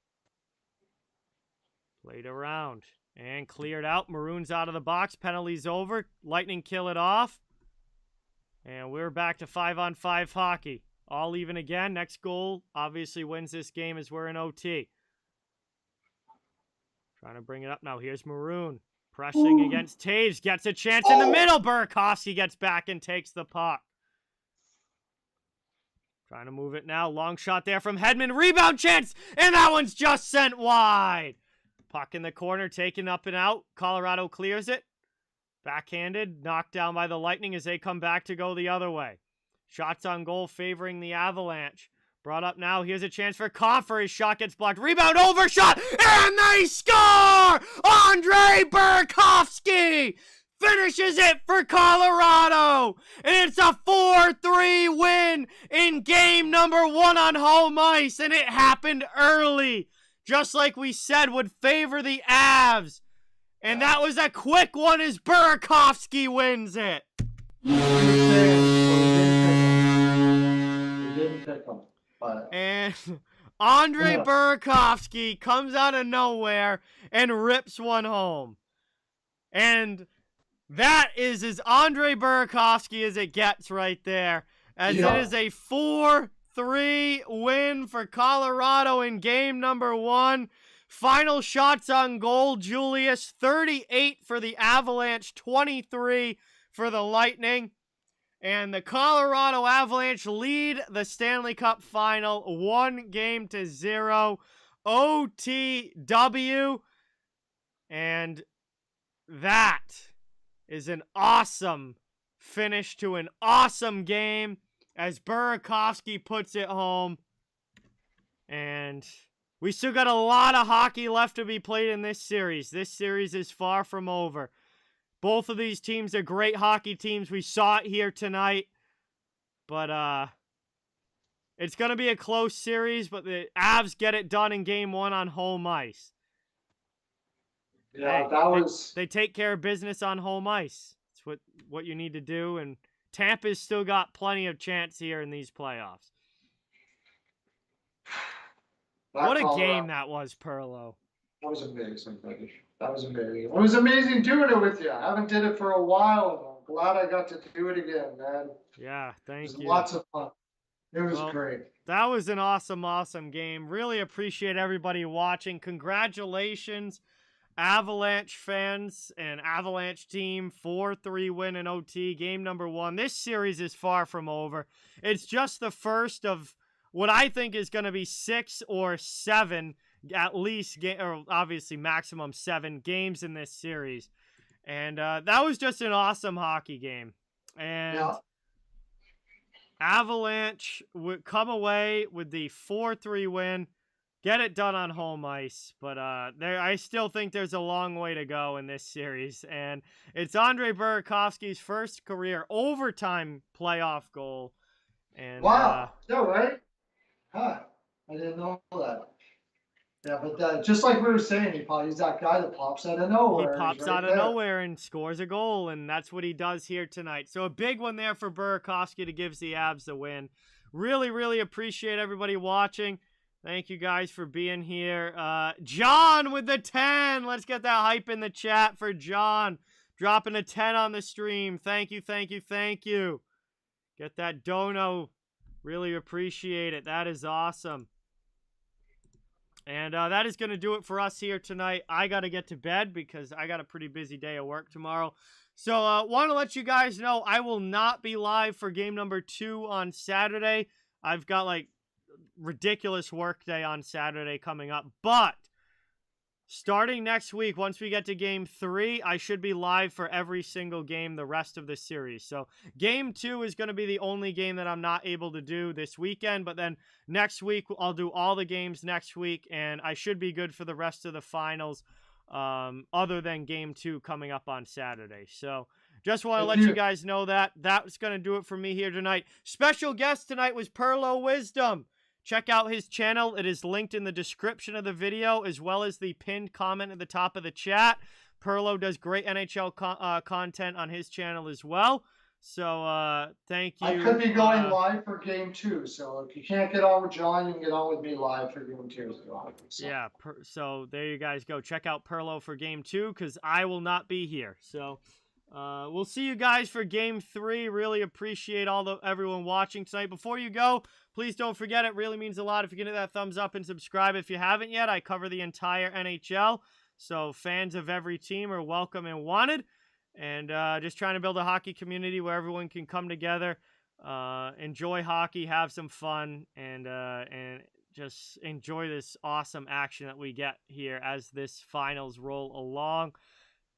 [SPEAKER 1] Played around. And cleared out. Maroon's out of the box. Penalty's over. Lightning kill it off. And we're back to 5-on-5 hockey. All even again. Next goal obviously wins this game as we're in OT. Trying to bring it up now. Here's Maroon. Pressing against Taves. Gets a chance in the middle. Burakovsky gets back and takes the puck. Trying to move it now. Long shot there from Hedman. Rebound chance. And that one's just sent wide. Puck in the corner. Taken up and out. Colorado clears it. Backhanded. Knocked down by the Lightning as they come back to go the other way. Shots on goal favoring the Avalanche. Brought up now. Here's a chance for Coffer. His shot gets blocked. Rebound, overshot, and they score! Andrei Burakovsky finishes it for Colorado. And it's a 4-3 win in game number 1 on home ice. And it happened early. Just like we said would favor the Avs. And that was a quick one as Burakovsky wins it.
[SPEAKER 2] He didn't pick pick them. But
[SPEAKER 1] And Andrei
[SPEAKER 2] yeah.
[SPEAKER 1] Burakovsky comes out of nowhere and rips one home. And that is as Andrei Burakovsky as it gets right there. As it is a 4-3 win for Colorado in game number 1. Final shots on goal, Julius, 38 for the Avalanche, 23 for the Lightning. And the Colorado Avalanche lead the Stanley Cup Final 1-0. OTW. And that is an awesome finish to an awesome game as Burakovsky puts it home. And we still got a lot of hockey left to be played in this series. This series is far from over. Both of these teams are great hockey teams. We saw it here tonight. But it's going to be a close series, but the Avs get it done in game 1 on home ice.
[SPEAKER 2] Yeah,
[SPEAKER 1] They take care of business on home ice. It's what you need to do, and Tampa's still got plenty of chance here in these playoffs. What a game that was, Perlo.
[SPEAKER 2] That was amazing, buddy. That was amazing. It was amazing doing it with you. I haven't did it for a while, and I'm glad I got to do it again, man.
[SPEAKER 1] Yeah, thank you.
[SPEAKER 2] Lots of fun. It was great.
[SPEAKER 1] That was an awesome, awesome game. Really appreciate everybody watching. Congratulations, Avalanche fans and Avalanche team. 4-3 win in OT, game number 1. This series is far from over. It's just the first of what I think is going to be 6 or 7, at least, or obviously maximum 7 games in this series. And that was just an awesome hockey game. And Avalanche would come away with the 4-3 win, get it done on home ice. But I still think there's a long way to go in this series. And it's Andrei Burakovsky's first career overtime playoff goal. And
[SPEAKER 2] wow, is that right? Huh, I didn't know that. Yeah, but just like we were saying, he's that guy that pops out of nowhere.
[SPEAKER 1] He pops out of nowhere and scores a goal, and that's what he does here tonight. So a big one there for Burakovsky to give the Avs the win. Really, really appreciate everybody watching. Thank you guys for being here. John with the 10. Let's get that hype in the chat for John. Dropping a 10 on the stream. Thank you, thank you, thank you. Get that dono. Really appreciate it. That is awesome. And that is going to do it for us here tonight. I got to get to bed because I got a pretty busy day of work tomorrow. So want to let you guys know I will not be live for game number 2 on Saturday. I've got like ridiculous work day on Saturday coming up. But starting next week, once we get to game 3, I should be live for every single game the rest of the series. So game 2 is going to be the only game that I'm not able to do this weekend. But then next week, I'll do all the games next week. And I should be good for the rest of the finals other than game 2 coming up on Saturday. So just want to let you guys know that. That's going to do it for me here tonight. Special guest tonight was Perlo Wisdom. Check out his channel. It is linked in the description of the video as well as the pinned comment at the top of the chat. Perlo does great NHL content on his channel as well. So thank you.
[SPEAKER 2] I could be going live for game 2. So if you can't get on with John, you can get on with me live for game 2. So.
[SPEAKER 1] Yeah. So there you guys go. Check out Perlo for game 2 because I will not be here. So we'll see you guys for game 3. Really appreciate everyone watching tonight. Before you go, please don't forget, it really means a lot if you can hit that thumbs up and subscribe if you haven't yet. I cover the entire NHL, so fans of every team are welcome and wanted. And just trying to build a hockey community where everyone can come together, enjoy hockey, have some fun, and just enjoy this awesome action that we get here as this finals roll along.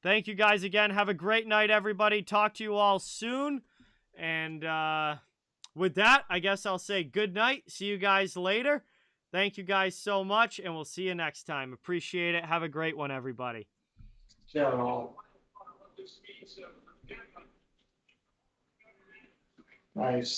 [SPEAKER 1] Thank you guys again. Have a great night, everybody. Talk to you all soon. And with that, I guess I'll say good night. See you guys later. Thank you guys so much, and we'll see you next time. Appreciate it. Have a great one, everybody.
[SPEAKER 2] Ciao. Nice.